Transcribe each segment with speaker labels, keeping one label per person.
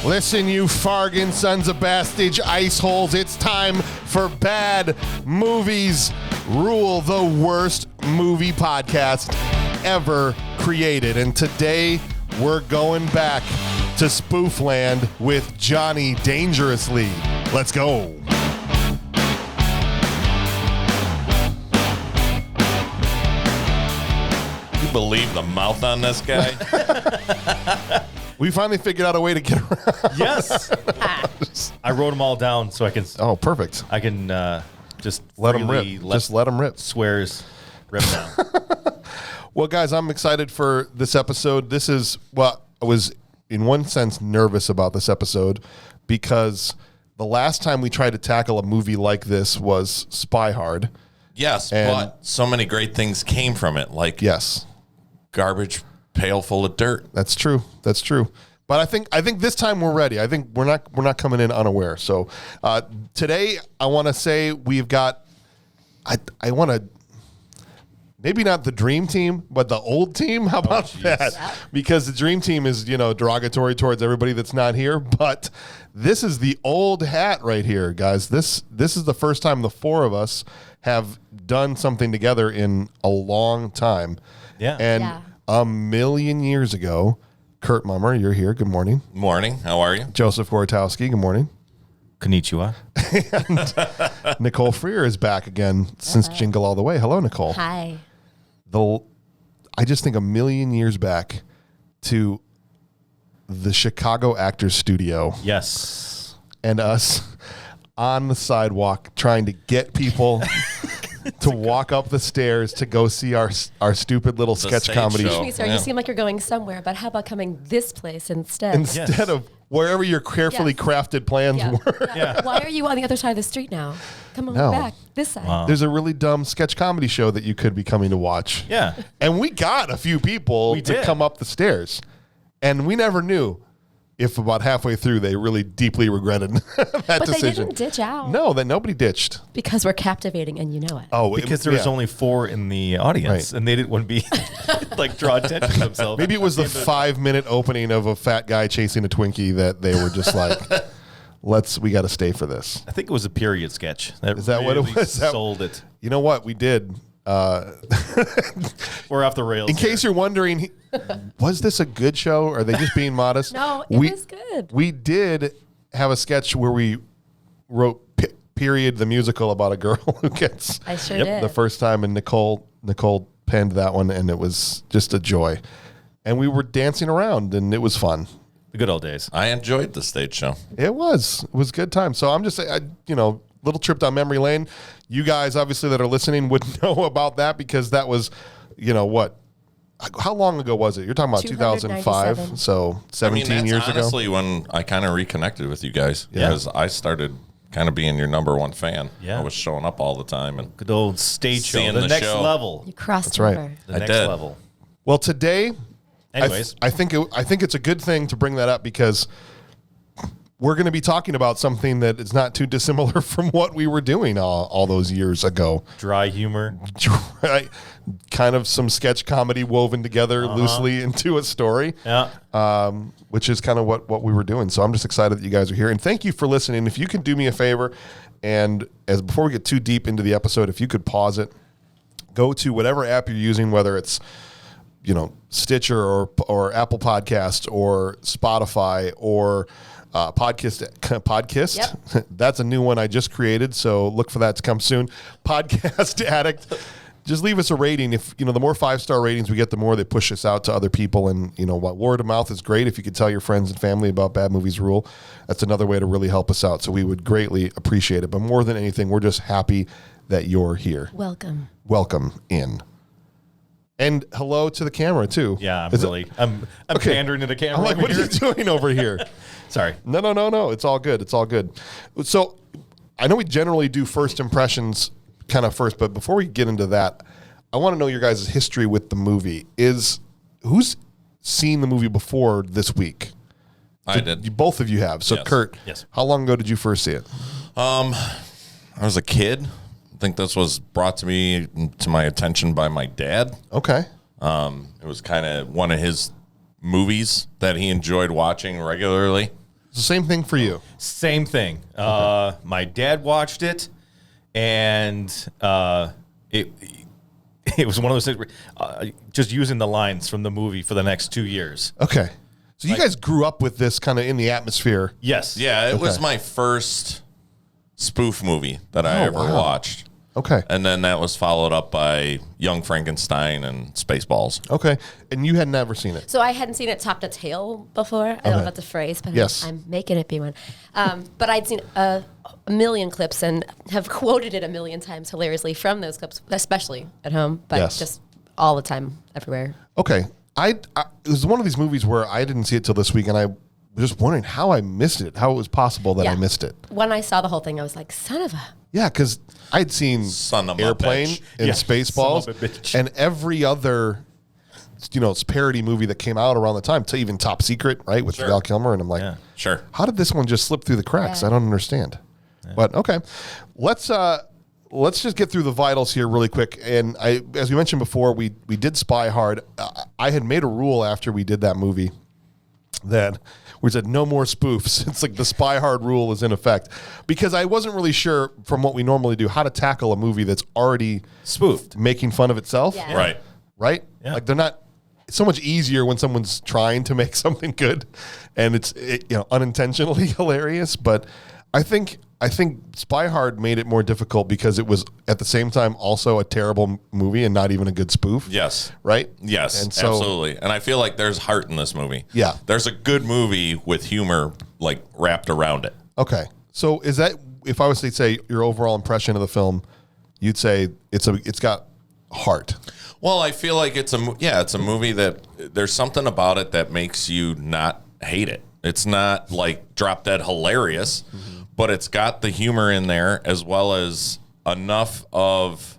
Speaker 1: Listen, you Fargan sons of bastage ice holes. It's time for Bad Movies Rule, the worst movie podcast ever created. And today we're going back to Spoof Land with Johnny Dangerously. Let's go.
Speaker 2: You believe the mouth on this guy?
Speaker 1: We finally figured out a way to get around.
Speaker 3: Yes. I wrote them all down so I can.
Speaker 1: Oh, perfect.
Speaker 3: I can just
Speaker 1: Let them rip. Just let them rip.
Speaker 3: Swears rip down.
Speaker 1: Well, guys, I'm excited for this episode. This is, well, I was in one sense nervous about this episode because the last time we tried to tackle a movie like this was Spy Hard.
Speaker 2: Yes,
Speaker 1: And-
Speaker 2: but so many great things came from it, like
Speaker 1: Yes,
Speaker 2: garbage pail full of dirt.
Speaker 1: that's true. That's true. But I think this time we're ready. I think we're not coming in unaware. So today I want to say we've got I want to maybe not the dream team, but the old team. How about that? Because the dream team is, derogatory towards everybody that's not here. But this is the old hat right here, guys. This is the first time the four of us have done something together in a long time.
Speaker 3: Yeah.
Speaker 1: And a million years ago, Kurt Mummer, you're here. Good morning.
Speaker 2: Morning, how are you?
Speaker 1: Joseph Gortowski, good morning.
Speaker 3: Konnichiwa.
Speaker 1: And Nicole Freer is back again since Jingle All the Way. Hello, Nicole.
Speaker 4: Hi.
Speaker 1: I just think a million years back to the Chicago Actors Studio
Speaker 3: Yes.
Speaker 1: and us on the sidewalk trying to get people to walk up the stairs to go see our stupid little sketch
Speaker 2: stage
Speaker 1: comedy
Speaker 2: show.
Speaker 4: Excuse me, sir.
Speaker 2: Yeah.
Speaker 4: You seem like you're going somewhere, but how about coming this place instead?
Speaker 1: instead of wherever your carefully
Speaker 4: Yes.
Speaker 1: crafted plans
Speaker 4: Yeah.
Speaker 1: were.
Speaker 3: Yeah.
Speaker 4: Why are you on the other side of the street now? Come on
Speaker 1: No.
Speaker 4: back. This side.
Speaker 3: Wow.
Speaker 1: There's a really dumb sketch comedy show that you could be coming to watch.
Speaker 3: Yeah.
Speaker 1: And we got a few people
Speaker 3: We
Speaker 1: to
Speaker 3: did.
Speaker 1: come up the stairs. And we never knew if about halfway through they really deeply regretted that
Speaker 4: But
Speaker 1: decision.
Speaker 4: they didn't ditch out.
Speaker 1: No, that nobody ditched.
Speaker 4: Because we're captivating and you know it.
Speaker 1: Oh,
Speaker 3: Because there was
Speaker 1: yeah.
Speaker 3: only 4 in the audience,
Speaker 1: Right.
Speaker 3: and they didn't want to be like draw attention to themselves.
Speaker 1: Maybe it was the 5-minute opening of a fat guy chasing a Twinkie that they were just like, we got to stay for this.
Speaker 3: I think it was a period sketch.
Speaker 1: Is that what it
Speaker 3: really
Speaker 1: was?
Speaker 3: Sold it.
Speaker 1: You know what? We did.
Speaker 3: We're off the rails.
Speaker 1: In case you're wondering, was this a good show? Or are they just being modest?
Speaker 4: No, it was good.
Speaker 1: We did have a sketch where we wrote Period, the musical about a girl who gets
Speaker 4: I sure did.
Speaker 1: the first time, and Nicole penned that one, and it was just a joy. And we were dancing around, and it was fun.
Speaker 3: The good old days.
Speaker 2: I enjoyed the stage show.
Speaker 1: It was a good time. So I'm just saying, little trip down memory lane. You guys, obviously, that are listening would know about that because that was, what? How long ago was it? You're talking about 2005,
Speaker 4: 297.
Speaker 1: so 17
Speaker 2: that's
Speaker 1: years ago.
Speaker 2: honestly when I kind of reconnected with you guys
Speaker 1: Yeah.
Speaker 2: because I started kind of being your number one fan.
Speaker 3: Yeah.
Speaker 2: I was showing up all the time, and
Speaker 3: Good old stage show.
Speaker 2: Seeing
Speaker 3: The
Speaker 2: the
Speaker 3: next
Speaker 2: show.
Speaker 3: level.
Speaker 4: You crossed
Speaker 1: That's right.
Speaker 4: over.
Speaker 3: The
Speaker 2: I
Speaker 3: next
Speaker 2: did.
Speaker 3: level.
Speaker 1: Well, today,
Speaker 3: Anyways.
Speaker 1: I think it's a good thing to bring that up because we're going to be talking about something that is not too dissimilar from what we were doing all those years ago.
Speaker 3: Dry humor.
Speaker 1: Right? Kind of some sketch comedy woven together loosely into a story.
Speaker 3: Yeah.
Speaker 1: Which is kind of what we were doing. So I'm just excited that you guys are here. And thank you for listening. If you can do me a favor, and before we get too deep into the episode, if you could pause it, go to whatever app you're using, whether it's Stitcher or Apple Podcast or Spotify or Podcast.
Speaker 4: Yep.
Speaker 1: That's a new one I just created, so look for that to come soon. Podcast Addict. Just leave us a rating. If the more 5-star ratings we get, the more they push us out to other people. And what word of mouth is great. If you could tell your friends and family about Bad Movies Rule, that's another way to really help us out. So we would greatly appreciate it. But more than anything, we're just happy that you're here.
Speaker 4: Welcome.
Speaker 1: Welcome in. And hello to the camera too.
Speaker 3: Yeah, I'm
Speaker 1: Okay.
Speaker 3: pandering to the camera.
Speaker 1: I'm like,
Speaker 3: over
Speaker 1: what are
Speaker 3: here.
Speaker 1: you doing over here?
Speaker 3: Sorry.
Speaker 1: No. It's all good. It's all good. So I know we generally do first impressions kind of first, but before we get into that, I want to know your guys' history with the movie. Who's seen the movie before this week?
Speaker 2: I did.
Speaker 1: Both of you have. So
Speaker 2: Yes.
Speaker 1: Kurt,
Speaker 3: Yes.
Speaker 1: how long ago did you first see it?
Speaker 2: I was a kid. I think this was brought to me to my attention by my dad.
Speaker 1: Okay.
Speaker 2: It was kind of one of his movies that he enjoyed watching regularly.
Speaker 1: It's the same thing for you.
Speaker 3: Same thing. My dad watched it, and it was one of those things where, just using the lines from the movie for the next 2 years.
Speaker 1: Okay. So you guys grew up with this kind of in the atmosphere.
Speaker 3: Yes.
Speaker 2: Yeah, it was my first spoof movie that I ever watched.
Speaker 1: Okay.
Speaker 2: And then that was followed up by Young Frankenstein and Spaceballs.
Speaker 1: Okay. And you had never seen it.
Speaker 4: So I hadn't seen it top to tail before. I don't know if that's a phrase, but
Speaker 1: Yes.
Speaker 4: I'm making it be one. But I'd seen a million clips and have quoted it a million times hilariously from those clips, especially at home, but
Speaker 1: Yes.
Speaker 4: just all the time, everywhere.
Speaker 1: Okay. It was one of these movies where I didn't see it till this week, and I was just wondering how I missed it, how it was possible that I missed it.
Speaker 4: When I saw the whole thing, I was like, son of a...
Speaker 1: Yeah, because I'd seen
Speaker 2: Son of a
Speaker 1: Airplane
Speaker 2: bitch.
Speaker 1: and
Speaker 3: Yeah,
Speaker 1: Spaceballs
Speaker 3: son of a bitch.
Speaker 1: and every other, parody movie that came out around the time, to even Top Secret, right, with Val Kilmer, and I'm like,
Speaker 3: Yeah.
Speaker 2: Sure.
Speaker 1: how did this one just slip through the cracks?
Speaker 4: Yeah.
Speaker 1: I don't understand. But okay, let's just get through the vitals here really quick. And as we mentioned before, we did Spy Hard. I had made a rule after we did that movie that we said no more spoofs. It's like the Spy Hard rule is in effect, because I wasn't really sure from what we normally do how to tackle a movie that's already
Speaker 3: Spoofed.
Speaker 1: making fun of itself.
Speaker 4: Yeah.
Speaker 2: Right.
Speaker 1: Right?
Speaker 3: Yeah.
Speaker 1: Like they're not. It's so much easier when someone's trying to make something good, and it's unintentionally hilarious. But I think Spy Hard made it more difficult because it was at the same time also a terrible movie and not even a good spoof.
Speaker 2: Yes.
Speaker 1: Right?
Speaker 2: Yes,
Speaker 1: And so,
Speaker 2: absolutely. And I feel like there's heart in this movie.
Speaker 1: Yeah.
Speaker 2: There's a good movie with humor like wrapped around it.
Speaker 1: Okay. So is that, if I was to say your overall impression of the film, you'd say it's got heart.
Speaker 2: Well, I feel like it's a movie that there's something about it that makes you not hate it. It's not like drop dead hilarious, but it's got the humor in there as well as enough of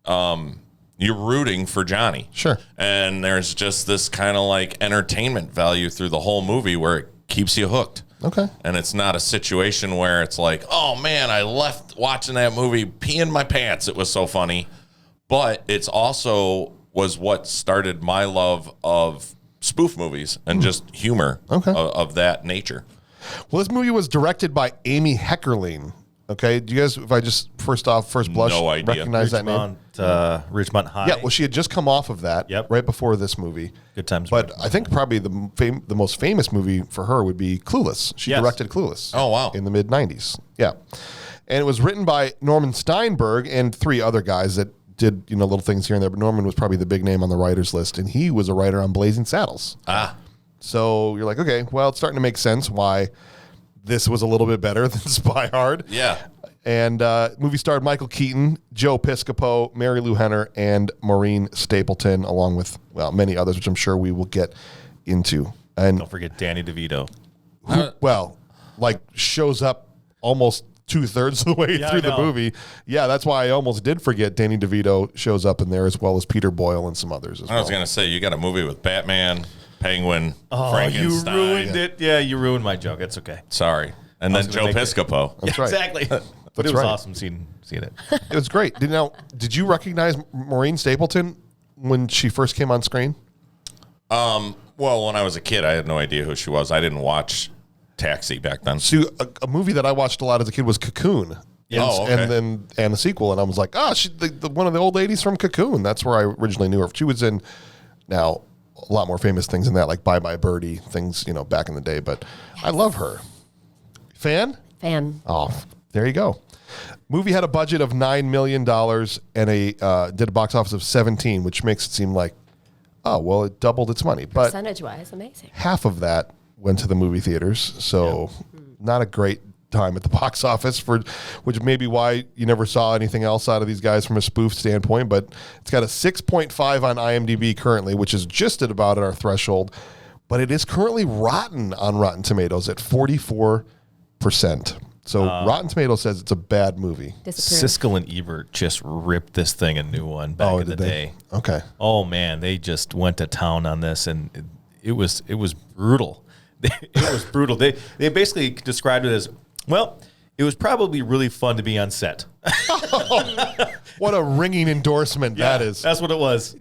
Speaker 2: you're rooting for Johnny.
Speaker 1: Sure.
Speaker 2: And there's just this kind of like entertainment value through the whole movie where it keeps you hooked.
Speaker 1: Okay.
Speaker 2: And it's not a situation where it's like, oh man, I left watching that movie peeing my pants. It was so funny. But it's also was what started my love of spoof movies and just humor of that nature.
Speaker 1: Well, this movie was directed by Amy Heckerling. Okay. Do you guys, if I just first blush,
Speaker 2: No idea.
Speaker 1: recognize that name?
Speaker 3: Ridgemont High.
Speaker 1: Yeah, well, she had just come off of that
Speaker 3: Yep.
Speaker 1: right before this movie.
Speaker 3: Good times.
Speaker 1: But I think probably the most famous movie for her would be Clueless. She
Speaker 3: Yes.
Speaker 1: directed Clueless.
Speaker 2: Oh, wow.
Speaker 1: In the mid-'90s. Yeah. And it was written by Norman Steinberg and three other guys that did, little things here and there. But Norman was probably the big name on the writer's list. And he was a writer on Blazing Saddles.
Speaker 2: Ah.
Speaker 1: So you're like, okay, well, it's starting to make sense why this was a little bit better than Spy Hard.
Speaker 2: Yeah.
Speaker 1: And movie starred Michael Keaton, Joe Piscopo, Marilu Henner, and Maureen Stapleton, along with, many others, which I'm sure we will get into. And,
Speaker 3: Don't forget Danny DeVito.
Speaker 1: shows up almost 2/3 of the way
Speaker 3: Yeah,
Speaker 1: through
Speaker 3: I
Speaker 1: the
Speaker 3: know.
Speaker 1: movie. Yeah, that's why I almost did forget Danny DeVito shows up in there, as well as Peter Boyle and some others as
Speaker 2: I
Speaker 1: well.
Speaker 2: was gonna say you got a movie with Batman, Penguin,
Speaker 3: Oh, you
Speaker 2: Frankenstein.
Speaker 3: ruined it. Yeah, you ruined my joke. It's okay.
Speaker 2: Sorry. And
Speaker 3: I
Speaker 2: then
Speaker 3: was
Speaker 2: Joe
Speaker 3: gonna make it-
Speaker 2: Piscopo.
Speaker 1: That's right.
Speaker 3: Exactly. But
Speaker 1: That's
Speaker 3: it was
Speaker 1: right.
Speaker 3: awesome seeing it.
Speaker 1: It was great. Did you recognize Maureen Stapleton when she first came on screen?
Speaker 2: Well, when I was a kid, I had no idea who she was. I didn't watch Taxi back then.
Speaker 1: So a movie that I watched a lot as a kid was Cocoon.
Speaker 2: Oh, okay.
Speaker 1: And the sequel, and I was like, she's one of the old ladies from Cocoon. That's where I originally knew her. She was in now a lot more famous things than that, like Bye Bye Birdie, things back in the day. But I love her. Fan?
Speaker 4: Fan.
Speaker 1: Oh, there you go. Movie had a budget of $9 million and did a box office of 17, which makes it seem like, it doubled its money. But
Speaker 4: Percentage-wise, amazing.
Speaker 1: half of that went to the movie theaters, so not a great time at the box office, which may be why you never saw anything else out of these guys from a spoof standpoint. But it's got a 6.5 on IMDb currently, which is just at about our threshold. But it is currently rotten on Rotten Tomatoes at 44%. So Rotten Tomatoes says it's a bad movie.
Speaker 4: Disapprove.
Speaker 3: Siskel and Ebert just ripped this thing a new one back in the
Speaker 1: did they?
Speaker 3: day.
Speaker 1: Okay.
Speaker 3: Oh man, they just went to town on this, and it was brutal. It was brutal. They basically described it as, it was probably really fun to be on set.
Speaker 1: What a ringing endorsement that is.
Speaker 3: That's what it was.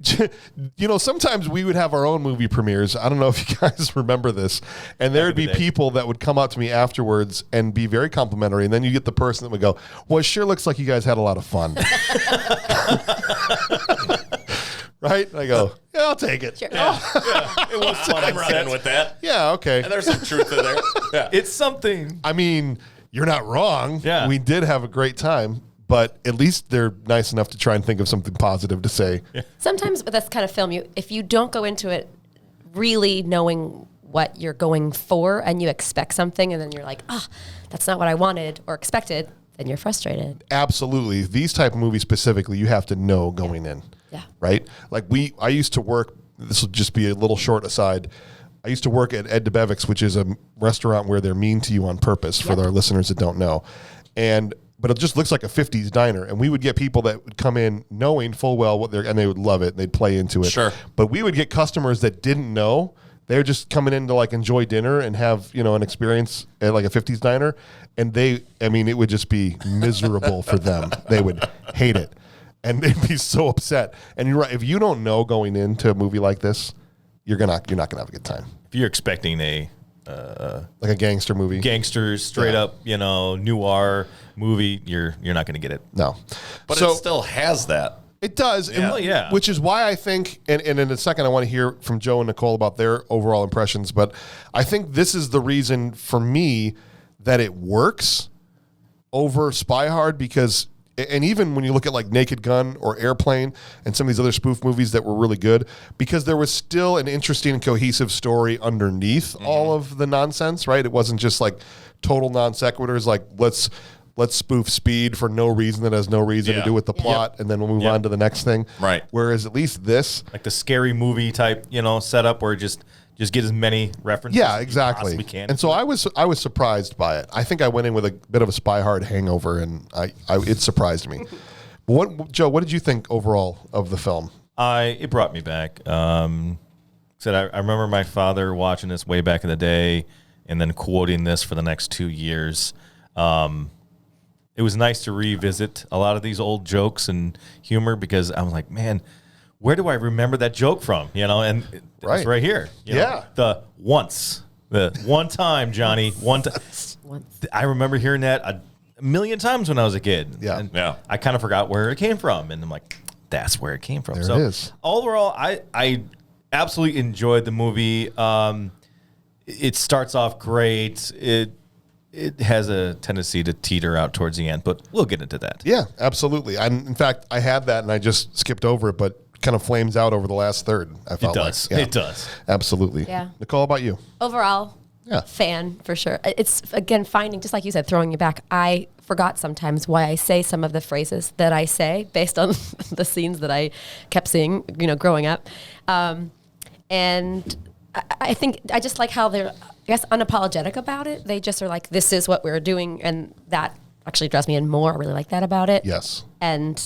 Speaker 1: You know, sometimes we would have our own movie premieres. I don't know if you guys remember this. And there would be people that would come up to me afterwards and be very complimentary. And then you get the person that would go, well, it sure looks like you guys had a lot of fun. Right? And I go, yeah, I'll take it.
Speaker 4: Sure.
Speaker 3: It was fun.
Speaker 2: I'm running with that.
Speaker 1: Yeah, okay.
Speaker 2: And there's some truth in there. Yeah.
Speaker 3: It's something.
Speaker 1: I mean, you're not wrong.
Speaker 3: Yeah.
Speaker 1: We did have a great time, but at least they're nice enough to try and think of something positive to say. Yeah.
Speaker 4: Sometimes with this kind of film, if you don't go into it really knowing what you're going for and you expect something and then you're like, that's not what I wanted or expected, then you're frustrated.
Speaker 1: Absolutely. These type of movies specifically, you have to know going in.
Speaker 4: Yeah.
Speaker 1: Right? Like I used to work, this will just be a little short aside. I used to work at Ed DeBevic's, which is a restaurant where they're mean to you on purpose for our listeners that don't know. But it just looks like a 50s diner. And we would get people that would come in knowing full well and they would love it and they'd play into it.
Speaker 2: Sure.
Speaker 1: But we would get customers that didn't know. They're just coming in to like enjoy dinner and have, an experience at like a 50s diner. And it would just be miserable for them. They would hate it. And they'd be so upset. And you're right. If you don't know going into a movie like this, you're not gonna have a good time.
Speaker 3: If you're expecting a
Speaker 1: Like a gangster movie.
Speaker 3: gangster, straight up, noir movie, you're not going to get it.
Speaker 1: No.
Speaker 2: But
Speaker 1: So
Speaker 2: it still has that.
Speaker 1: it does.
Speaker 2: Yeah.
Speaker 3: Oh, yeah.
Speaker 1: Which is why I think, and in a second I want to hear from Joe and Nicole about their overall impressions, but I think this is the reason for me that it works over Spy Hard because, and even when you look at like Naked Gun or Airplane and some of these other spoof movies that were really good, because there was still an interesting and cohesive story underneath all of the nonsense, right? It wasn't just like total non sequiturs, like let's spoof Speed for no reason that has no reason to do with the plot, and then we'll move on to the next thing.
Speaker 2: Right.
Speaker 1: Whereas at least this,
Speaker 3: Like the scary movie type, setup where just get as many references
Speaker 1: yeah,
Speaker 3: as you
Speaker 1: exactly.
Speaker 3: possibly can.
Speaker 1: And so I was surprised by it. I think I went in with a bit of a Spy Hard hangover, and it surprised me. But Joe, what did you think overall of the film?
Speaker 3: It brought me back. I remember my father watching this way back in the day and then quoting this for the next 2 years. It was nice to revisit a lot of these old jokes and humor because I was like, man, where do I remember that joke from? And it's right here. The one time, Johnny, one time. I remember hearing that a million times when I was a kid.
Speaker 1: Yeah.
Speaker 3: And
Speaker 2: Yeah.
Speaker 3: I kind of forgot where it came from. And I'm like, that's where it came from.
Speaker 1: There it is.
Speaker 3: Overall, I absolutely enjoyed the movie. It starts off great. It has a tendency to teeter out towards the end, but we'll get into that.
Speaker 1: Yeah, absolutely. In fact, I had that and I just skipped over it, but kind of flames out over the last third. I felt
Speaker 3: It does.
Speaker 1: like. Yeah.
Speaker 3: It does.
Speaker 1: Absolutely.
Speaker 4: Yeah.
Speaker 1: Nicole, how about you?
Speaker 4: Overall,
Speaker 1: Yeah.
Speaker 4: fan for sure. It's, again, finding, just like you said, throwing you back. I forgot sometimes why I say some of the phrases that I say based on the scenes that I kept seeing, growing up. And I think I just like how they're, I guess, unapologetic about it. They just are like, this is what we're doing. And that actually draws me in more. I really like that about it.
Speaker 1: Yes.
Speaker 4: And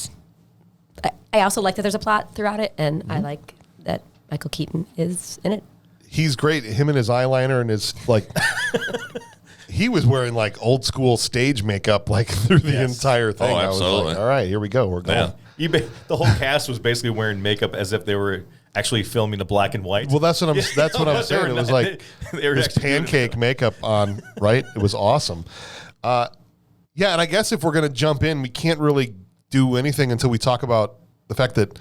Speaker 4: I also like that there's a plot throughout it. And I like that Michael Keaton is in it.
Speaker 1: He's great. Him and his eyeliner and his he was wearing like old school stage makeup like through the entire thing.
Speaker 2: Oh,
Speaker 1: I was
Speaker 2: absolutely.
Speaker 1: like, all right, here we go. We're going.
Speaker 2: Yeah.
Speaker 3: The whole cast was basically wearing makeup as if they were actually filming the black and white.
Speaker 1: Well, that's what I'm saying. It was like
Speaker 3: they were
Speaker 1: this
Speaker 3: actually doing
Speaker 1: pancake makeup on, right? It was awesome. Yeah, and I guess if we're going to jump in, we can't really do anything until we talk about the fact that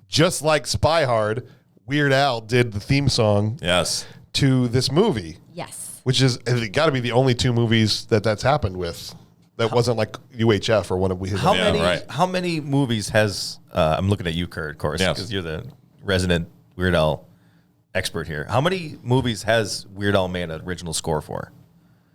Speaker 1: just like Spy Hard, Weird Al did the theme song
Speaker 2: Yes.
Speaker 1: to this movie.
Speaker 4: Yes.
Speaker 1: Which is got to be the only two movies that's happened with. That wasn't like UHF or one of his.
Speaker 3: How many movies has I'm looking at you, Kurt, of course,
Speaker 2: Yes.
Speaker 3: because you're the resident Weird Al expert here. How many movies has Weird Al made an original score for?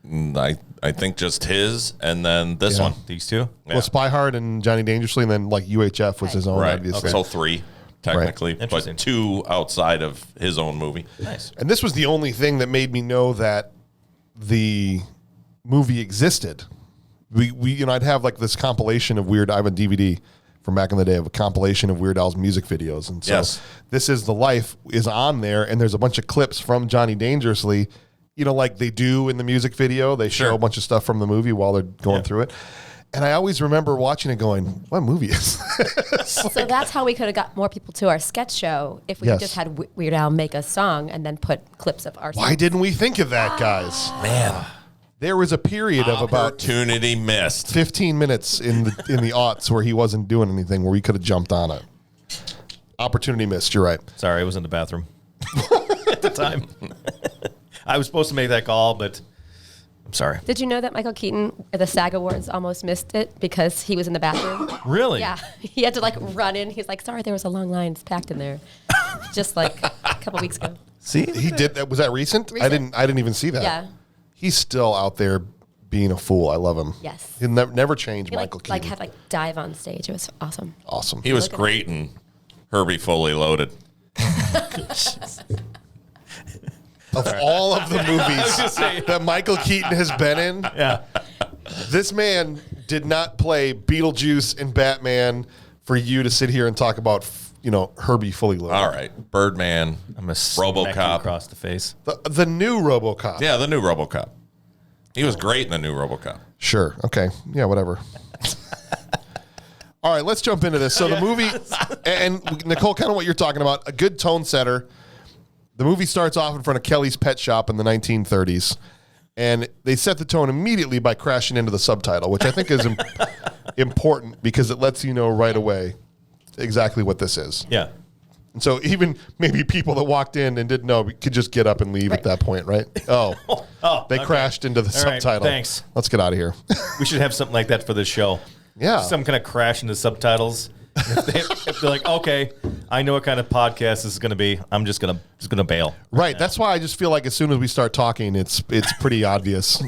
Speaker 2: I think just his, and then this
Speaker 1: Yeah.
Speaker 2: one.
Speaker 3: These two?
Speaker 1: Well, Spy Hard and Johnny Dangerously, and then like UHF was his own,
Speaker 2: Right.
Speaker 1: obviously.
Speaker 2: So 3, technically,
Speaker 3: Interesting.
Speaker 2: but 2 outside of his own movie.
Speaker 3: Nice.
Speaker 1: And this was the only thing that made me know that the movie existed. I'd have like this compilation of Weird. I have a DVD from back in the day of a compilation of Weird Al's music videos, and so
Speaker 2: Yes.
Speaker 1: This Is the Life is on there, and there's a bunch of clips from Johnny Dangerously like they do in the music video. They show a bunch of stuff from the movie while they're going through it. And I always remember watching it going, what movie is this?
Speaker 4: So that's how we could have got more people to our sketch show if we just had Weird Al make a song and then put clips of our songs.
Speaker 1: Why didn't we think of that, guys?
Speaker 2: Man.
Speaker 1: There was a period of about
Speaker 2: opportunity missed
Speaker 1: 15 minutes in the aughts where he wasn't doing anything, where we could have jumped on it. Opportunity missed. You're right.
Speaker 3: Sorry, I was in the bathroom at the time. I was supposed to make that call, but I'm sorry.
Speaker 4: Did you know that Michael Keaton at the SAG Awards almost missed it because he was in the bathroom?
Speaker 3: Really?
Speaker 4: Yeah. He had to like run in. He's like, sorry, there was a long line packed in there. Just like a couple weeks ago.
Speaker 3: See?
Speaker 1: He did that. Was that recent? I didn't even see that.
Speaker 4: Yeah.
Speaker 1: He's still out there being a fool. I love him.
Speaker 4: Yes.
Speaker 1: He'll never change,
Speaker 4: He
Speaker 1: Michael Keaton.
Speaker 4: had dive on stage. It was awesome.
Speaker 1: Awesome.
Speaker 2: He was great in Herbie Fully Loaded.
Speaker 1: Of all of the movies that Michael Keaton has been in, this man did not play Beetlejuice and Batman for you to sit here and talk about, Herbie Fully Loaded.
Speaker 2: All right. Birdman.
Speaker 3: I'm a smack you
Speaker 2: RoboCop.
Speaker 3: across the face.
Speaker 1: The new RoboCop.
Speaker 2: Yeah, the new RoboCop. He was great in the new RoboCop.
Speaker 1: Sure. Okay. Yeah, whatever. All right, let's jump into this. So the movie, and Nicole, kind of what you're talking about, a good tone setter. The movie starts off in front of Kelly's pet shop in the 1930s, and they set the tone immediately by crashing into the subtitle, which I think is important because it lets you know right away exactly what this is.
Speaker 3: Yeah.
Speaker 1: And so even maybe people that walked in and didn't know could just get up and leave at that point, right? Oh, they crashed into the
Speaker 3: All right,
Speaker 1: subtitle.
Speaker 3: thanks.
Speaker 1: Let's get out of here.
Speaker 3: We should have something like that for this show.
Speaker 1: Yeah.
Speaker 3: Some kind of crash in the subtitles. If they're like, okay, I know what kind of podcast this is going to be. I'm just gonna bail.
Speaker 1: Right. That's why I just feel like as soon as we start talking, it's pretty obvious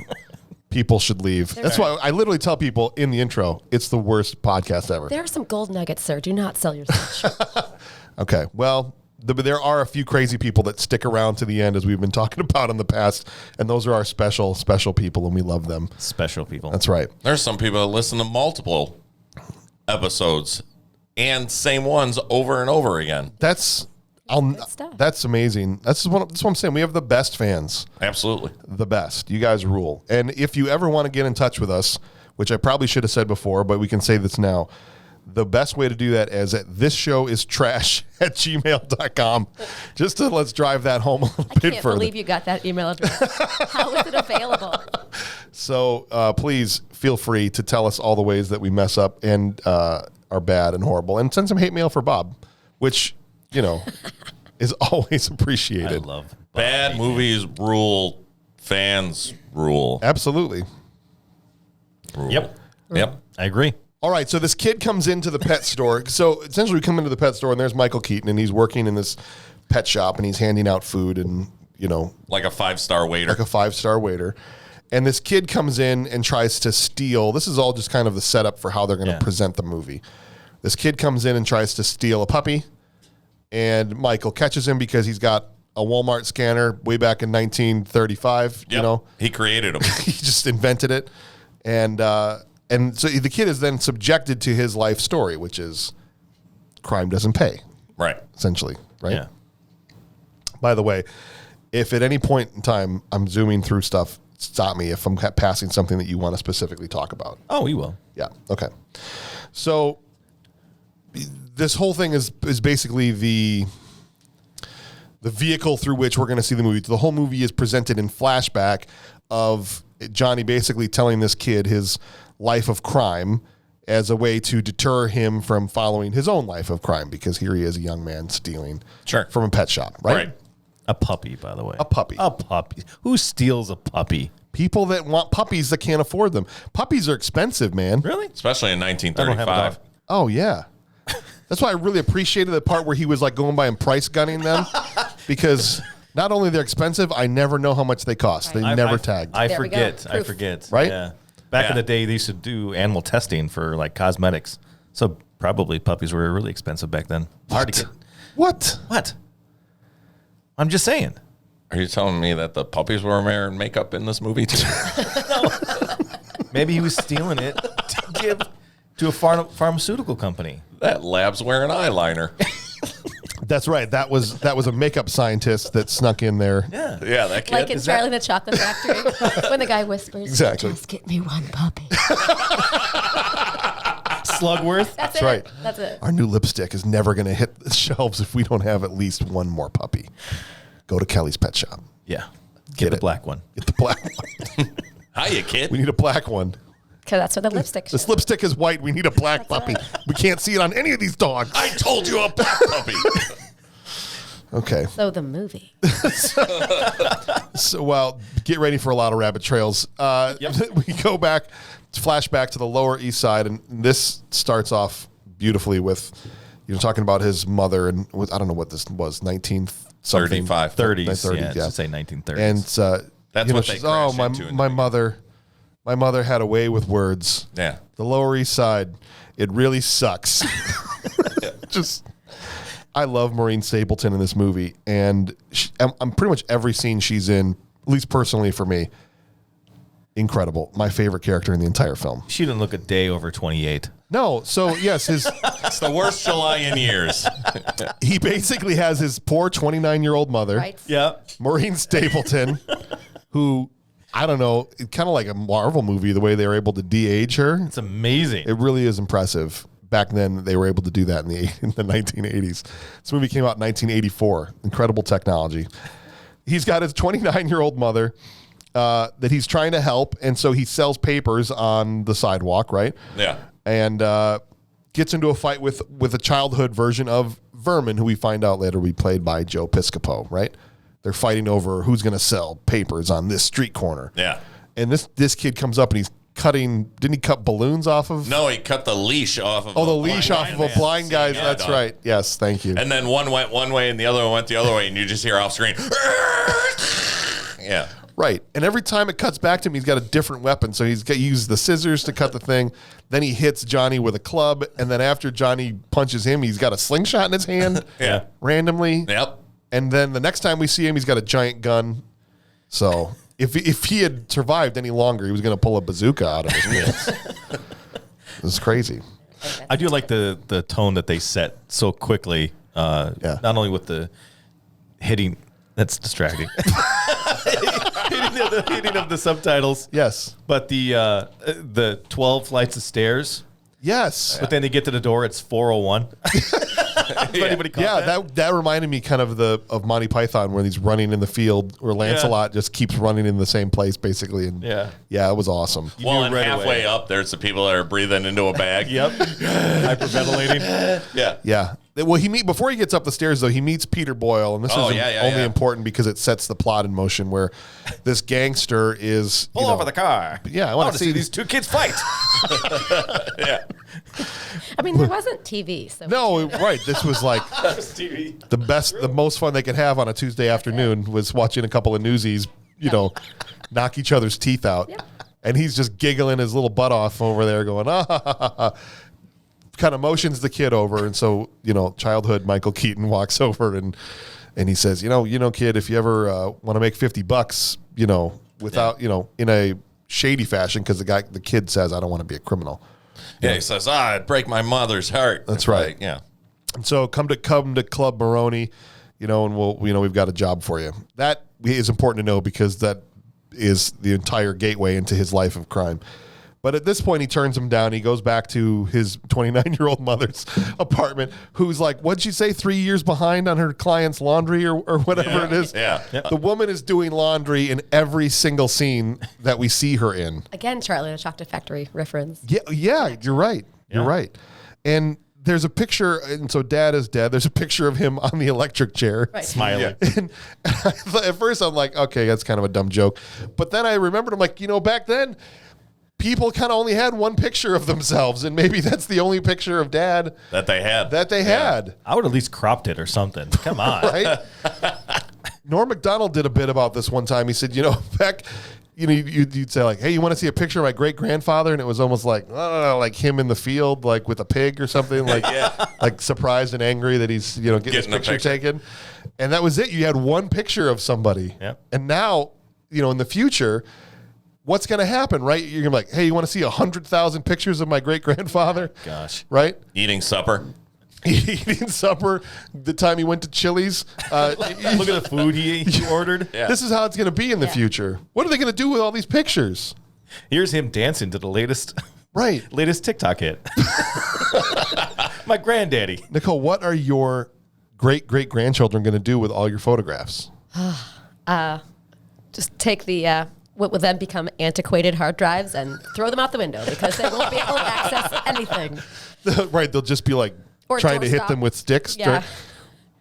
Speaker 1: people should leave. That's why I literally tell people in the intro, it's the worst podcast ever.
Speaker 4: There are some gold nuggets, sir. Do not sell yourself.
Speaker 1: Okay. Well, there are a few crazy people that stick around to the end, as we've been talking about in the past, and those are our special people, and we love them.
Speaker 3: Special people.
Speaker 1: That's right.
Speaker 2: There's some people that listen to multiple episodes and same ones over and over again.
Speaker 1: That's
Speaker 4: stuff.
Speaker 1: that's amazing. That's what I'm saying. We have the best fans.
Speaker 2: Absolutely.
Speaker 1: The best. You guys rule. And if you ever want to get in touch with us, which I probably should have said before, but we can say this now, the best way to do that is at thisshowIstrash@gmail.com. Just to let's drive that home a little bit
Speaker 4: I can't
Speaker 1: further.
Speaker 4: believe you got that email address. How is it available?
Speaker 1: So please feel free to tell us all the ways that we mess up and are bad and horrible. And send some hate mail for Bob, which, is always appreciated.
Speaker 3: I love
Speaker 2: Bad movies rule. Fans rule.
Speaker 1: Absolutely.
Speaker 2: Rule.
Speaker 3: Yep.
Speaker 2: Yep.
Speaker 3: I agree.
Speaker 1: All right, so this kid comes into the pet store. So essentially we come into the pet store and there's Michael Keaton and he's working in this pet shop and he's handing out food and,
Speaker 2: Like a 5-star waiter.
Speaker 1: like a 5-star waiter. And this kid comes in and tries to steal. This is all just kind of the setup for how they're going to present the movie. This kid comes in and tries to steal a puppy. And Michael catches him because he's got a Walmart scanner way back in 1935,
Speaker 2: Yep. He created them.
Speaker 1: He just invented it. And so the kid is then subjected to his life story, which is crime doesn't pay,
Speaker 2: Right.
Speaker 1: essentially, right?
Speaker 3: Yeah.
Speaker 1: By the way, if at any point in time I'm zooming through stuff, stop me if I'm passing something that you want to specifically talk about.
Speaker 3: Oh, we will.
Speaker 1: Yeah. Okay. So this whole thing is basically the vehicle through which we're going to see the movie. The whole movie is presented in flashback of Johnny basically telling this kid his life of crime as a way to deter him from following his own life of crime, because here he is, a young man stealing from a pet shop, right?
Speaker 2: Right.
Speaker 3: A puppy, by the way.
Speaker 1: A puppy.
Speaker 3: A puppy. Who steals a puppy?
Speaker 1: People that want puppies that can't afford them. Puppies are expensive, man.
Speaker 3: Really?
Speaker 2: Especially in
Speaker 3: I don't have a
Speaker 2: 1935.
Speaker 3: dog.
Speaker 1: Oh, yeah. That's why I really appreciated the part where he was like going by and price gunning them, because not only they're expensive, I never know how much they cost. They never tagged.
Speaker 3: I
Speaker 4: There we go.
Speaker 3: forget. I
Speaker 4: Proof.
Speaker 3: forget.
Speaker 1: Right?
Speaker 3: Yeah. Back in the day, they used to do animal testing for like cosmetics. So probably puppies were really expensive back then. Hard to get.
Speaker 1: What?
Speaker 3: What? I'm just saying.
Speaker 2: Are you telling me that the puppies were wearing makeup in this movie too?
Speaker 3: Maybe he was stealing it to give to a pharmaceutical company.
Speaker 2: That lab's wearing eyeliner.
Speaker 1: That's right. That was a makeup scientist that snuck in there.
Speaker 2: Yeah, that kid.
Speaker 4: Like in Charlie and the Chocolate Factory, when the guy whispers,
Speaker 1: Exactly.
Speaker 4: "Just get me one puppy."
Speaker 3: Slugworth.
Speaker 4: That's it.
Speaker 1: right.
Speaker 4: That's it.
Speaker 1: Our new lipstick is never going to hit the shelves if we don't have at least one more puppy. Go to Kelly's Pet Shop.
Speaker 3: Yeah.
Speaker 1: Get
Speaker 3: Get the
Speaker 1: it.
Speaker 3: black one.
Speaker 1: Get the black one.
Speaker 2: Hiya, kid.
Speaker 1: We need a black one.
Speaker 4: Because that's what the lipstick
Speaker 1: This
Speaker 4: shows.
Speaker 1: lipstick is white. We need a black puppy. We can't see it on any of these dogs.
Speaker 2: I told you a black puppy.
Speaker 1: Okay.
Speaker 4: So the movie.
Speaker 1: So, well, get ready for a lot of rabbit trails. We go back, flashback to the Lower East Side, and this starts off beautifully with, talking about his mother, and I don't know what this was, 1935,
Speaker 2: 35.
Speaker 3: 30s. Yeah, say 1930s.
Speaker 1: And
Speaker 2: That's what they
Speaker 1: she's,
Speaker 2: crashed
Speaker 1: my
Speaker 2: into in the
Speaker 1: my
Speaker 2: beginning."
Speaker 1: mother had a way with words.
Speaker 2: Yeah.
Speaker 1: The Lower East Side, it really sucks. I love Maureen Stapleton in this movie, and I'm pretty much every scene she's in, at least personally for me, incredible. My favorite character in the entire film.
Speaker 3: She didn't look a day over 28.
Speaker 1: No, so yes,
Speaker 2: It's the worst July in years.
Speaker 1: he basically has his poor 29-year-old mother,
Speaker 4: Right?
Speaker 3: Yeah.
Speaker 1: Maureen Stapleton, who, I don't know, kind of like a Marvel movie, the way they were able to de-age her.
Speaker 3: It's amazing.
Speaker 1: It really is impressive. Back then, they were able to do that in the 1980s. This movie came out in 1984. Incredible technology. He's got his 29-year-old mother that he's trying to help, and so he sells papers on the sidewalk, right?
Speaker 2: Yeah.
Speaker 1: And gets into a fight with a childhood version of Vermin, who we find out later will be played by Joe Piscopo, right? They're fighting over who's going to sell papers on this street corner.
Speaker 2: Yeah.
Speaker 1: And this kid comes up and he's cutting. Didn't he cut balloons off of?
Speaker 2: No, he cut the leash off of
Speaker 1: Oh, the
Speaker 2: a
Speaker 1: leash
Speaker 2: blind
Speaker 1: off of a
Speaker 2: man.
Speaker 1: blind guy.
Speaker 2: Yeah,
Speaker 1: That's
Speaker 2: dog.
Speaker 1: right. Yes, thank you.
Speaker 2: And then one went one way and the other one went the other way, and you just hear off screen. Yeah.
Speaker 1: Right. And every time it cuts back to him, he's got a different weapon. So he's got used the scissors to cut the thing. Then he hits Johnny with a club. And then after Johnny punches him, he's got a slingshot in his hand
Speaker 2: Yeah.
Speaker 1: randomly.
Speaker 2: Yep.
Speaker 1: And then the next time we see him, he's got a giant gun. So if he had survived any longer, he was going to pull a bazooka out of his pants. It was crazy.
Speaker 3: I do like the tone that they set so quickly. Not only with the hitting, that's distracting. hitting of the subtitles.
Speaker 1: Yes.
Speaker 3: But the 12 flights of stairs.
Speaker 1: Yes.
Speaker 3: But then they get to the door, it's 401. Anybody caught
Speaker 1: Yeah,
Speaker 3: that?
Speaker 1: that reminded me kind of Monty Python, where he's running in the field, where Lancelot just keeps running in the same place, basically. And
Speaker 3: Yeah.
Speaker 1: it was awesome.
Speaker 2: Well,
Speaker 3: knew
Speaker 2: and
Speaker 3: right
Speaker 2: halfway
Speaker 3: away.
Speaker 2: up, there's the people that are breathing into a bag.
Speaker 3: Yep. Hyperventilating.
Speaker 2: Yeah.
Speaker 1: Yeah. Well, before he gets up the stairs, though, he meets Peter Boyle, and this is only important because it sets the plot in motion. Where this gangster is
Speaker 3: Pull over the car.
Speaker 1: Yeah, I
Speaker 3: want
Speaker 1: wanna
Speaker 3: to
Speaker 1: see
Speaker 3: see these two kids fight.
Speaker 2: Yeah.
Speaker 4: I mean, there wasn't TV, so
Speaker 1: No, right. This was like
Speaker 3: TV.
Speaker 1: the most fun they could have on a Tuesday afternoon was watching a couple of newsies, knock each other's teeth out.
Speaker 4: Yeah.
Speaker 1: And he's just giggling his little butt off over there going, kind of motions the kid over. And so, childhood Michael Keaton walks over and he says, kid, if you ever want to make $50, without, in a shady fashion, because the kid says, I don't want to be a criminal.
Speaker 2: Yeah, he says, it'd break my mother's heart.
Speaker 1: That's
Speaker 2: It's
Speaker 1: right.
Speaker 2: like, yeah.
Speaker 1: And so come to Club Maroney, and we've got a job for you. That is important to know because that is the entire gateway into his life of crime. But at this point, he turns him down. He goes back to his 29-year-old mother's apartment, who's like, what'd she say, 3 years behind on her client's laundry or whatever it is?
Speaker 2: Yeah.
Speaker 1: The woman is doing laundry in every single scene that we see her in.
Speaker 4: again, Charlie and the Chocolate Factory reference.
Speaker 1: Yeah, you're right. You're right. And there's a picture, and so Dad is dead. There's a picture of him on the electric chair.
Speaker 4: Right.
Speaker 3: Smiling.
Speaker 1: And at first I'm like, okay, that's kind of a dumb joke. But then I remembered, I'm like, back then, people kind of only had one picture of themselves, and maybe that's the only picture of Dad
Speaker 2: That they had.
Speaker 1: had.
Speaker 3: I would at least cropped it or something. Come on.
Speaker 1: Right? Norm Macdonald did a bit about this one time. He said, back, you'd say like, hey, you want to see a picture of my great grandfather? And it was almost like, like him in the field, like with a pig or something, like like surprised and angry that he's getting his
Speaker 2: Getting a
Speaker 1: picture
Speaker 2: picture.
Speaker 1: taken. And that was it. You had one picture of somebody.
Speaker 3: Yep.
Speaker 1: And now, in the future, what's going to happen, right? You're going to be like, hey, you want to see 100,000 pictures of my great grandfather?
Speaker 3: Gosh.
Speaker 1: Right?
Speaker 2: Eating supper.
Speaker 1: eating supper the time he went to Chili's.
Speaker 3: Look at the food he ordered.
Speaker 2: Yeah.
Speaker 1: This is how it's going to be in the future. What are they going to do with all these pictures?
Speaker 3: Here's him dancing to the latest TikTok hit. My granddaddy.
Speaker 1: Nicole, what are your great-great-grandchildren going to do with all your photographs?
Speaker 4: Just take the what will then become antiquated hard drives and throw them out the window because they won't be able to access anything.
Speaker 1: Right, they'll just be like
Speaker 4: Or
Speaker 1: trying to hit
Speaker 4: doorstop.
Speaker 1: them with sticks.
Speaker 4: Yeah.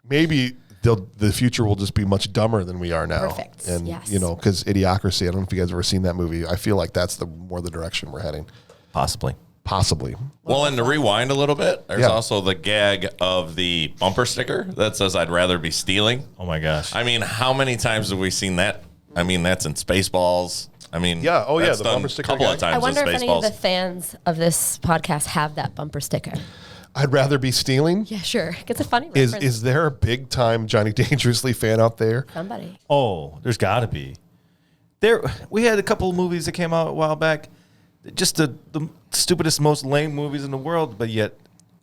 Speaker 1: Maybe the future will just be much dumber than we are now.
Speaker 4: Perfect.
Speaker 1: And
Speaker 4: Yes.
Speaker 1: because Idiocracy, I don't know if you guys have ever seen that movie. I feel like that's more the direction we're heading.
Speaker 3: Possibly.
Speaker 2: Well, and to rewind a little bit, there's also the gag of the bumper sticker that says "I'd rather be stealing."
Speaker 3: Oh my gosh.
Speaker 2: I mean, how many times have we seen that? I mean, that's in Spaceballs. I mean, that's
Speaker 1: the
Speaker 2: done
Speaker 1: bumper
Speaker 2: a
Speaker 1: sticker
Speaker 2: couple
Speaker 1: gag.
Speaker 2: of times
Speaker 4: I wonder
Speaker 2: in
Speaker 4: if any of the
Speaker 2: Spaceballs.
Speaker 4: fans of this podcast have that bumper sticker.
Speaker 1: I'd rather be stealing.
Speaker 4: Yeah, sure. It's a funny
Speaker 1: Is
Speaker 4: reference.
Speaker 1: there a big time Johnny Dangerously fan out there?
Speaker 4: Somebody.
Speaker 3: Oh, there's got to be. We had a couple of movies that came out a while back. Just the stupidest, most lame movies in the world, but yet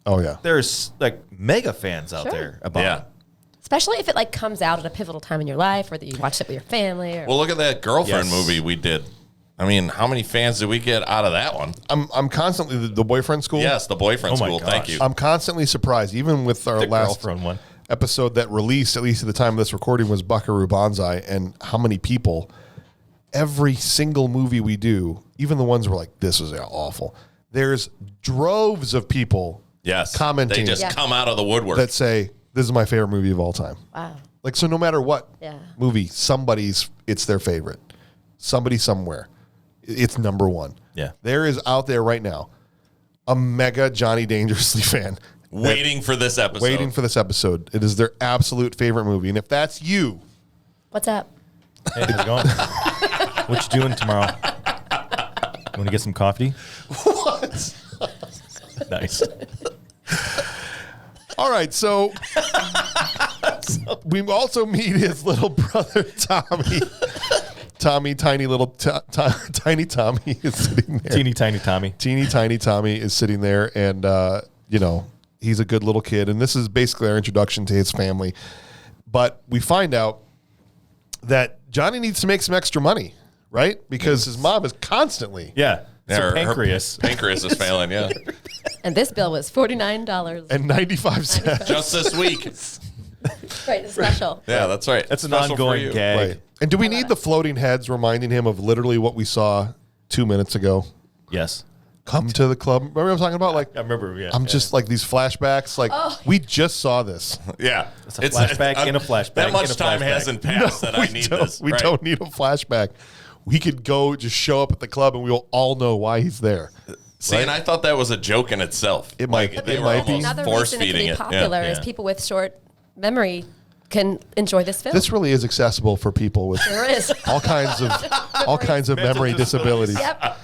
Speaker 1: Oh yeah.
Speaker 3: there's like mega fans out
Speaker 4: Sure.
Speaker 3: there about
Speaker 2: Yeah.
Speaker 3: it.
Speaker 4: Especially if it like comes out at a pivotal time in your life or that you watched it with your family. Or
Speaker 2: Well, look at that girlfriend
Speaker 3: Yes.
Speaker 2: movie we did. I mean, how many fans did we get out of that one?
Speaker 1: I'm constantly the boyfriend school.
Speaker 2: Yes, the boyfriend
Speaker 3: Oh my
Speaker 2: school. Thank
Speaker 3: gosh.
Speaker 2: you.
Speaker 1: I'm constantly surprised, even with our
Speaker 3: The
Speaker 1: last
Speaker 3: girlfriend one.
Speaker 1: episode that released, at least at the time of this recording, was Buckaroo Banzai, and how many people, every single movie we do, even the ones where like, this is awful, there's droves of people
Speaker 2: Yes,
Speaker 1: commenting
Speaker 2: They just
Speaker 4: Yeah.
Speaker 2: come out of the woodwork.
Speaker 1: that say, this is my favorite movie of all time.
Speaker 4: wow.
Speaker 1: Like, so no matter what
Speaker 4: Yeah.
Speaker 1: movie, it's their favorite. Somebody somewhere, it's number one.
Speaker 3: Yeah.
Speaker 1: There is out there right now a mega Johnny Dangerously fan
Speaker 2: waiting for this episode.
Speaker 1: waiting for this episode. It is their absolute favorite movie. And if that's you,
Speaker 4: What's up?
Speaker 3: Hey, how's it going? What you doing tomorrow? You want to get some coffee?
Speaker 1: what?
Speaker 3: Nice.
Speaker 1: All right, so we also meet his little brother, Tommy. Tommy, tiny little tiny Tommy is sitting there.
Speaker 3: Teeny tiny Tommy.
Speaker 1: Teeny tiny Tommy is sitting there, and he's a good little kid. And this is basically our introduction to his family. But we find out that Johnny needs to make some extra money, right? Because his mom is constantly
Speaker 3: Yeah.
Speaker 2: Yeah,
Speaker 3: So
Speaker 2: her
Speaker 3: pancreas.
Speaker 2: Pancreas is failing, yeah.
Speaker 4: And this bill was $49.
Speaker 1: and 95 cents.
Speaker 2: Just this week.
Speaker 4: Right, it's special.
Speaker 2: Yeah, that's right.
Speaker 3: That's an
Speaker 2: Special for
Speaker 3: ongoing
Speaker 2: you.
Speaker 3: gag.
Speaker 1: Right. And do we need the floating heads reminding him of literally what we saw 2 minutes ago?
Speaker 3: Yes.
Speaker 1: Come to the club. Remember what I'm talking about? Like,
Speaker 3: I remember, yeah.
Speaker 1: I'm just like these flashbacks. Like, we just saw this.
Speaker 2: Yeah.
Speaker 3: It's a flashback in a flashback
Speaker 2: That
Speaker 3: in
Speaker 2: much
Speaker 3: a
Speaker 2: time
Speaker 3: flashback.
Speaker 2: hasn't passed that I need this.
Speaker 1: We
Speaker 2: right?
Speaker 1: don't need a flashback. We could go just show up at the club and we will all know why he's there.
Speaker 2: See, and I thought that was a joke in itself.
Speaker 1: It might-
Speaker 2: Like, they
Speaker 1: it
Speaker 2: were
Speaker 1: might be.
Speaker 2: almost
Speaker 4: Another
Speaker 2: force
Speaker 4: reason it can
Speaker 2: feeding
Speaker 4: be
Speaker 2: it.
Speaker 4: popular
Speaker 2: Yeah.
Speaker 4: is
Speaker 3: Yeah.
Speaker 4: people with short memory can enjoy this film.
Speaker 1: This really is accessible for people with
Speaker 4: There is.
Speaker 1: all kinds of memory disabilities.
Speaker 4: Yep.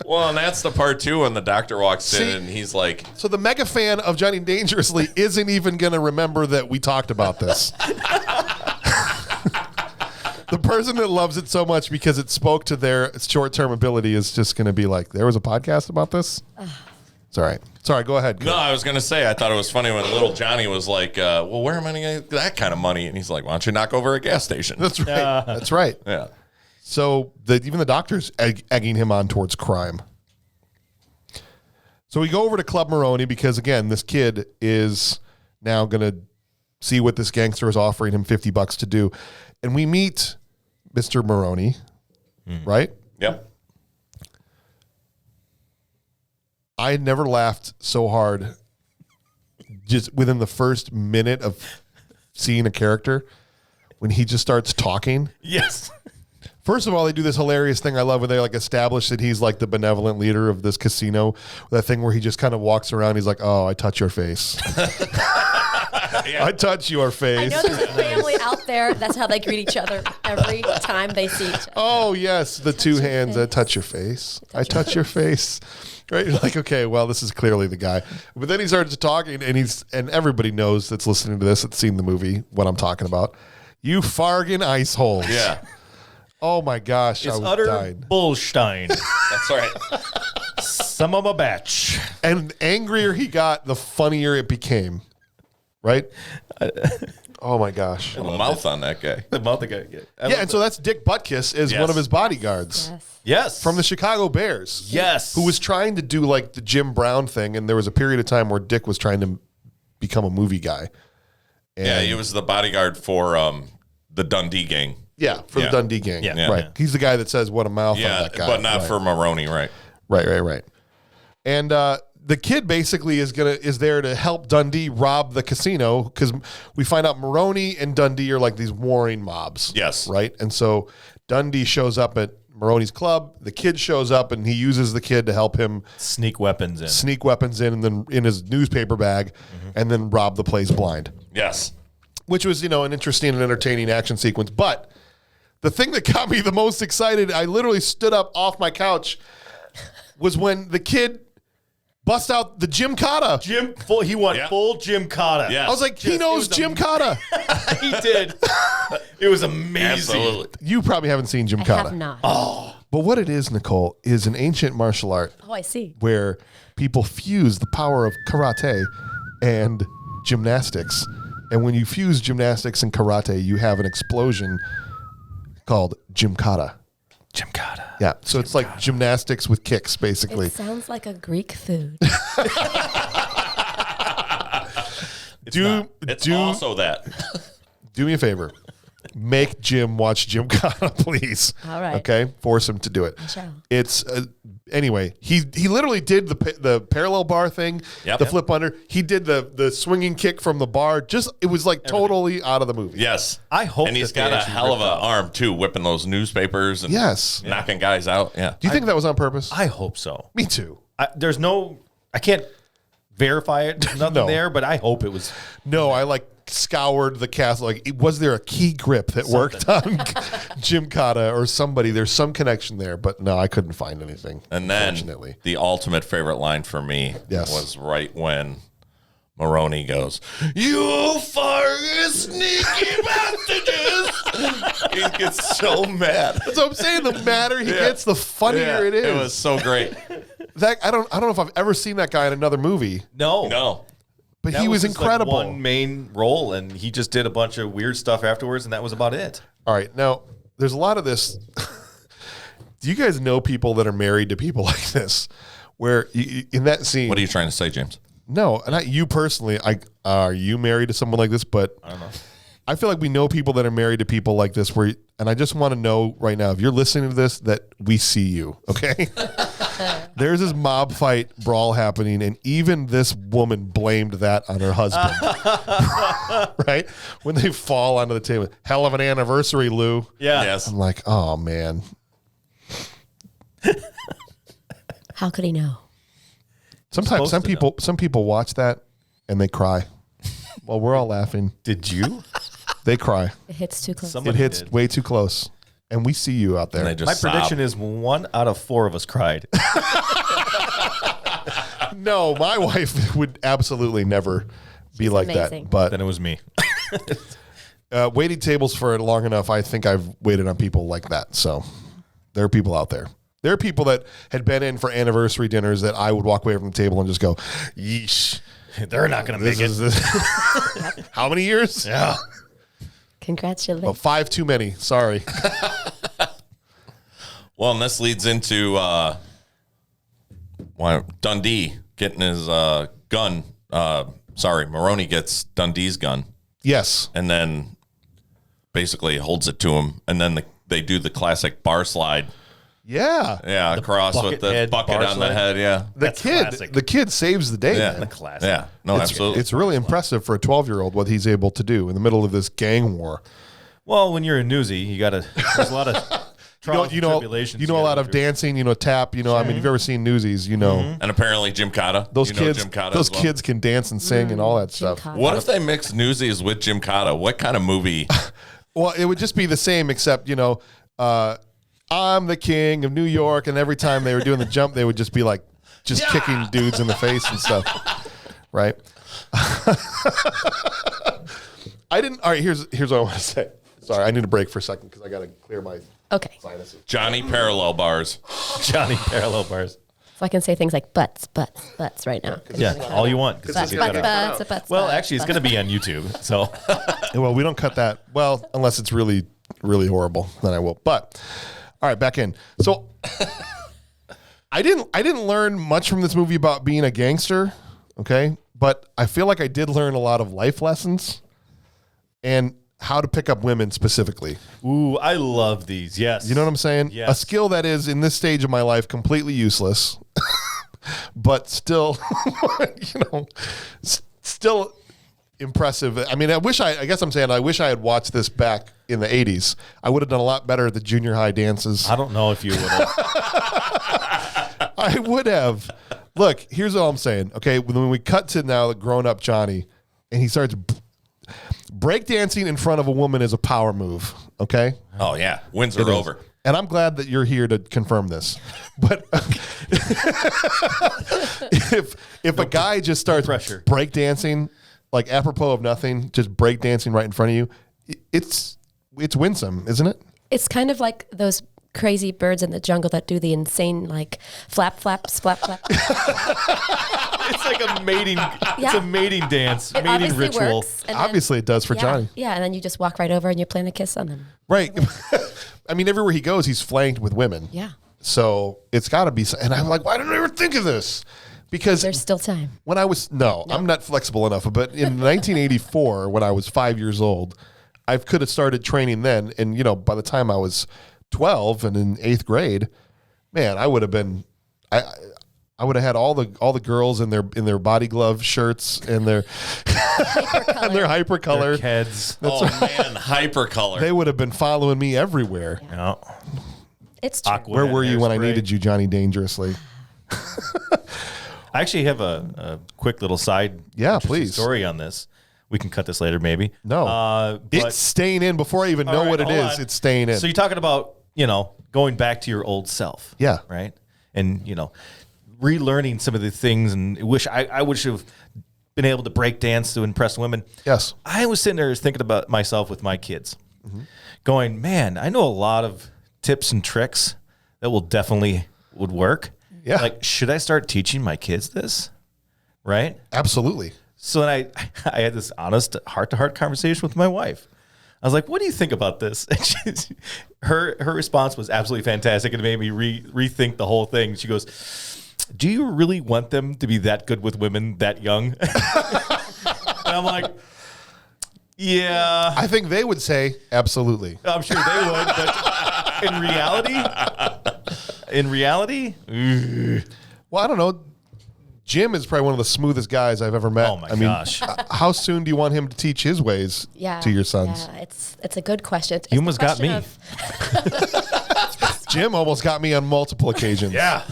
Speaker 2: Well, and that's the part two when the doctor walks
Speaker 1: See-
Speaker 2: in and he's like,
Speaker 1: So the mega fan of Johnny Dangerously isn't even going to remember that we talked about this. The person that loves it so much because it spoke to their short-term ability is just going to be like, there was a podcast about this? It's all right. Sorry, go ahead.
Speaker 2: no, I was going to say, I thought it was funny when little Johnny was like, well, where am I going to get that kind of money? And he's like, why don't you knock over a gas station?
Speaker 1: That's right. That's right.
Speaker 2: Yeah.
Speaker 1: So even the doctor's egging him on towards crime. So we go over to Club Maroney because, again, this kid is now going to see what this gangster is offering him $50 to do. And we meet Mr. Maroney, right?
Speaker 2: Yep.
Speaker 1: I had never laughed so hard just within the first minute of seeing a character when he just starts talking.
Speaker 3: Yes.
Speaker 1: First of all, they do this hilarious thing I love when they like establish that he's like the benevolent leader of this casino. That thing where he just kind of walks around. He's like, "Oh, I touch your face. I touch your
Speaker 4: I
Speaker 1: face."
Speaker 4: know there's a family out there. That's how they greet each other every time they see each other.
Speaker 1: Oh yes, the two hands. I touch your face. I touch your face. Right? You're like, okay, well, this is clearly the guy. But then he starts talking, and everybody knows that's listening to this, that's seen the movie, what I'm talking about. You fargin' ice holes.
Speaker 2: Yeah.
Speaker 1: Oh my gosh,
Speaker 3: It's
Speaker 1: I was
Speaker 3: utter
Speaker 1: dying.
Speaker 3: bullstein.
Speaker 2: That's right.
Speaker 3: Some of a batch.
Speaker 1: And the angrier he got, the funnier it became. Right? Oh my gosh.
Speaker 2: The mouth on that guy.
Speaker 3: The mouth guy.
Speaker 1: Yeah, and so that's Dick Butkus is
Speaker 3: Yes.
Speaker 1: one of his bodyguards.
Speaker 4: Yes.
Speaker 3: Yes.
Speaker 1: From the Chicago Bears.
Speaker 3: Yes.
Speaker 1: Who was trying to do like the Jim Brown thing, and there was a period of time where Dick was trying to become a movie guy. And
Speaker 2: Yeah, he was the bodyguard for the Dundee gang.
Speaker 1: Yeah, for the Dundee gang.
Speaker 3: Yeah.
Speaker 1: Right.
Speaker 3: Yeah.
Speaker 1: He's the guy that says what a mouth on
Speaker 2: Yeah,
Speaker 1: that guy.
Speaker 2: but not
Speaker 1: Right.
Speaker 2: for Maroney, right?
Speaker 1: Right. And the kid basically is there to help Dundee rob the casino because we find out Maroney and Dundee are like these warring mobs.
Speaker 2: Yes.
Speaker 1: Right. And so Dundee shows up at Maroney's club. The kid shows up and he uses the kid to help him
Speaker 3: sneak weapons in.
Speaker 1: sneak weapons in and then in his newspaper bag and then rob the place blind.
Speaker 2: Yes.
Speaker 1: Which was, an interesting and entertaining action sequence. But the thing that got me the most excited, I literally stood up off my couch, was when the kid bust out the Jim Cotta.
Speaker 3: He went
Speaker 2: Yeah.
Speaker 3: full Jim Cotta.
Speaker 2: Yeah.
Speaker 1: I was like, he
Speaker 3: Just-
Speaker 1: knows
Speaker 3: it was
Speaker 1: Jim Cotta.
Speaker 3: He did. It was amazing.
Speaker 2: Absolutely.
Speaker 1: You probably haven't seen Jim
Speaker 4: I
Speaker 1: Cotta.
Speaker 4: have not.
Speaker 1: But what it is, Nicole, is an ancient martial art
Speaker 4: Oh, I see.
Speaker 1: where people fuse the power of karate and gymnastics. And when you fuse gymnastics and karate, you have an explosion called Jim Cotta.
Speaker 3: Jim Cotta.
Speaker 1: Yeah, so it's like gymnastics with kicks, basically.
Speaker 4: It sounds like a Greek food.
Speaker 2: It's also that.
Speaker 1: Do me a favor. Make Jim watch Jim Cotta, please.
Speaker 4: All right.
Speaker 1: Okay? Force him to do it.
Speaker 4: shall.
Speaker 1: It's anyway. He literally did the parallel bar thing,
Speaker 2: Yep.
Speaker 1: the flip under. He did the swinging kick from the bar. Just it was like totally out of the movie.
Speaker 2: Yes.
Speaker 3: I hope
Speaker 2: And he's
Speaker 3: that they
Speaker 2: got a
Speaker 3: actually
Speaker 2: hell of
Speaker 3: ripped
Speaker 2: an
Speaker 3: off.
Speaker 2: arm, too, whipping those newspapers and
Speaker 1: Yes.
Speaker 2: knocking guys out. Yeah.
Speaker 1: Do you think that was on purpose?
Speaker 3: I hope so.
Speaker 1: Me too.
Speaker 3: I can't verify it. There's nothing
Speaker 1: No.
Speaker 3: there, but I hope it was.
Speaker 1: No, I scoured the castle. Was there a key grip that worked on Jim Cotta or somebody? There's some connection there, but no, I couldn't find anything.
Speaker 2: And then
Speaker 1: unfortunately.
Speaker 2: the ultimate favorite line for me
Speaker 1: Yes.
Speaker 2: was right when Maroney goes, "You fucking sneaky bastards!" He gets so mad.
Speaker 1: That's what I'm saying. The madder he gets, the funnier it is.
Speaker 2: It was so great.
Speaker 1: I don't know if I've ever seen that guy in another movie,
Speaker 2: No.
Speaker 1: but
Speaker 3: That
Speaker 1: he was
Speaker 3: just, like,
Speaker 1: incredible.
Speaker 3: one main role, and he just did a bunch of weird stuff afterwards, and that was about it.
Speaker 1: All right, now there's a lot of this. Do you guys know people that are married to people like this? Where in that scene,
Speaker 2: What are you trying to say, James?
Speaker 1: no, not you personally. Are you married to someone like this? But
Speaker 3: I don't know.
Speaker 1: I feel like we know people that are married to people like this. And I just want to know right now, if you're listening to this, that we see you. Okay. There's this mob fight brawl happening, and even this woman blamed that on her husband. Right? When they fall onto the table. Hell of an anniversary, Lou.
Speaker 3: Yeah.
Speaker 2: Yes.
Speaker 1: I'm like, oh man.
Speaker 4: How could he know?
Speaker 1: Sometimes
Speaker 3: supposed to
Speaker 1: some people watch that and they cry. Well, we're all laughing.
Speaker 3: Did you?
Speaker 1: They cry.
Speaker 4: It hits too close.
Speaker 1: It
Speaker 3: Somebody
Speaker 1: hits
Speaker 3: did.
Speaker 1: way too close. And we see you out there.
Speaker 2: And they just
Speaker 3: My
Speaker 2: sob.
Speaker 3: prediction is 1 out of 4 of us cried.
Speaker 1: No, my wife would absolutely never be like
Speaker 4: amazing.
Speaker 1: that. But
Speaker 3: Then it was me.
Speaker 1: waiting tables for long enough, I think I've waited on people like that. So there are people out there. There are people that had been in for anniversary dinners that I would walk away from the table and just go, yeesh.
Speaker 3: They're not going to make
Speaker 1: This
Speaker 3: it.
Speaker 1: is how many years?
Speaker 3: Yeah.
Speaker 4: Congratulations.
Speaker 1: Well, 5 too many. Sorry.
Speaker 2: Well, and this leads into Dundee getting his gun. Maroney gets Dundee's gun
Speaker 1: Yes.
Speaker 2: and then basically holds it to him. And then they do the classic bar slide.
Speaker 1: Yeah.
Speaker 2: Yeah, across with
Speaker 3: bucket
Speaker 2: the
Speaker 3: head
Speaker 2: bucket
Speaker 3: bar
Speaker 2: on the
Speaker 3: slide.
Speaker 2: head. Yeah.
Speaker 3: That's classic.
Speaker 1: The kid saves the day.
Speaker 2: Yeah.
Speaker 1: man.
Speaker 3: The classic.
Speaker 2: Yeah. No, absolutely.
Speaker 1: It's really impressive for a 12-year-old what he's able to do in the middle of this gang war.
Speaker 3: Well, when you're a newsie, you got to. There's a lot of trials and tribulations.
Speaker 1: You know a lot of
Speaker 3: gotta go through.
Speaker 1: dancing, tap, I mean, if you've ever seen Newsies,
Speaker 2: and apparently Jim Cotta.
Speaker 1: those
Speaker 2: You know
Speaker 1: kids
Speaker 2: Jim Cotta
Speaker 1: those
Speaker 2: as well?
Speaker 1: kids can dance and sing and all that stuff.
Speaker 4: Cotta.
Speaker 2: What if they mix Newsies with Jim Cotta? What kind of movie?
Speaker 1: Well, it would just be the same except, I'm the king of New York, and every time they were doing the jump, they would just be like kicking dudes in the face and stuff. Right? All right, here's what I want to say. Sorry, I need a break for a second because I got to clear my
Speaker 4: Okay.
Speaker 1: sinuses.
Speaker 2: Johnny Parallel Bars.
Speaker 3: Johnny Parallel Bars.
Speaker 4: So I can say things like butts right now.
Speaker 3: Yeah, all you want. 'cause
Speaker 4: Butts,
Speaker 3: you cut
Speaker 4: butts,
Speaker 3: out.
Speaker 4: butts.
Speaker 3: Well, actually, it's going to be on YouTube. So
Speaker 1: Well, we don't cut that. Well, unless it's really, really horrible, then I will. But all right, back in. So I didn't learn much from this movie about being a gangster, okay? But I feel like I did learn a lot of life lessons and how to pick up women specifically.
Speaker 3: ooh, I love these. Yes.
Speaker 1: You know what I'm saying?
Speaker 3: Yes.
Speaker 1: A skill that is in this stage of my life completely useless, but still, still impressive. I mean, I guess I'm saying I wish I had watched this back in the 80s. I would have done a lot better at the junior high dances.
Speaker 3: I don't know if you would have.
Speaker 1: I would have. Look, here's what I'm saying. Okay, when we cut to now the grown-up Johnny, and he starts breakdancing in front of a woman is a power move. Okay,
Speaker 2: Oh yeah, wins are
Speaker 1: It is.
Speaker 2: over.
Speaker 1: And I'm glad that you're here to confirm this. But if a guy just starts
Speaker 3: pressure.
Speaker 1: breakdancing, like apropos of nothing, just breakdancing right in front of you, it's winsome, isn't it?
Speaker 4: It's kind of like those crazy birds in the jungle that do the insane like flap, flap, flap, flap.
Speaker 3: It's like a mating. It's
Speaker 4: Yeah.
Speaker 3: a mating dance,
Speaker 4: It
Speaker 3: mating
Speaker 4: obviously
Speaker 3: ritual.
Speaker 4: works. And
Speaker 1: Obviously, it does for
Speaker 4: yeah,
Speaker 1: Johnny.
Speaker 4: Yeah, and then you just walk right over and you plant a kiss on them.
Speaker 1: Right. I mean, everywhere he goes, he's flanked with women.
Speaker 4: Yeah.
Speaker 1: So it's got to be. And I'm like, why didn't I ever think of this? Because
Speaker 4: There's still time.
Speaker 1: when I was I'm not flexible enough. But in 1984, when I was 5 years old, I could have started training then. And by the time I was 12 and in 8th grade, man, I would have been. I would have had all the girls in their body glove shirts and their and their hypercolor.
Speaker 3: Heads.
Speaker 2: Oh man, hypercolor.
Speaker 1: They would have been following me everywhere.
Speaker 3: Yeah.
Speaker 4: It's true.
Speaker 3: Aqua.
Speaker 1: Where were you when I
Speaker 3: Hairspray.
Speaker 1: needed you, Johnny Dangerously?
Speaker 3: I actually have a quick little side
Speaker 1: Yeah,
Speaker 3: interesting
Speaker 1: please.
Speaker 3: story on this. We can cut this later, maybe.
Speaker 1: No,
Speaker 3: but
Speaker 1: it's staying in before I even know
Speaker 3: All right,
Speaker 1: what it
Speaker 3: hold
Speaker 1: is.
Speaker 3: on.
Speaker 1: It's staying in.
Speaker 3: So you're talking about going back to your old self.
Speaker 1: Yeah.
Speaker 3: Right. And relearning some of the things, and I wish have been able to break dance to impress women.
Speaker 1: Yes.
Speaker 3: I was sitting there thinking about myself with my kids, going, man, I know a lot of tips and tricks that would work.
Speaker 1: Yeah.
Speaker 3: Like, should I start teaching my kids this? Right.
Speaker 1: Absolutely.
Speaker 3: So then I had this honest heart-to-heart conversation with my wife. I was like, what do you think about this? And her response was absolutely fantastic, and it made me rethink the whole thing. She goes, do you really want them to be that good with women that young? And I'm like, yeah.
Speaker 1: I think they would say absolutely.
Speaker 3: I'm sure they would, but in reality,
Speaker 1: Well, I don't know. Jim is probably one of the smoothest guys I've ever met.
Speaker 3: oh my
Speaker 1: I mean,
Speaker 3: gosh.
Speaker 1: how soon do you want him to teach his ways
Speaker 4: Yeah.
Speaker 1: to your sons?
Speaker 4: Yeah, it's a good question. It's
Speaker 3: You
Speaker 4: the
Speaker 3: almost got
Speaker 4: question
Speaker 3: me.
Speaker 4: of-
Speaker 1: Jim almost got me on multiple occasions.
Speaker 3: Yeah.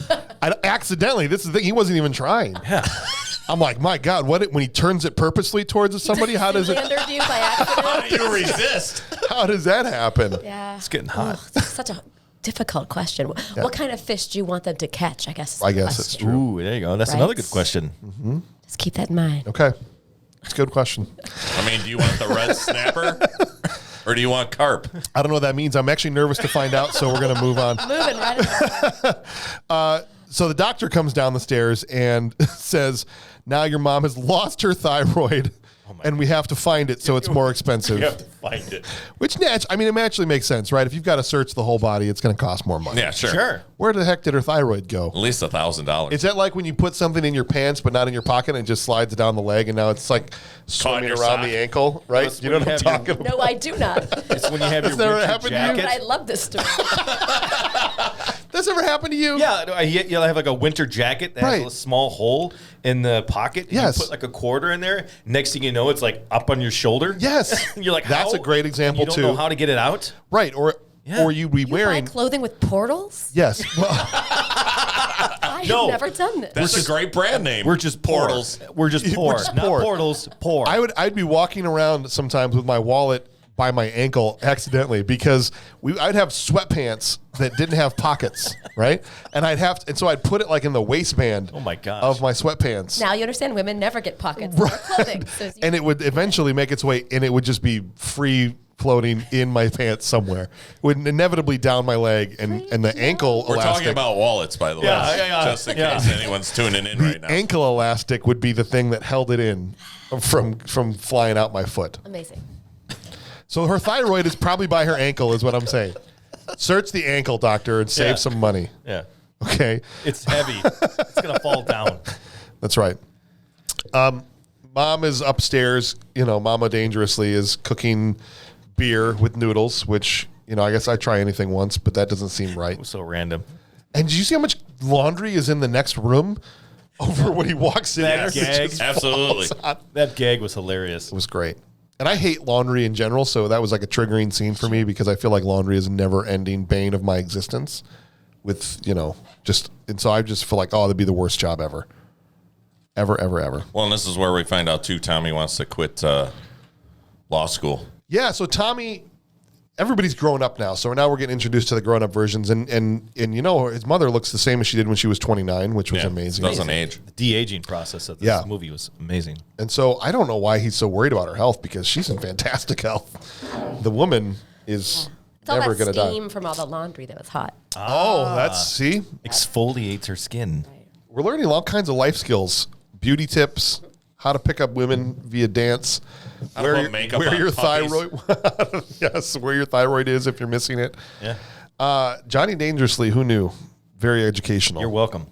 Speaker 1: Accidentally. This is the thing. He wasn't even trying.
Speaker 3: Yeah.
Speaker 1: I'm like, my God, when he turns it purposely towards somebody, how does
Speaker 4: Slandered you by accident.
Speaker 2: You resist.
Speaker 1: how does that happen?
Speaker 4: Yeah.
Speaker 3: It's getting hot.
Speaker 4: Oh, it's such a difficult question. What kind of fish do you want them to catch? I guess. is
Speaker 1: I
Speaker 4: the
Speaker 1: guess it's
Speaker 4: question.
Speaker 1: true.
Speaker 3: Ooh, there you go. That's
Speaker 4: Right?
Speaker 3: another good question.
Speaker 4: Just keep that in mind.
Speaker 1: Okay. It's a good question.
Speaker 2: I mean, do you want the red snapper or do you want carp?
Speaker 1: I don't know what that means. I'm actually nervous to find out, so we're going to move on.
Speaker 4: Moving right.
Speaker 1: So the doctor comes down the stairs and says, now your mom has lost her thyroid and we have to find it, so it's more expensive.
Speaker 3: You have to find it.
Speaker 1: Which, it actually makes sense, right? If you've got to search the whole body, it's going to cost more money.
Speaker 2: Yeah, sure.
Speaker 3: Sure.
Speaker 1: Where the heck did her thyroid go?
Speaker 2: At least $1,000.
Speaker 1: Is that like when you put something in your pants but not in your pocket and it just slides down the leg and now it's like swimming
Speaker 2: your
Speaker 1: around
Speaker 2: sock.
Speaker 1: the ankle, right?
Speaker 3: That's
Speaker 1: You know
Speaker 3: when
Speaker 1: what
Speaker 3: you
Speaker 1: I'm
Speaker 3: have your-
Speaker 1: talking about?
Speaker 4: No, I do not.
Speaker 3: It's when you have your
Speaker 1: never
Speaker 3: winter
Speaker 1: happened to you?
Speaker 3: jacket.
Speaker 4: But I love this story.
Speaker 1: This ever happened to you?
Speaker 3: Yeah, you'll have like a winter jacket that
Speaker 1: Right.
Speaker 3: has a small hole in the pocket. And
Speaker 1: Yes.
Speaker 3: You put like a quarter in there. Next thing you know, it's like up on your shoulder.
Speaker 1: Yes.
Speaker 3: You're like,
Speaker 1: That's
Speaker 3: how?
Speaker 1: a great example,
Speaker 3: You don't
Speaker 1: too.
Speaker 3: know how to get it out.
Speaker 1: Right. Or you'd be
Speaker 4: You buy
Speaker 1: wearing.
Speaker 4: clothing with portals?
Speaker 1: Yes. Well,
Speaker 4: I
Speaker 3: No.
Speaker 4: have never done this.
Speaker 2: That's a great brand name.
Speaker 3: We're just poor.
Speaker 2: Portals.
Speaker 3: We're just poor.
Speaker 1: We're just
Speaker 3: Not
Speaker 1: poor.
Speaker 3: portals. Poor.
Speaker 1: I'd be walking around sometimes with my wallet by my ankle accidentally because I'd have sweatpants that didn't have pockets, right? And so I'd put it like in the waistband
Speaker 3: Oh my gosh.
Speaker 1: of my sweatpants.
Speaker 4: Now you understand women never get pockets in their clothing. So
Speaker 1: And it would eventually make its way, and it would just be free floating in my pants somewhere. Would inevitably down my leg and the ankle
Speaker 2: We're
Speaker 1: elastic.
Speaker 2: talking about wallets, by the way.
Speaker 3: Yeah.
Speaker 2: Just in case anyone's tuning in right now.
Speaker 1: Ankle elastic would be the thing that held it in from flying out my foot.
Speaker 4: Amazing.
Speaker 1: So her thyroid is probably by her ankle, is what I'm saying. Search the ankle, doctor, and save some money.
Speaker 3: Yeah.
Speaker 1: Okay.
Speaker 3: It's heavy. It's going to fall down.
Speaker 1: That's right. Mom is upstairs. Mama Dangerously is cooking beer with noodles, which, I guess I try anything once, but that doesn't seem right.
Speaker 3: It was so random.
Speaker 1: And did you see how much laundry is in the next room over when he walks in?
Speaker 3: That
Speaker 1: there? It
Speaker 3: gag.
Speaker 1: just
Speaker 2: Absolutely.
Speaker 1: falls on.
Speaker 3: That gag was hilarious.
Speaker 1: It was great. And I hate laundry in general, so that was like a triggering scene for me because I feel like laundry is a never-ending bane of my existence. And so I just feel like, that'd be the worst job ever. Ever, ever, ever.
Speaker 2: Well, and this is where we find out, too, Tommy wants to quit law school.
Speaker 1: Yeah, so Tommy, everybody's grown up now, so now we're getting introduced to the grown-up versions, and his mother looks the same as she did when she was 29, which was amazing.
Speaker 2: Doesn't age.
Speaker 3: The de-aging process of this movie was amazing.
Speaker 1: And so I don't know why he's so worried about her health because she's in fantastic health. The woman is
Speaker 4: It's all
Speaker 1: never
Speaker 4: that
Speaker 1: going to die.
Speaker 4: steam from all the laundry that was hot.
Speaker 1: See?
Speaker 3: Exfoliates her skin.
Speaker 1: We're learning all kinds of life skills, beauty tips, how to pick up women via dance,
Speaker 2: How to put makeup
Speaker 1: where
Speaker 2: on
Speaker 1: your
Speaker 2: puppies.
Speaker 1: thyroid, yes, where your thyroid is if you're missing it.
Speaker 3: Yeah.
Speaker 1: Johnny Dangerously, who knew? Very educational.
Speaker 3: You're welcome.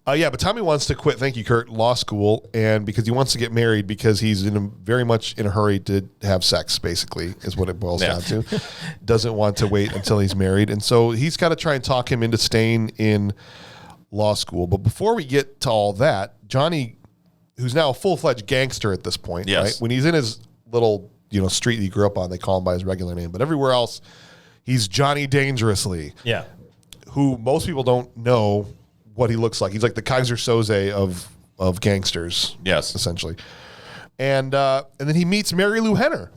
Speaker 1: But Tommy wants to quit. Thank you, Kurt. Law school, and because he wants to get married because he's very much in a hurry to have sex. Basically, is what it boils down to. Doesn't want to wait until he's married, and so he's got to try and talk him into staying in law school. But before we get to all that, Johnny, who's now a full-fledged gangster at this point,
Speaker 2: Yes.
Speaker 1: right? When he's in his little street he grew up on, they call him by his regular name, but everywhere else, he's Johnny Dangerously.
Speaker 3: Yeah.
Speaker 1: Who most people don't know what he looks like. He's like the Kaiser Soze of gangsters.
Speaker 2: Yes.
Speaker 1: Essentially. And then he meets Marilu Henner,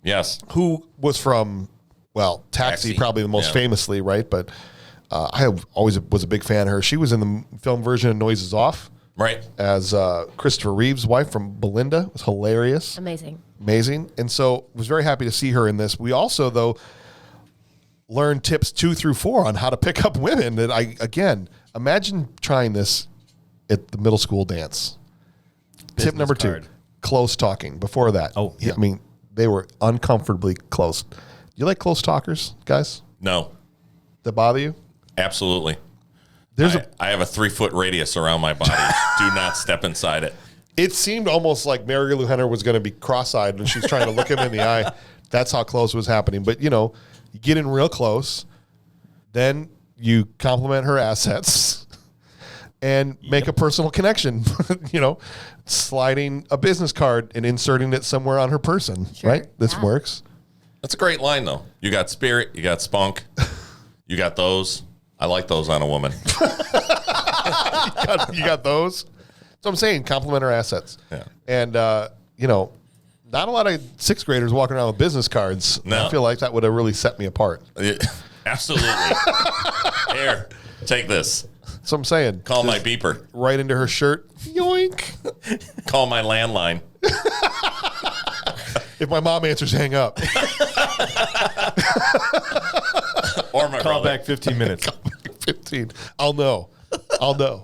Speaker 2: Yes.
Speaker 1: who was from, Taxi. Probably the most famously, right? But I always was a big fan of her. She was in the film version of Noises Off
Speaker 2: Right.
Speaker 1: as Christopher Reeve's wife from Belinda. It was hilarious.
Speaker 4: Amazing.
Speaker 1: And so was very happy to see her in this. We also, though, learned tips 2 through 4 on how to pick up women. That imagine trying this at the middle school dance. Tip number 2, close talking. Before that, I mean, they were uncomfortably close. You like close talkers, guys?
Speaker 2: No.
Speaker 1: That bother you?
Speaker 2: Absolutely. I have a 3-foot radius around my body. Do not step inside it.
Speaker 1: It seemed almost like Marilu Henner was going to be cross-eyed when she's trying to look him in the eye. That's how close it was happening. But, you get in real close, then you compliment her assets and make a personal connection, sliding a business card and inserting it somewhere on her person, right? This works.
Speaker 2: That's a great line, though. You got spirit, you got spunk, you got those. I like those on a woman.
Speaker 1: You got those? So I'm saying compliment her assets.
Speaker 2: Yeah.
Speaker 1: And, not a lot of 6th graders walking around with business cards.
Speaker 2: No.
Speaker 1: I feel like that would have really set me apart.
Speaker 2: Absolutely. Here, take this.
Speaker 1: So I'm saying.
Speaker 2: Call my beeper.
Speaker 1: Right into her shirt. Yoink.
Speaker 2: Call my landline.
Speaker 1: If my mom answers, hang up.
Speaker 2: Or my
Speaker 3: Call
Speaker 2: brother.
Speaker 3: back 15 minutes.
Speaker 1: 15. I'll know.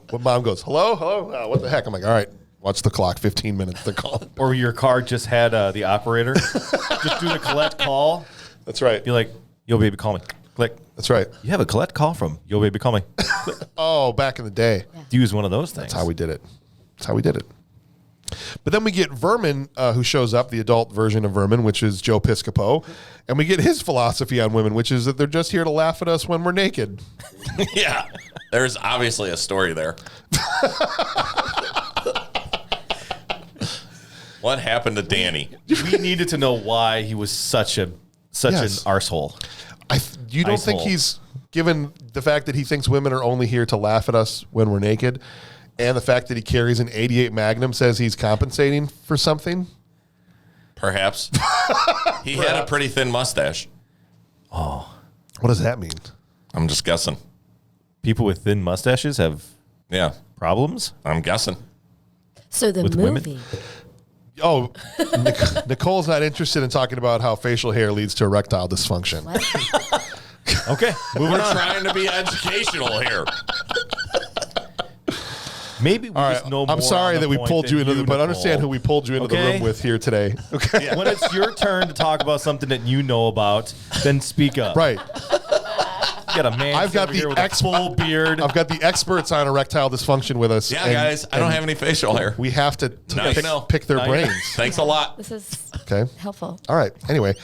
Speaker 1: When mom goes, hello? Oh, what the heck? I'm like, all right, watch the clock. 15 minutes. They're calling.
Speaker 3: Or your car just had the operator. Just do the collect call.
Speaker 1: That's right.
Speaker 3: Be like, yo, baby, call me. Click.
Speaker 1: That's right.
Speaker 3: You have a collect call from yo, baby, call me.
Speaker 1: Oh, back in the day.
Speaker 3: Use one of those things.
Speaker 1: That's how we did it. But then we get Vermin, who shows up, the adult version of Vermin, which is Joe Piscopo. And we get his philosophy on women, which is that they're just here to laugh at us when we're naked.
Speaker 2: Yeah. There's obviously a story there. What happened to Danny?
Speaker 3: We needed to know why he was such an arsehole.
Speaker 1: You don't think
Speaker 3: Ice hole.
Speaker 1: he's, given the fact that he thinks women are only here to laugh at us when we're naked, and the fact that he carries an 88 Magnum, says he's compensating for something?
Speaker 2: Perhaps. He had a pretty thin mustache.
Speaker 1: What does that mean?
Speaker 2: I'm just guessing.
Speaker 3: People with thin mustaches have
Speaker 2: Yeah.
Speaker 3: problems.
Speaker 2: I'm guessing.
Speaker 4: So the
Speaker 3: With women?
Speaker 4: movie.
Speaker 1: Oh, Nicole's not interested in talking about how facial hair leads to erectile dysfunction.
Speaker 3: Okay, moving
Speaker 2: We're
Speaker 3: on.
Speaker 2: trying to be educational here.
Speaker 3: Maybe we
Speaker 1: All
Speaker 3: just
Speaker 1: right,
Speaker 3: know more.
Speaker 1: I'm sorry
Speaker 3: on the
Speaker 1: that we
Speaker 3: point
Speaker 1: pulled you
Speaker 3: than
Speaker 1: into the, but
Speaker 3: Nicole.
Speaker 1: understand who we pulled you into the
Speaker 3: Okay.
Speaker 1: room with here today. Okay,
Speaker 3: When it's your turn to talk about something that you know about, then speak up.
Speaker 1: right.
Speaker 3: You got a man
Speaker 1: I've got
Speaker 3: over here
Speaker 1: the
Speaker 3: with a full beard.
Speaker 1: I've got the experts on erectile dysfunction with us.
Speaker 2: Yeah,
Speaker 1: and-
Speaker 2: guys, I don't
Speaker 1: and
Speaker 2: have any facial hair.
Speaker 1: We have to
Speaker 2: Now you
Speaker 1: pick,
Speaker 2: know.
Speaker 1: pick their
Speaker 3: Now you know.
Speaker 1: brains.
Speaker 2: Thanks a lot.
Speaker 4: This is
Speaker 1: Okay.
Speaker 4: helpful.
Speaker 1: All right. Anyway,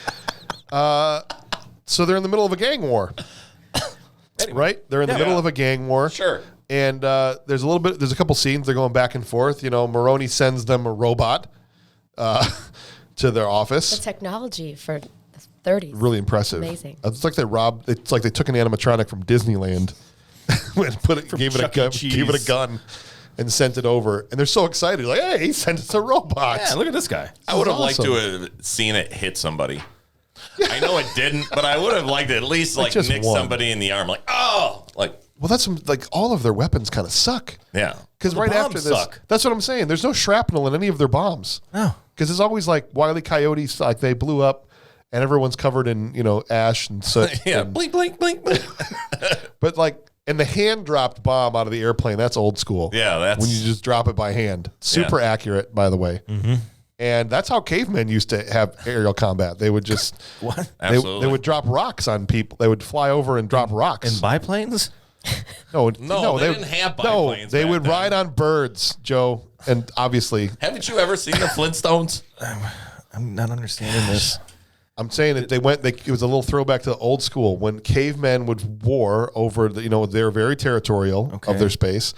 Speaker 1: so they're in the middle of a gang war, right? They're in the
Speaker 2: Yeah.
Speaker 1: middle of a gang war.
Speaker 2: Sure.
Speaker 1: And there's a couple scenes. They're going back and forth. You know, Maroney sends them a robot to their
Speaker 4: The
Speaker 1: office.
Speaker 4: technology for the 30s.
Speaker 1: Really impressive.
Speaker 4: Amazing.
Speaker 1: It's like It's like they took an animatronic from Disneyland, and gave it a
Speaker 3: Chuck E.
Speaker 1: gun,
Speaker 3: Cheese.
Speaker 1: gave it a gun, and sent it over. And they're so excited, like, "Hey, he sent us a robot!"
Speaker 3: Yeah, look at this guy.
Speaker 2: I would have liked
Speaker 1: awesome.
Speaker 2: to have seen it hit somebody. I know it didn't, but I would have liked to at least like
Speaker 1: just
Speaker 2: nick
Speaker 1: one.
Speaker 2: somebody in the arm. Like, oh, like,
Speaker 1: Well, that's like all of their weapons kind of suck.
Speaker 2: yeah.
Speaker 1: Because
Speaker 3: Well,
Speaker 1: right
Speaker 3: the
Speaker 1: after
Speaker 3: bombs
Speaker 1: this,
Speaker 3: suck.
Speaker 1: that's what I'm saying. There's no shrapnel in any of their bombs.
Speaker 3: No.
Speaker 1: Because it's always like Wile E. Coyotes, like they blew up, and everyone's covered in ash and soot.
Speaker 2: Yeah,
Speaker 1: and-
Speaker 2: blink, blink, blink, blink.
Speaker 1: but like, and the hand dropped bomb out of the airplane. That's old school.
Speaker 2: Yeah, that's-
Speaker 1: when you just drop it by hand. Super accurate, by the way. Mm-hmm. And that's how cavemen used to have aerial combat. They would just
Speaker 3: What?
Speaker 2: Absolutely.
Speaker 1: They would drop rocks on people. They would fly over and drop rocks.
Speaker 3: And biplanes?
Speaker 2: No, they didn't have biplanes
Speaker 1: they
Speaker 2: back
Speaker 1: would
Speaker 2: then.
Speaker 1: ride on birds, Joe. And obviously,
Speaker 2: Haven't you ever seen the Flintstones?
Speaker 3: I'm not understanding this.
Speaker 1: I'm saying that it was a little throwback to the old school when cavemen would war over they're very territorial
Speaker 3: Okay.
Speaker 1: of their space.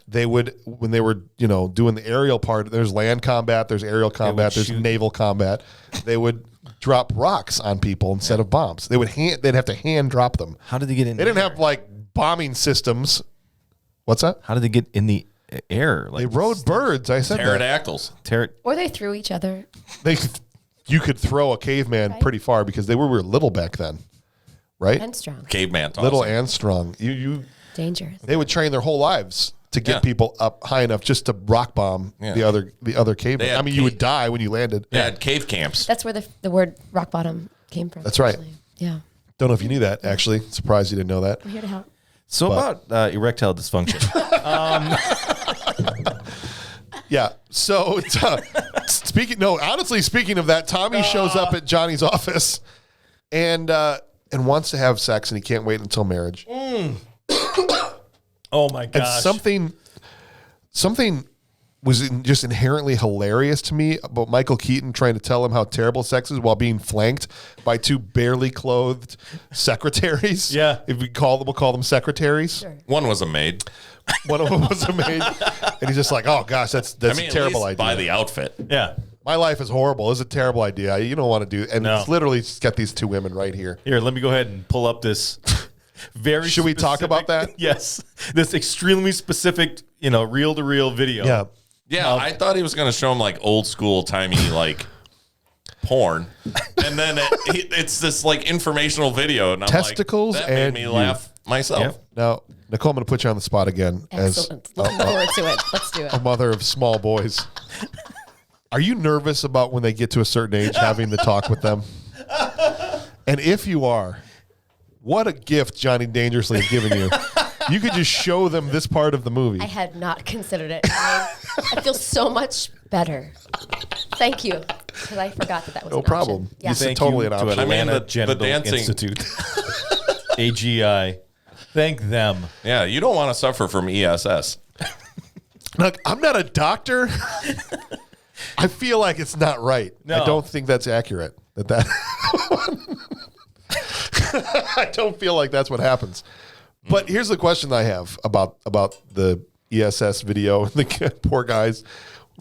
Speaker 1: They would, when they were, doing the aerial part, there's land combat, there's aerial combat, there's
Speaker 3: shoot.
Speaker 1: naval combat. They would drop rocks on people instead of bombs. They'd have to hand drop them.
Speaker 3: How did they get in
Speaker 1: They
Speaker 3: the
Speaker 1: didn't
Speaker 3: air?
Speaker 1: have like bombing systems. What's that?
Speaker 3: How did they get in the air?
Speaker 1: They rode birds. I said that.
Speaker 2: Pterodactyls.
Speaker 4: Or they threw each other.
Speaker 1: You could throw a caveman pretty far because we were little back then, right?
Speaker 4: And strong.
Speaker 2: Caveman tossing.
Speaker 1: Little and strong.
Speaker 4: Dangerous.
Speaker 1: They would train their whole lives to get
Speaker 2: Yeah.
Speaker 1: people up high enough just to rock bomb
Speaker 2: Yeah.
Speaker 1: the other cavemen.
Speaker 2: They had
Speaker 1: I mean, you would die when you landed.
Speaker 2: They had cave camps.
Speaker 4: That's where the word rock bottom came from.
Speaker 1: That's right.
Speaker 4: actually. Yeah.
Speaker 1: Don't know if you knew that. Actually, surprised you didn't know that.
Speaker 4: We're here to help.
Speaker 3: So
Speaker 1: But-
Speaker 3: about erectile dysfunction.
Speaker 1: Yeah. So honestly, speaking of that, Tommy shows up at Johnny's office and wants to have sex, and he can't wait until marriage.
Speaker 3: Oh my
Speaker 1: And
Speaker 3: gosh.
Speaker 1: something was just inherently hilarious to me about Michael Keaton trying to tell him how terrible sex is while being flanked by two barely clothed secretaries.
Speaker 3: Yeah.
Speaker 1: If we'll call them secretaries.
Speaker 4: Sure.
Speaker 2: One was a maid.
Speaker 1: One of them was a maid. And he's just like, oh gosh, that's
Speaker 2: I mean,
Speaker 1: a
Speaker 2: at
Speaker 1: terrible
Speaker 2: least
Speaker 1: idea.
Speaker 2: by the outfit.
Speaker 3: Yeah.
Speaker 1: My life is horrible. It's a terrible idea. You don't want to do it. And
Speaker 3: No.
Speaker 1: it's literally just got these two women right here.
Speaker 3: Here, let me go ahead and pull up this very
Speaker 1: Should we talk about that?
Speaker 3: Yes. This extremely specific, reel to reel video.
Speaker 1: Yeah.
Speaker 2: Yeah, I thought he was going to show him like old school timey like porn, and then it's this like informational video, and I'm
Speaker 1: Testicles
Speaker 2: like, that
Speaker 1: and
Speaker 2: made me
Speaker 1: you.
Speaker 2: laugh myself.
Speaker 3: Yep.
Speaker 1: Now, Nicole, I'm going to put you on the spot again
Speaker 4: Excellent. Looking forward to it. Let's do
Speaker 1: as a
Speaker 4: it.
Speaker 1: mother of small boys. Are you nervous about when they get to a certain age having the talk with them? And if you are, what a gift Johnny Dangerously has given you. You could just show them this part of the movie.
Speaker 4: I had not considered it. I feel so much better. Thank you. Because I forgot that was
Speaker 1: No
Speaker 4: an
Speaker 1: problem.
Speaker 4: option. Yeah.
Speaker 1: You said
Speaker 3: Thank
Speaker 1: totally
Speaker 3: you
Speaker 1: an
Speaker 3: to
Speaker 1: option.
Speaker 3: Atlanta
Speaker 2: I mean, the
Speaker 3: Genital
Speaker 2: dancing-
Speaker 3: Institute. AGI. Thank them.
Speaker 2: Yeah, you don't want to suffer from ESS.
Speaker 1: Look, I'm not a doctor. I feel like it's not right.
Speaker 3: No.
Speaker 1: I don't think that's accurate. That I don't feel like that's what happens. But here's the question I have about the ESS video. The poor guys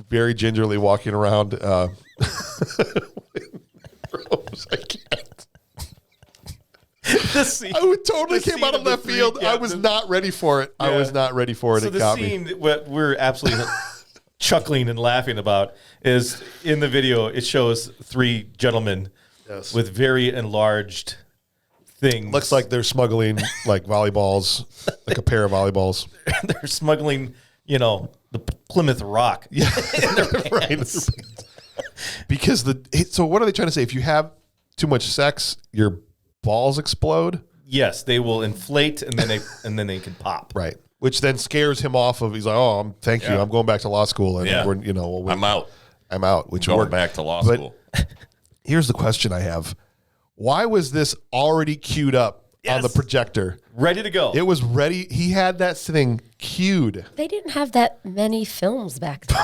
Speaker 1: very gingerly walking around. Robes. I can't.
Speaker 3: The scene.
Speaker 1: I would totally
Speaker 3: The
Speaker 1: came out
Speaker 3: scene
Speaker 1: of
Speaker 3: of the
Speaker 1: left
Speaker 3: three
Speaker 1: field. I was
Speaker 3: captains.
Speaker 1: not ready for it. I
Speaker 3: Yeah.
Speaker 1: was not ready for it.
Speaker 3: So
Speaker 1: It
Speaker 3: the
Speaker 1: got
Speaker 3: scene
Speaker 1: me.
Speaker 3: what we're absolutely chuckling and laughing about is in the video. It shows three gentlemen
Speaker 1: Yes.
Speaker 3: with very enlarged things.
Speaker 1: Looks like they're smuggling like volleyballs, like a pair of volleyballs.
Speaker 3: they're smuggling, the Plymouth Rock.
Speaker 1: Yeah, right. Because so what are they trying to say? If you have too much sex, your balls explode.
Speaker 3: Yes, they will inflate and then they can pop.
Speaker 1: Right. Which then scares him off of. He's like, "Oh, thank you. I'm going back to law school, and
Speaker 2: I'm out.
Speaker 1: I'm out." Which
Speaker 2: Going
Speaker 1: worked.
Speaker 2: back to law school.
Speaker 1: Here's the question I have: why was this already queued up on the projector?
Speaker 3: Ready to go.
Speaker 1: It was ready. He had that thing queued.
Speaker 4: They didn't have that many films back then.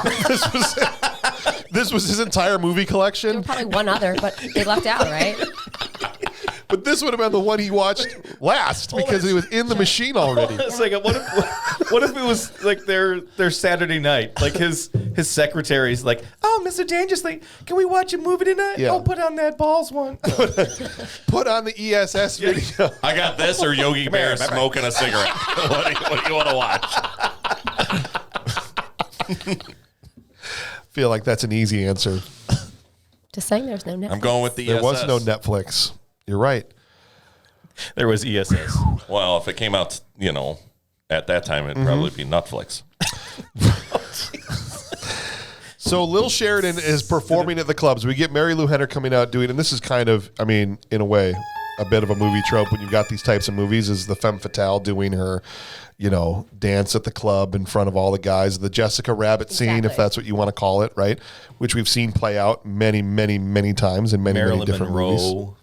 Speaker 1: This was his entire movie
Speaker 4: There
Speaker 1: collection.
Speaker 4: were probably one other, but they left out, right?
Speaker 1: But this would have been the one he watched last because he was in the machine already.
Speaker 3: It's like, what if it was like their Saturday night? Like his secretary's like, "Oh, Mr. Dangerously, can we watch a movie tonight?
Speaker 1: Yeah.
Speaker 3: Oh, put on that balls one."
Speaker 1: Put on the ESS video.
Speaker 2: I got this or Yogi Bear smoking a cigarette. What do you want to watch?
Speaker 1: Feel like that's an easy answer.
Speaker 4: Just saying there's no Netflix.
Speaker 2: I'm going with the
Speaker 1: There was
Speaker 2: ESS.
Speaker 1: no Netflix. You're right.
Speaker 3: There was ESS.
Speaker 2: Well, if it came out, at that time, it'd probably be Netflix.
Speaker 1: So Lil Sheridan is performing at the clubs. We get Marilu Henner coming out doing, and this is kind of, in a way, a bit of a movie trope when you've got these types of movies, is the femme fatale doing her, dance at the club in front of all the guys. The Jessica Rabbit scene, if
Speaker 4: Exactly.
Speaker 1: that's what you want to call it, right? Which we've seen play out many, many, many times in many, many
Speaker 3: Marilyn
Speaker 1: different movies.
Speaker 3: Monroe.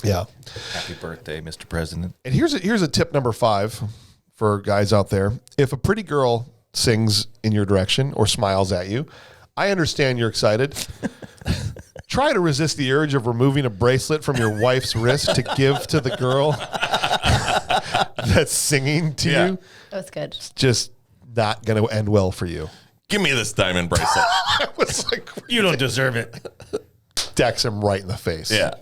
Speaker 1: Yeah.
Speaker 3: Happy birthday, Mr. President.
Speaker 1: And here's a tip number 5 for guys out there. If a pretty girl sings in your direction or smiles at you, I understand you're excited. Try to resist the urge of removing a bracelet from your wife's wrist to give to the girl that's singing to you.
Speaker 4: That was good.
Speaker 1: Just not going to end well for you.
Speaker 2: Give me this diamond bracelet.
Speaker 1: It was like,
Speaker 3: You don't deserve it.
Speaker 1: decks him right in the face.
Speaker 2: Yeah.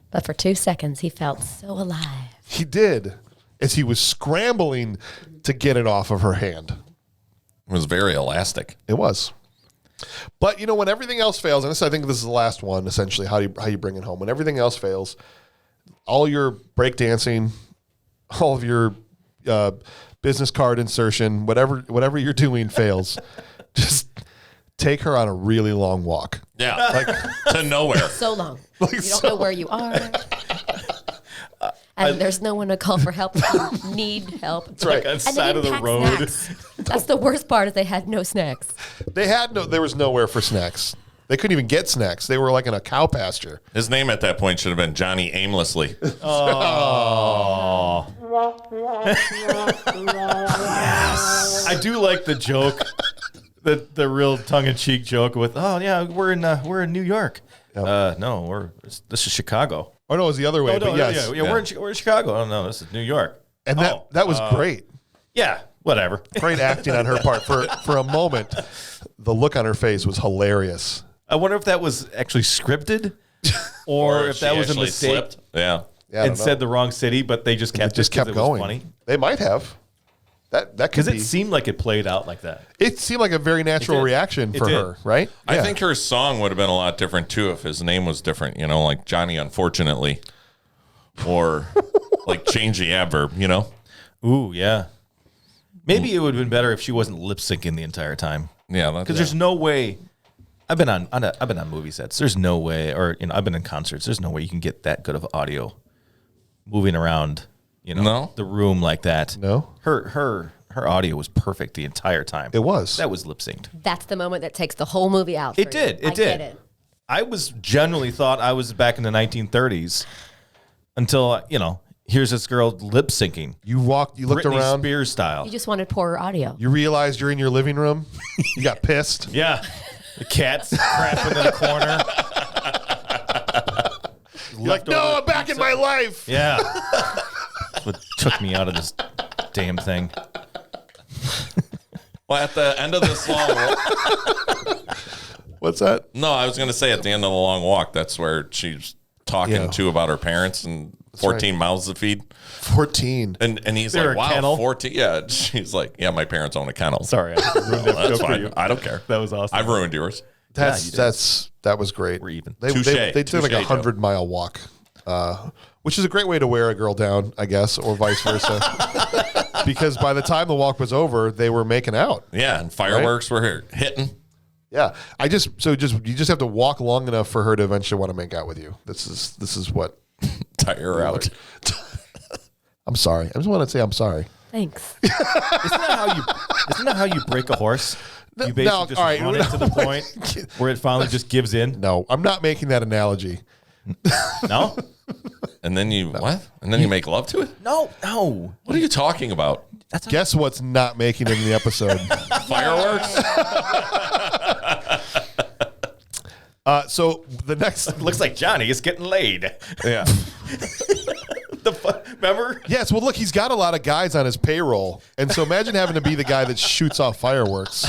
Speaker 4: But for 2 seconds, he felt so alive.
Speaker 1: He did, as he was scrambling to get it off of her hand.
Speaker 2: It was very elastic.
Speaker 1: It was. But when everything else fails, and I think this is the last one, essentially, how you bring it home. When everything else fails, all your breakdancing, all of your business card insertion, whatever you're doing fails, just take her on a really long walk.
Speaker 2: Yeah. To nowhere.
Speaker 4: So long.
Speaker 1: Like
Speaker 4: You don't
Speaker 1: so-
Speaker 4: know where you are. And there's no one to call for help if you need help. That's
Speaker 1: right.
Speaker 3: On
Speaker 4: And they
Speaker 3: side of
Speaker 4: didn't
Speaker 3: the
Speaker 4: pack
Speaker 3: road.
Speaker 4: snacks. That's the worst part is they had no snacks.
Speaker 1: There was nowhere for snacks. They couldn't even get snacks. They were like in a cow pasture.
Speaker 2: His name at that point should have been Johnny Aimlessly.
Speaker 3: I do like the joke, the real tongue-in-cheek joke with, "Oh yeah, we're in New York." No, this is Chicago.
Speaker 1: Oh no, it was the other way.
Speaker 3: Oh no,
Speaker 1: but yes.
Speaker 3: we're in Chicago. Oh no, this is New York.
Speaker 1: And that was great.
Speaker 3: Yeah, whatever.
Speaker 1: Great acting on her part. For a moment, the look on her face was hilarious.
Speaker 3: I wonder if that was actually scripted, or if that was a
Speaker 2: actually
Speaker 3: mistake
Speaker 2: slipped. Yeah.
Speaker 1: Yeah, I
Speaker 3: and
Speaker 1: don't
Speaker 3: said
Speaker 1: know.
Speaker 3: the wrong city, but they just kept
Speaker 1: It just
Speaker 3: it 'cause
Speaker 1: kept
Speaker 3: it was
Speaker 1: going.
Speaker 3: funny.
Speaker 1: They might have. That could
Speaker 3: Because
Speaker 1: be.
Speaker 3: it seemed like it played out like that.
Speaker 1: It seemed like a very natural
Speaker 3: did.
Speaker 1: reaction
Speaker 3: It
Speaker 1: for
Speaker 3: did.
Speaker 1: her, right?
Speaker 2: I
Speaker 1: Yeah.
Speaker 2: think her song would have been a lot different too if his name was different, like Johnny Unfortunately. Or like change the adverb,
Speaker 3: Ooh, yeah. Maybe it would have been better if she wasn't lip syncing the entire time.
Speaker 2: Yeah,
Speaker 3: Because there's no way. I've been on movie sets. There's no way, or I've been in concerts. There's no way you can get that good of audio moving around,
Speaker 2: No?
Speaker 3: the room like that.
Speaker 1: No?
Speaker 3: Her audio was perfect the entire time.
Speaker 1: It was.
Speaker 3: That was lip synced.
Speaker 4: That's the moment that takes the whole movie out.
Speaker 3: It
Speaker 4: for
Speaker 3: did.
Speaker 4: you.
Speaker 3: It
Speaker 4: I
Speaker 3: did.
Speaker 4: get it.
Speaker 3: I was generally thought I was back in the 1930s until here's this girl lip syncing.
Speaker 1: You looked
Speaker 3: Britney
Speaker 1: around,
Speaker 3: Spears style.
Speaker 4: You just wanted poorer audio.
Speaker 1: you realized you're in your living room, you got pissed.
Speaker 3: Yeah. The cat's crapping in the corner.
Speaker 1: You're like, no, I'm back in my life.
Speaker 3: Yeah. That's what took me out of this damn thing.
Speaker 2: Well, at the end of this long
Speaker 1: What's that?
Speaker 2: No, I was going to say at the end of the long walk, that's where she's talking
Speaker 1: Yeah.
Speaker 2: to about her parents and 14 mouths to feed.
Speaker 1: 14.
Speaker 2: And he's
Speaker 3: They're
Speaker 2: like,
Speaker 3: a
Speaker 2: wow,
Speaker 3: kennel?
Speaker 2: 14. Yeah. She's like, yeah, my parents own a kennel.
Speaker 3: Sorry, I ruined that
Speaker 2: That's
Speaker 3: joke for
Speaker 2: fine.
Speaker 3: you.
Speaker 2: I don't care.
Speaker 3: That was awesome.
Speaker 2: I've ruined yours.
Speaker 1: That was great.
Speaker 3: We're even.
Speaker 1: They
Speaker 2: Touche.
Speaker 1: did like
Speaker 2: Touche,
Speaker 1: 100-mile walk, which is a great way to wear a girl down, I guess, or vice versa. Because by the time the walk was over, they were making out.
Speaker 2: Yeah. And fireworks were hitting.
Speaker 1: Yeah, you just have to walk long enough for her to eventually want to make out with you. This is what.
Speaker 2: Tire her out.
Speaker 1: I'm sorry. I just want to say I'm sorry.
Speaker 4: Thanks.
Speaker 3: Isn't that how you break a horse? You basically
Speaker 1: No,
Speaker 3: just
Speaker 1: all right,
Speaker 3: run it to the point where it finally just gives in.
Speaker 1: No, I'm not making that analogy.
Speaker 3: No,
Speaker 2: And then you what? And then you make love to it?
Speaker 3: no.
Speaker 2: What are you talking about?
Speaker 1: Guess what's not making it in the episode?
Speaker 2: Fireworks?
Speaker 1: So the next,
Speaker 3: Looks like Johnny is getting laid.
Speaker 1: yeah,
Speaker 3: Remember?
Speaker 1: yes. Well, look, he's got a lot of guys on his payroll, and so imagine having to be the guy that shoots off fireworks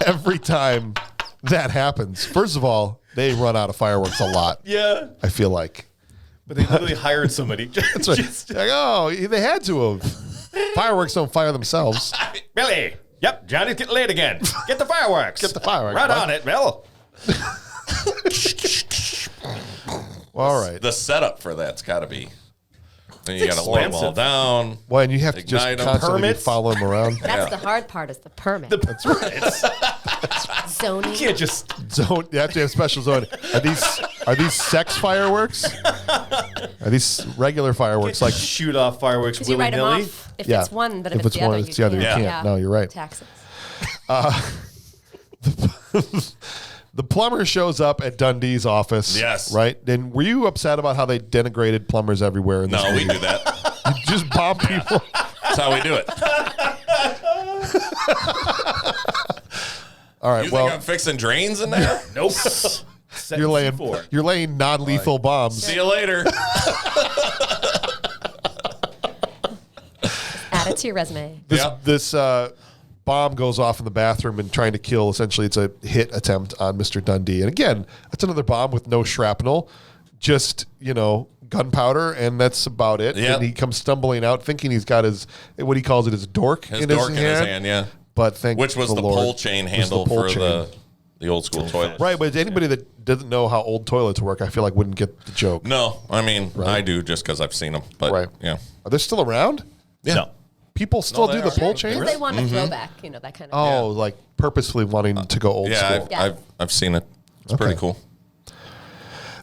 Speaker 1: every time that happens. First of all, they run out of fireworks a lot.
Speaker 3: Yeah.
Speaker 1: I feel like.
Speaker 3: But they literally hired somebody.
Speaker 1: That's right. Like, oh, they had to have. Fireworks don't fire themselves.
Speaker 3: Billy. Yep, Johnny's getting laid again. Get the fireworks.
Speaker 1: Get the fireworks.
Speaker 3: Right on it, Bill.
Speaker 1: Well, all right.
Speaker 2: The setup for that's got to be. Then you got to lay them all
Speaker 3: expensive.
Speaker 2: down.
Speaker 1: Well, and you have to just
Speaker 2: Ignite 'em.
Speaker 1: constantly be
Speaker 3: Permits?
Speaker 1: following them around.
Speaker 4: That's the hard part is the permit.
Speaker 1: That's right.
Speaker 4: Zoning.
Speaker 3: You can't just.
Speaker 1: Zone. You have to have special zone. Are these sex fireworks? Are these regular fireworks? Like,
Speaker 3: shoot off fireworks
Speaker 4: Because you
Speaker 3: willy
Speaker 4: write them
Speaker 3: nilly.
Speaker 4: off if
Speaker 1: yeah.
Speaker 4: it's one, but
Speaker 1: If
Speaker 4: if it's the
Speaker 1: one,
Speaker 4: other,
Speaker 1: it's the other, you can't. No, you're right.
Speaker 4: Taxes.
Speaker 1: the plumber shows up at Dundee's office.
Speaker 2: Yes.
Speaker 1: Right. And were you upset about how they denigrated plumbers everywhere in this
Speaker 2: No, we
Speaker 1: movie?
Speaker 2: do that.
Speaker 1: You just bomb people.
Speaker 2: That's how we do it.
Speaker 1: All right.
Speaker 2: You
Speaker 1: Well,
Speaker 2: think I'm fixing drains in there?
Speaker 3: Nope.
Speaker 1: you're laying non-lethal bombs.
Speaker 2: See you later.
Speaker 4: Add it to your resume.
Speaker 1: This bomb goes off in the bathroom and trying to kill. Essentially, it's a hit attempt on Mr. Dundee. And again, it's another bomb with no shrapnel, just gunpowder, and that's about it.
Speaker 2: Yep.
Speaker 1: And he comes stumbling out, thinking he's got his what he calls it, his dork
Speaker 2: His
Speaker 1: in
Speaker 2: dork
Speaker 1: his
Speaker 2: in
Speaker 1: hand.
Speaker 2: his hand, yeah.
Speaker 1: But
Speaker 2: Which was the
Speaker 1: Lord,
Speaker 2: pull chain
Speaker 1: was the
Speaker 2: handle
Speaker 1: pull
Speaker 2: for
Speaker 1: chain.
Speaker 2: the old school toilet.
Speaker 1: Right, but anybody that doesn't know how old toilets work, I feel like wouldn't get the joke.
Speaker 2: No, I mean I do just because I've seen them. But
Speaker 1: Right.
Speaker 2: yeah,
Speaker 1: Are they still around?
Speaker 2: yeah.
Speaker 3: No.
Speaker 1: People still
Speaker 2: they
Speaker 1: do the
Speaker 2: are.
Speaker 1: pull
Speaker 4: Because
Speaker 1: chain?
Speaker 4: they want a throwback, that kind of.
Speaker 1: Oh, like purposefully wanting to go old
Speaker 2: Yeah,
Speaker 1: school.
Speaker 4: Yeah.
Speaker 2: I've seen it. It's
Speaker 1: Okay.
Speaker 2: pretty cool.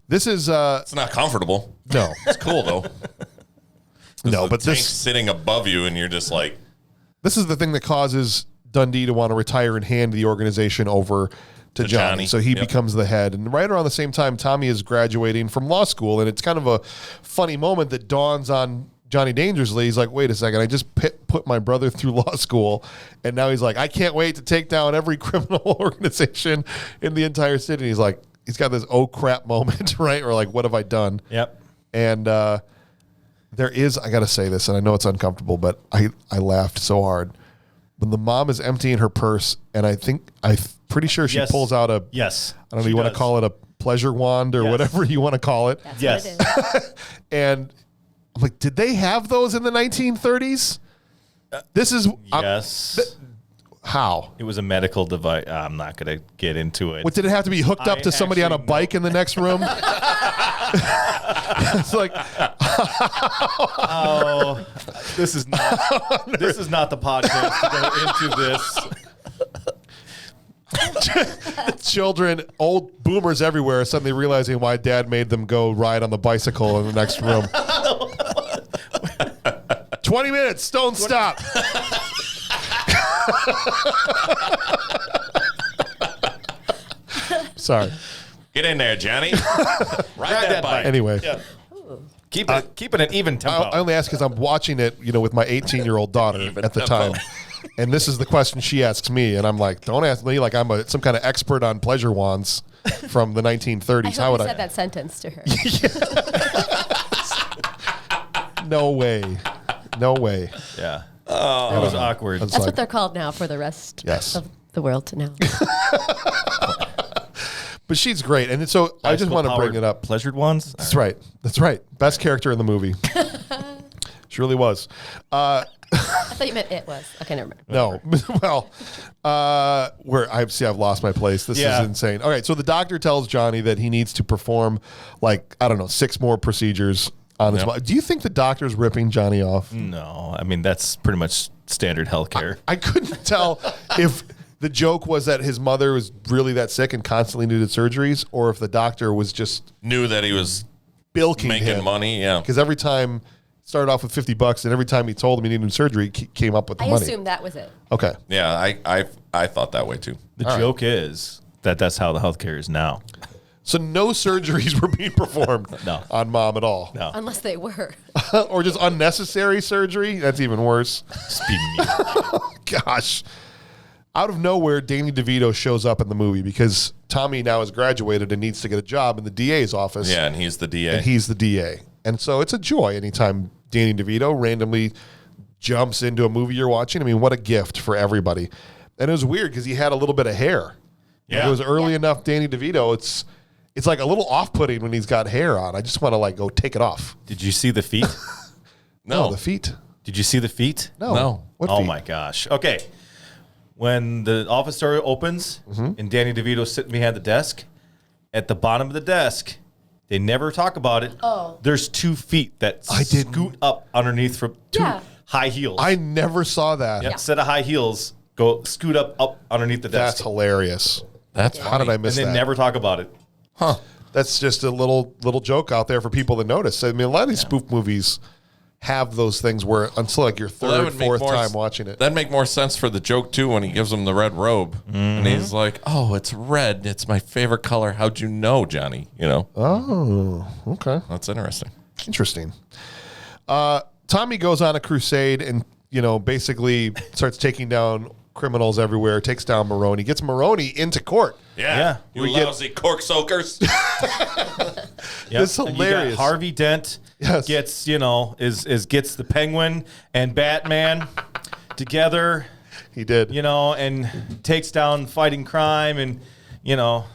Speaker 1: This is
Speaker 2: It's not comfortable.
Speaker 1: no,
Speaker 2: It's cool though.
Speaker 1: no,
Speaker 2: The
Speaker 1: but
Speaker 2: tank's
Speaker 1: this
Speaker 2: sitting above you, and you're just like,
Speaker 1: this is the thing that causes Dundee to want to retire and hand the organization over to Johnny.
Speaker 2: Johnny.
Speaker 1: So he
Speaker 2: Yep.
Speaker 1: becomes the head. And right around the same time, Tommy is graduating from law school. And it's kind of a funny moment that dawns on Johnny Dangerously. He's like, wait a second, I just put my brother through law school. And now he's like, I can't wait to take down every criminal organization in the entire city. And he's like, he's got this oh crap moment, right? Or like, what have I done?
Speaker 3: Yep.
Speaker 1: And there is, I got to say this, and I know it's uncomfortable, but I laughed so hard. When the mom is emptying her purse, and I'm pretty sure she
Speaker 3: Yes.
Speaker 1: pulls out
Speaker 3: Yes.
Speaker 1: I don't know, you want to call it a pleasure wand or
Speaker 3: Yes.
Speaker 1: whatever you want to call it.
Speaker 4: That's
Speaker 3: Yes.
Speaker 4: what it is.
Speaker 1: And I'm like, did they have those in the 1930s? This is
Speaker 3: Yes.
Speaker 1: how?
Speaker 3: It was a medical device. I'm not going to get into it.
Speaker 1: What, did it have to be hooked up
Speaker 3: I
Speaker 1: to somebody on a
Speaker 3: actually
Speaker 1: bike in the next room? It's like,
Speaker 3: Oh, this is not the podcast to go into this.
Speaker 1: children, old boomers everywhere, suddenly realizing why dad made them go ride on the bicycle in the next room. 20 minutes, don't stop. Sorry.
Speaker 2: get in there, Johnny. Ride that bike.
Speaker 1: Anyway,
Speaker 3: Keeping an even tempo.
Speaker 1: I only ask because I'm watching it, with my 18-year-old daughter
Speaker 2: Even
Speaker 1: at the
Speaker 2: tempo.
Speaker 1: time. And this is the question she asks me, and I'm like, don't ask me like I'm some kind of expert on pleasure wands from the 1930s.
Speaker 4: I
Speaker 1: How
Speaker 4: hope
Speaker 1: would
Speaker 4: you
Speaker 1: I?
Speaker 4: said that sentence to her.
Speaker 1: No way. No way.
Speaker 3: Yeah. That was awkward.
Speaker 1: That's
Speaker 4: That's
Speaker 1: like,
Speaker 4: what they're called now for the rest
Speaker 1: Yes.
Speaker 4: of the world to know.
Speaker 1: but she's great. And so I just want to bring it up.
Speaker 3: Pleasured ones?
Speaker 1: That's right. That's right. Best character in the movie. She really was.
Speaker 4: I thought you meant it was. Okay, never mind.
Speaker 1: No. Well, I've lost my place. This
Speaker 3: Yeah.
Speaker 1: is insane. All right. So the doctor tells Johnny that he needs to perform 6 more procedures on his
Speaker 2: Yep.
Speaker 1: body. Do you think the doctor's ripping Johnny off?
Speaker 3: No. I mean, that's pretty much standard healthcare.
Speaker 1: I couldn't tell if the joke was that his mother was really that sick and constantly needed surgeries, or if the doctor was just
Speaker 2: Knew that he was
Speaker 1: bilking
Speaker 2: making money. Yeah.
Speaker 1: because every time started off with $50, and every time he told him he needed surgery, he came up with the
Speaker 4: I
Speaker 1: money.
Speaker 4: assumed that was it.
Speaker 1: Okay,
Speaker 2: Yeah, I thought that way too.
Speaker 3: The joke is that that's how the healthcare is now.
Speaker 1: so no surgeries were being performed
Speaker 3: No.
Speaker 1: on mom at all,
Speaker 3: No.
Speaker 4: Unless they were.
Speaker 1: or just unnecessary surgery. That's even worse. Gosh. Out of nowhere, Danny DeVito shows up in the movie because Tommy now has graduated and needs to get a job in the DA's office.
Speaker 2: Yeah, and he's the DA.
Speaker 1: And he's the DA. And so it's a joy anytime Danny DeVito randomly jumps into a movie you're watching. I mean, what a gift for everybody. And it was weird because he had a little bit of hair.
Speaker 3: Yeah.
Speaker 1: It was early
Speaker 4: Yeah.
Speaker 1: enough, Danny DeVito. It's like a little off-putting when he's got hair on. I just want to like go take it off.
Speaker 3: Did you see the feet?
Speaker 1: No, the feet.
Speaker 3: Did you see the feet?
Speaker 2: No.
Speaker 1: What
Speaker 3: Oh
Speaker 1: feet?
Speaker 3: my gosh. Okay. When the office door opens and Danny DeVito's sitting behind the desk, at the bottom of the desk, they never talk about it.
Speaker 4: Oh.
Speaker 3: There's 2 feet that
Speaker 1: I didn't-
Speaker 3: scoot up underneath from 2
Speaker 4: Yeah.
Speaker 3: high heels.
Speaker 1: I never saw that.
Speaker 3: Yep, set of high heels go scoot up underneath the
Speaker 1: That's
Speaker 3: desk.
Speaker 1: hilarious.
Speaker 2: That's
Speaker 1: How did I miss
Speaker 3: And they
Speaker 1: that?
Speaker 3: never talk about it.
Speaker 1: That's just a little joke out there for people to notice. I mean, a lot of these spoof movies have those things where until like your third, fourth time watching it.
Speaker 2: That'd make more sense for the joke too when he gives him the red robe and he's like, "Oh, it's red. It's my favorite color. How'd you know, Johnny?" You know,
Speaker 1: Oh, okay.
Speaker 2: that's interesting.
Speaker 1: Interesting. Tommy goes on a crusade and, basically starts taking down criminals everywhere, takes down Maroney, gets Maroney into court.
Speaker 3: Yeah.
Speaker 2: You
Speaker 1: We get-
Speaker 2: lousy cork soakers.
Speaker 3: Yep.
Speaker 1: It's
Speaker 3: And you got
Speaker 1: hilarious.
Speaker 3: Harvey Dent
Speaker 1: Yes.
Speaker 3: gets, gets the Penguin and Batman together,
Speaker 1: He did.
Speaker 3: and takes down fighting crime and,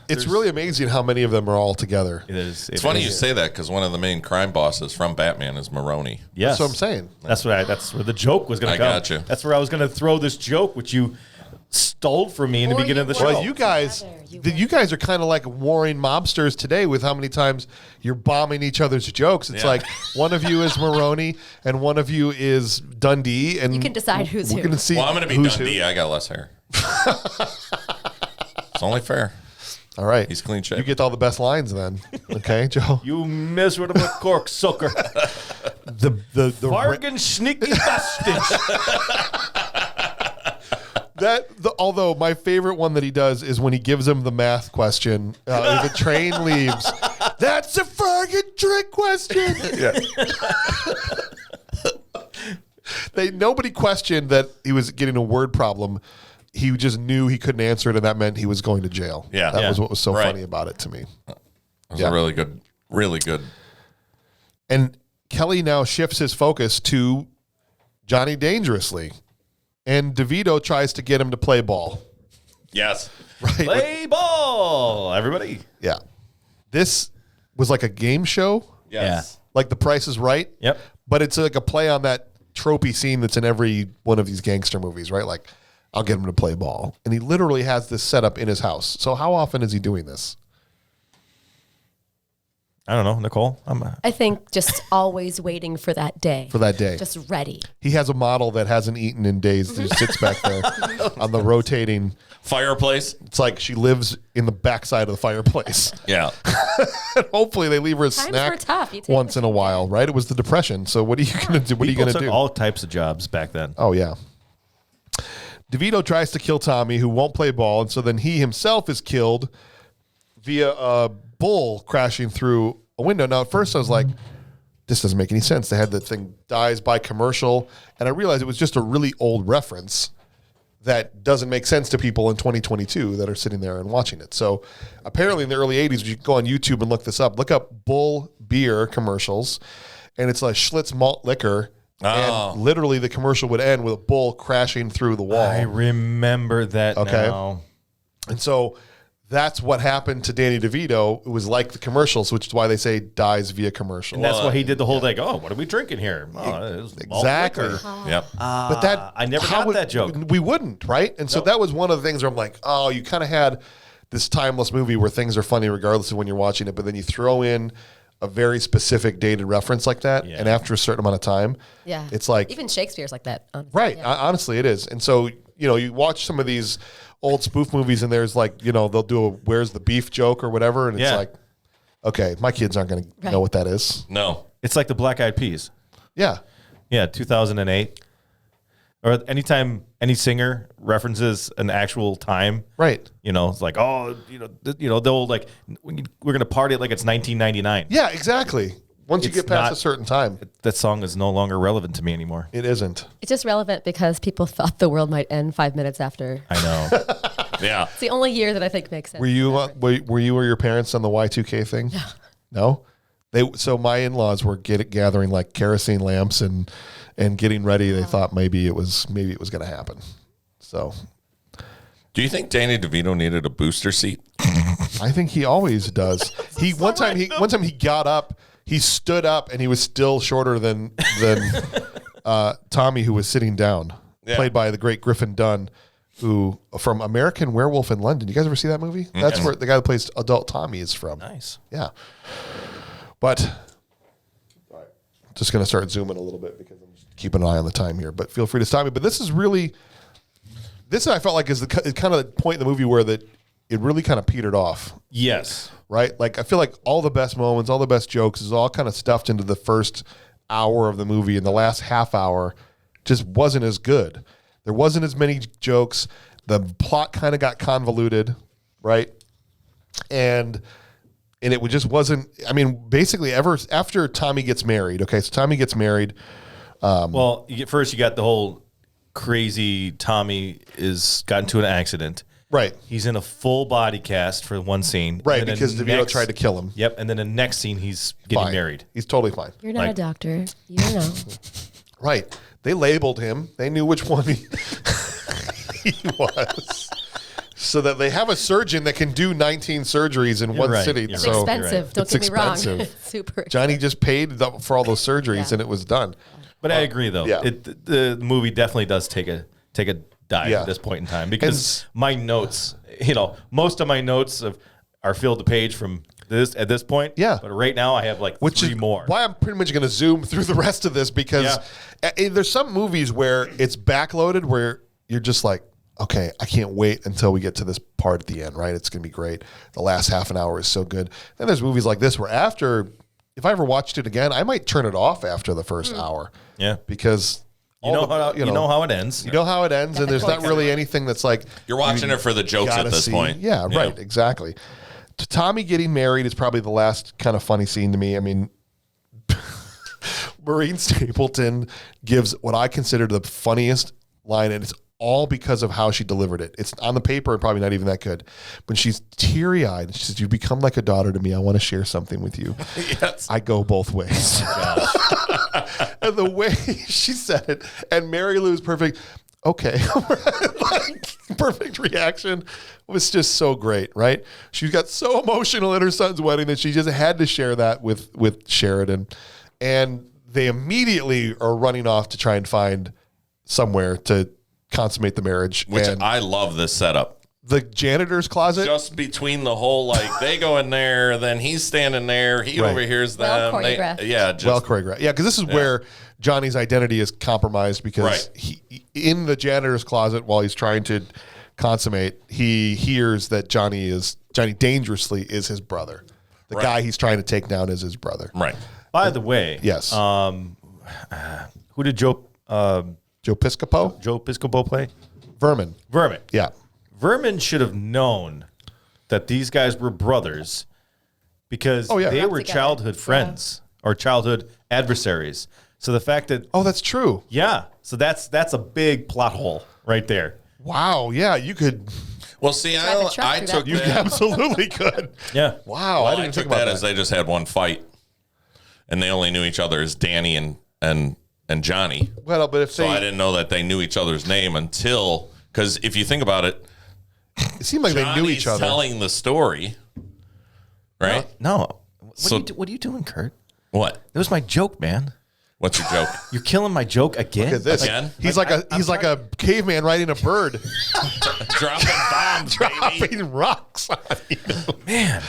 Speaker 1: It's really amazing how many of them are all together.
Speaker 3: it is.
Speaker 2: It's funny you say that because one of the main crime bosses from Batman is Maroney.
Speaker 3: Yes.
Speaker 1: That's what I'm saying.
Speaker 3: That's where the joke was going
Speaker 2: I
Speaker 3: to come.
Speaker 2: gotcha.
Speaker 3: That's where I was going to throw this joke, which you stole from me in the
Speaker 4: Or
Speaker 3: beginning
Speaker 4: you
Speaker 3: of the
Speaker 4: were.
Speaker 3: show.
Speaker 1: Well, you guys, you guys are kind of like warring mobsters today with how many times you're bombing each other's jokes. It's
Speaker 2: Yeah.
Speaker 1: like one of you is Maroney and one of you is Dundee, and
Speaker 4: You can decide who's
Speaker 1: we're
Speaker 4: who.
Speaker 1: gonna see.
Speaker 2: Well, I'm going to be
Speaker 1: who's
Speaker 2: Dundee.
Speaker 1: who.
Speaker 2: I got less hair. It's only fair.
Speaker 1: All right,
Speaker 2: He's clean
Speaker 1: You
Speaker 2: shaven.
Speaker 1: get all the best lines then. Okay, Joe.
Speaker 3: You miserable cork sucker.
Speaker 1: The
Speaker 3: Bargain sneaky bastard.
Speaker 1: although my favorite one that he does is when he gives him the math question. If a train leaves, that's a fucking trick question. Yeah. Nobody questioned that he was getting a word problem. He just knew he couldn't answer it, and that meant he was going to jail.
Speaker 2: Yeah.
Speaker 1: That
Speaker 2: Yeah.
Speaker 1: was what was so
Speaker 2: Right.
Speaker 1: funny about it to me.
Speaker 2: It was
Speaker 1: Yeah.
Speaker 2: a really good.
Speaker 1: And Kelly now shifts his focus to Johnny Dangerously. And DeVito tries to get him to play ball.
Speaker 2: Yes.
Speaker 1: Right?
Speaker 3: Play ball, everybody.
Speaker 1: Yeah. This was like a game show,
Speaker 2: Yes.
Speaker 1: like The Price is Right.
Speaker 3: Yep.
Speaker 1: But it's like a play on that tropey scene that's in every one of these gangster movies, right? Like, I'll get him to play ball. And he literally has this set up in his house. So how often is he doing this?
Speaker 3: I don't know, Nicole.
Speaker 4: I think just always waiting for that day.
Speaker 1: For that day.
Speaker 4: Just ready.
Speaker 1: He has a model that hasn't eaten in days that just sits back there on the rotating.
Speaker 2: Fireplace.
Speaker 1: It's like she lives in the backside of the fireplace.
Speaker 2: Yeah.
Speaker 1: Hopefully they leave her a
Speaker 4: Times
Speaker 1: snack
Speaker 4: were tough. You take
Speaker 1: once
Speaker 4: what
Speaker 1: in a
Speaker 4: you
Speaker 1: while, right? It was the Depression. So what are you going to do? What are you
Speaker 3: People
Speaker 1: going to
Speaker 3: took
Speaker 1: do?
Speaker 3: all types of jobs back then.
Speaker 1: Oh, yeah. DeVito tries to kill Tommy, who won't play ball, and so then he himself is killed via a bull crashing through a window. Now, at first I was like, this doesn't make any sense. They had the thing dies by commercial, and I realized it was just a really old reference that doesn't make sense to people in 2022 that are sitting there and watching it. So apparently in the early 80s, you can go on YouTube and look this up. Look up bull beer commercials, and it's like Schlitz malt liquor.
Speaker 2: Oh.
Speaker 1: And literally the commercial would end with a bull crashing through the wall.
Speaker 3: I remember that
Speaker 1: Okay.
Speaker 3: now.
Speaker 1: And so that's what happened to Danny DeVito. It was like the commercials, which is why they say dies via commercial.
Speaker 3: And that's why he did the whole thing. Oh, what are we drinking here? Oh, it was malt
Speaker 1: Exactly.
Speaker 3: liquor.
Speaker 2: Yep.
Speaker 1: But that
Speaker 3: I never
Speaker 1: how
Speaker 3: got
Speaker 1: would-
Speaker 3: that joke.
Speaker 1: We wouldn't, right? And so that was one of the things where I'm like, oh, you kind of had this timeless movie where things are funny regardless of when you're watching it, but then you throw in a very specific dated reference like that,
Speaker 3: Yeah.
Speaker 1: and after a certain amount of time,
Speaker 4: Yeah.
Speaker 1: it's like
Speaker 4: Even Shakespeare's like that. Honestly.
Speaker 1: right.
Speaker 4: Yeah.
Speaker 1: Honestly, it is. And so you watch some of these old spoof movies and there's like, they'll do a "where's the beef" joke or whatever, and it's like, okay, my kids aren't going to know what that is.
Speaker 2: No.
Speaker 3: It's like the Black Eyed Peas.
Speaker 1: Yeah.
Speaker 3: Yeah, 2008. Or anytime any singer references an actual time,
Speaker 1: Right.
Speaker 3: it's like, they'll like, we're going to party like it's 1999.
Speaker 1: Yeah, exactly. Once you
Speaker 3: It's
Speaker 1: get past
Speaker 3: not-
Speaker 1: a certain time,
Speaker 3: That song is no longer relevant to me anymore.
Speaker 1: it isn't.
Speaker 4: It's just relevant because people thought the world might end 5 minutes after.
Speaker 3: I know.
Speaker 2: Yeah.
Speaker 4: It's the only year that I think makes sense.
Speaker 1: Were you or your parents on the Y2K thing? No. So my in-laws were gathering like kerosene lamps and getting ready. They thought maybe it was going to happen. So
Speaker 2: Do you think Danny DeVito needed a booster seat?
Speaker 1: I think he always does. One time he got up, he stood up, and he was still shorter than Tommy, who was sitting down, played by the great Griffin Dunn, who from American Werewolf in London. You guys ever see that movie? That's where the guy that plays adult Tommy is from.
Speaker 3: Nice.
Speaker 1: Yeah. But just going to start zooming a little bit because I'm just keeping an eye on the time here. But feel free to stop me. But this I felt like is kind of the point in the movie where it really kind of petered off.
Speaker 3: Yes.
Speaker 1: Right? Like I feel like all the best moments, all the best jokes is all kind of stuffed into the first hour of the movie, and the last half hour just wasn't as good. There wasn't as many jokes. The plot kind of got convoluted, right? And it just wasn't. I mean, basically, after Tommy gets married. Okay, so Tommy gets married.
Speaker 3: Well, first you got the whole crazy Tommy got into an accident.
Speaker 1: Right.
Speaker 3: He's in a full body cast for one scene.
Speaker 1: Right,
Speaker 3: And then
Speaker 1: because DeVito tried to kill him.
Speaker 3: Yep, and then the next scene he's getting
Speaker 1: Fine.
Speaker 3: married.
Speaker 1: He's totally fine.
Speaker 4: You're not a doctor. You don't know.
Speaker 1: Right. They labeled him. They knew which one he was. So that they have a surgeon that can do 19 surgeries in one
Speaker 3: right.
Speaker 1: city.
Speaker 3: You're
Speaker 4: It's
Speaker 1: So
Speaker 4: expensive. Don't
Speaker 1: It's
Speaker 4: get me wrong.
Speaker 1: expensive.
Speaker 4: It's super expensive.
Speaker 1: Johnny just paid for all those surgeries and it was done.
Speaker 3: But I agree, though.
Speaker 1: yeah.
Speaker 3: The movie definitely does take a dive
Speaker 1: Yeah.
Speaker 3: at this point in time because my notes, most of my notes are filled the page from this at this point.
Speaker 1: Yeah.
Speaker 3: But right now I have like three more.
Speaker 1: Why I'm pretty much going to zoom through the rest of this because there's some movies where it's backloaded where you're just like, okay, I can't wait until we get to this part at the end, right? It's going to be great. The last half an hour is so good. Then there's movies like this where if I ever watched it again, I might turn it off after the first hour.
Speaker 3: Yeah.
Speaker 1: because
Speaker 3: You know how it ends.
Speaker 1: You know how it ends, and there's not really anything that's like
Speaker 2: You're watching it for the jokes at
Speaker 1: gotta
Speaker 2: this
Speaker 1: see.
Speaker 2: point.
Speaker 1: Yeah, right, exactly. To Tommy getting married is probably the last kind of funny scene to me. I mean, Maureen Stapleton gives what I consider the funniest line, and it's all because of how she delivered it. It's on the paper and probably not even that good. When she's teary-eyed, she says, "You become like a daughter to me. I want to share something with you."
Speaker 2: Yes.
Speaker 1: I go both ways. And the way she said it, and Marilu is perfect. Okay. Like, perfect reaction. It was just so great, right? She got so emotional at her son's wedding that she just had to share that with Sheridan. And they immediately are running off to try and find somewhere to consummate the marriage.
Speaker 2: Which
Speaker 1: and
Speaker 2: I love this setup.
Speaker 1: the janitor's closet.
Speaker 2: Just between the whole, like, they go in there, then he's standing there, he
Speaker 1: Right.
Speaker 2: overhears
Speaker 4: Well
Speaker 2: them.
Speaker 4: choreographed.
Speaker 2: Yeah, just
Speaker 1: Well choreographed. Yeah, because this is where Johnny's identity is compromised because
Speaker 2: Right.
Speaker 1: he in the janitor's closet while he's trying to consummate, he hears that Johnny dangerously is his brother. The
Speaker 2: Right.
Speaker 1: guy he's trying to take down is his brother.
Speaker 2: right.
Speaker 3: By the way,
Speaker 1: Yes.
Speaker 3: who did Joe
Speaker 1: Piscopo?
Speaker 3: Piscopo play?
Speaker 1: Vermin.
Speaker 3: Vermin.
Speaker 1: Yeah.
Speaker 3: Vermin should have known that these guys were brothers because
Speaker 1: Oh, yeah.
Speaker 3: they
Speaker 1: Grew
Speaker 4: up
Speaker 3: were
Speaker 4: together.
Speaker 3: childhood friends or childhood adversaries. So the fact that
Speaker 1: Oh, that's true.
Speaker 3: so that's a big plot hole right there.
Speaker 1: Wow. Yeah, you could.
Speaker 2: Well, see,
Speaker 4: Drive a truck
Speaker 2: I
Speaker 4: through
Speaker 2: took
Speaker 4: that.
Speaker 1: You
Speaker 2: that.
Speaker 1: absolutely could.
Speaker 3: Yeah.
Speaker 1: Wow.
Speaker 2: Well,
Speaker 1: I
Speaker 2: I
Speaker 1: didn't think
Speaker 2: took
Speaker 1: about
Speaker 2: that
Speaker 1: that.
Speaker 2: as they just had one fight, and they only knew each other as Danny and Johnny.
Speaker 1: Well, but if
Speaker 2: So
Speaker 1: they,
Speaker 2: I didn't know that they knew each other's name until, because if you think about it,
Speaker 1: it seemed like they knew each
Speaker 2: Johnny's
Speaker 1: other.
Speaker 2: telling the story, right?
Speaker 3: No.
Speaker 2: So-
Speaker 3: What are you doing, Kurt?
Speaker 2: What?
Speaker 3: That was my joke, man.
Speaker 2: What's your joke?
Speaker 3: You're killing my joke again.
Speaker 1: Look at this.
Speaker 2: Again?
Speaker 1: He's like a caveman riding a bird,
Speaker 2: Dropping bombs, baby.
Speaker 1: dropping rocks on you.
Speaker 3: Man,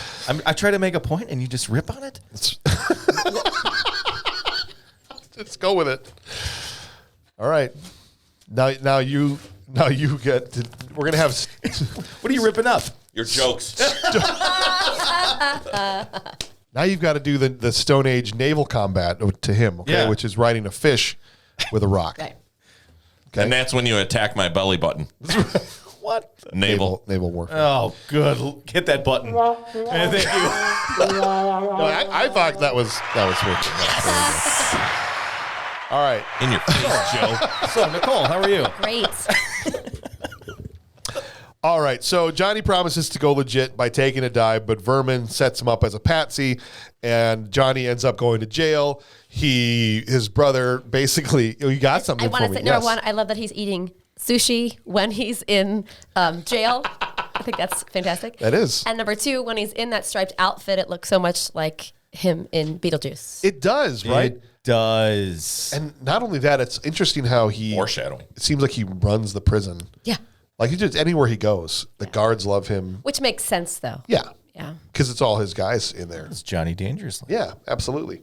Speaker 3: I try to make a point and you just rip on it.
Speaker 1: Let's go with it. All right. Now you Now you get. We're gonna have.
Speaker 3: What are you ripping up?
Speaker 2: Your jokes.
Speaker 1: Now you've got to do the Stone Age naval combat to him, okay?
Speaker 3: Yeah.
Speaker 1: Which is riding a fish with a rock.
Speaker 4: Right.
Speaker 1: Okay.
Speaker 2: And that's when you attack my belly button.
Speaker 3: What?
Speaker 2: Navel.
Speaker 1: Naval warfare.
Speaker 3: Oh, good. Hit that button. And thank you.
Speaker 1: No, I thought that was worth it. All right.
Speaker 2: In your face, Joe.
Speaker 3: So, Nicole, how are you?
Speaker 4: Great.
Speaker 1: All right, so Johnny promises to go legit by taking a dive, but Vermin sets him up as a patsy, and Johnny ends up going to jail. His brother basically, you got something
Speaker 4: I want
Speaker 1: for
Speaker 4: to
Speaker 1: me.
Speaker 4: say, number one, I love that he's eating sushi when he's in jail. I think that's fantastic.
Speaker 1: That is.
Speaker 4: And number two, when he's in that striped outfit, it looks so much like him in Beetlejuice.
Speaker 1: It does, right?
Speaker 3: It does.
Speaker 1: And not only that, it's interesting how
Speaker 2: Foreshadowing.
Speaker 1: it seems like he runs the prison.
Speaker 4: Yeah.
Speaker 1: Like he just anywhere he goes, the guards love him.
Speaker 4: Which makes sense, though.
Speaker 1: Yeah.
Speaker 4: Yeah.
Speaker 1: Because it's all his guys in there.
Speaker 3: It's Johnny Dangerously.
Speaker 1: Yeah, absolutely.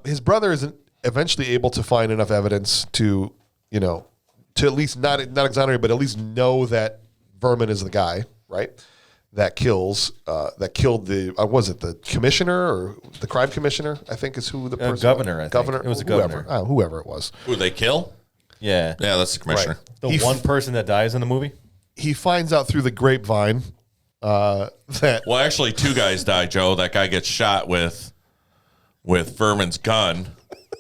Speaker 1: His brother is eventually able to find enough evidence to at least not exonerate, but at least know that Vermin is the guy, right? That killed the was it the commissioner or the crime commissioner? I think is who the person
Speaker 3: governor, I think.
Speaker 1: governor.
Speaker 3: It was a
Speaker 1: whoever,
Speaker 3: governor.
Speaker 1: whoever it was.
Speaker 2: Who they kill?
Speaker 3: Yeah.
Speaker 2: Yeah, that's the commissioner.
Speaker 3: The
Speaker 1: He
Speaker 3: one person that dies in the movie?
Speaker 1: He finds out through the grapevine that
Speaker 2: Well, actually, two guys die, Joe. That guy gets shot with Vermin's gun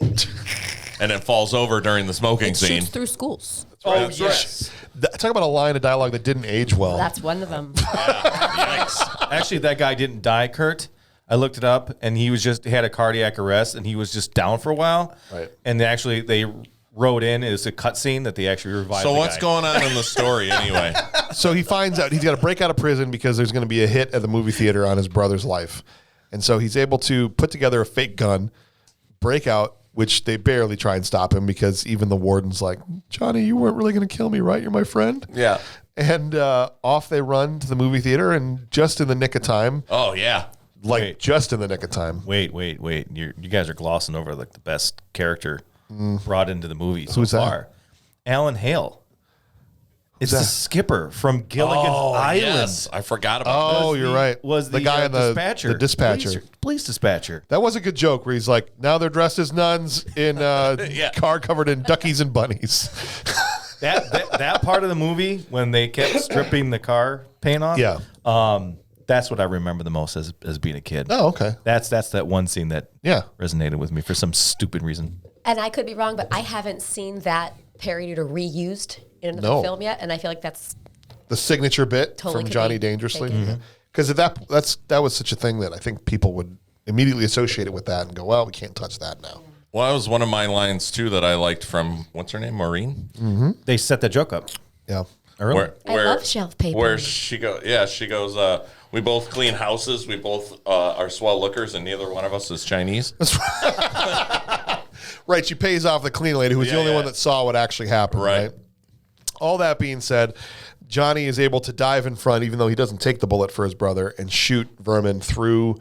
Speaker 2: and then falls over during the smoking
Speaker 4: It
Speaker 2: scene.
Speaker 4: shoots through schools.
Speaker 3: Oh, yes.
Speaker 1: talk about a line of dialogue that didn't age well.
Speaker 4: That's one of them.
Speaker 2: Yikes.
Speaker 3: Actually, that guy didn't die, Kurt. I looked it up, and he had a cardiac arrest, and he was just down for a while.
Speaker 1: Right.
Speaker 3: And they wrote in as a cutscene that they actually revived
Speaker 2: So
Speaker 3: the
Speaker 2: what's
Speaker 3: guy.
Speaker 2: going on in the story anyway?
Speaker 1: So he finds out he's got to break out of prison because there's going to be a hit at the movie theater on his brother's life. And so he's able to put together a fake gun, break out, which they barely try and stop him because even the warden's like, Johnny, you weren't really going to kill me, right? You're my friend.
Speaker 2: Yeah.
Speaker 1: And off they run to the movie theater, and just in the nick of time,
Speaker 2: Oh, yeah.
Speaker 1: just in the nick of time.
Speaker 3: Wait. You guys are glossing over like the best character brought into the movie so
Speaker 1: Who's that?
Speaker 3: far. Alan Hale. It's
Speaker 1: that?
Speaker 3: the skipper from Gilligan's Island.
Speaker 2: Yes. I forgot about
Speaker 1: Oh,
Speaker 2: this.
Speaker 1: you're right.
Speaker 3: Was the
Speaker 1: guy in the
Speaker 3: dispatcher.
Speaker 1: The dispatcher.
Speaker 3: Police dispatcher.
Speaker 1: That was a good joke where he's like, now they're dressed as nuns in car covered in duckies and bunnies.
Speaker 3: That part of the movie when they kept stripping the car paint off.
Speaker 1: Yeah.
Speaker 3: That's what I remember the most as being a kid.
Speaker 1: Oh, okay.
Speaker 3: That's that one scene that
Speaker 1: Yeah.
Speaker 3: resonated with me for some stupid reason.
Speaker 4: And I could be wrong, but I haven't seen that parodied or reused in another
Speaker 1: No.
Speaker 4: film yet. And I feel like that's
Speaker 1: The signature bit
Speaker 4: Totally
Speaker 1: from
Speaker 4: could
Speaker 1: Johnny
Speaker 4: be
Speaker 1: Dangerously.
Speaker 4: taken.
Speaker 1: Because that was such a thing that I think people would immediately associate it with that and go, well, we can't touch that now.
Speaker 2: Well, that was one of my lines, too, that I liked from, what's her name, Maureen?
Speaker 3: They set the joke up
Speaker 1: Yeah.
Speaker 3: early.
Speaker 4: I love shelf paper.
Speaker 2: Where she goes, we both clean houses, we both are swell lookers, and neither one of us is Chinese.
Speaker 1: Right. She pays off the clean lady who was the
Speaker 2: Yeah,
Speaker 1: only
Speaker 2: yeah.
Speaker 1: one that saw what actually happened. Right.
Speaker 2: Right.
Speaker 1: All that being said, Johnny is able to dive in front, even though he doesn't take the bullet for his brother, and shoot Vermin through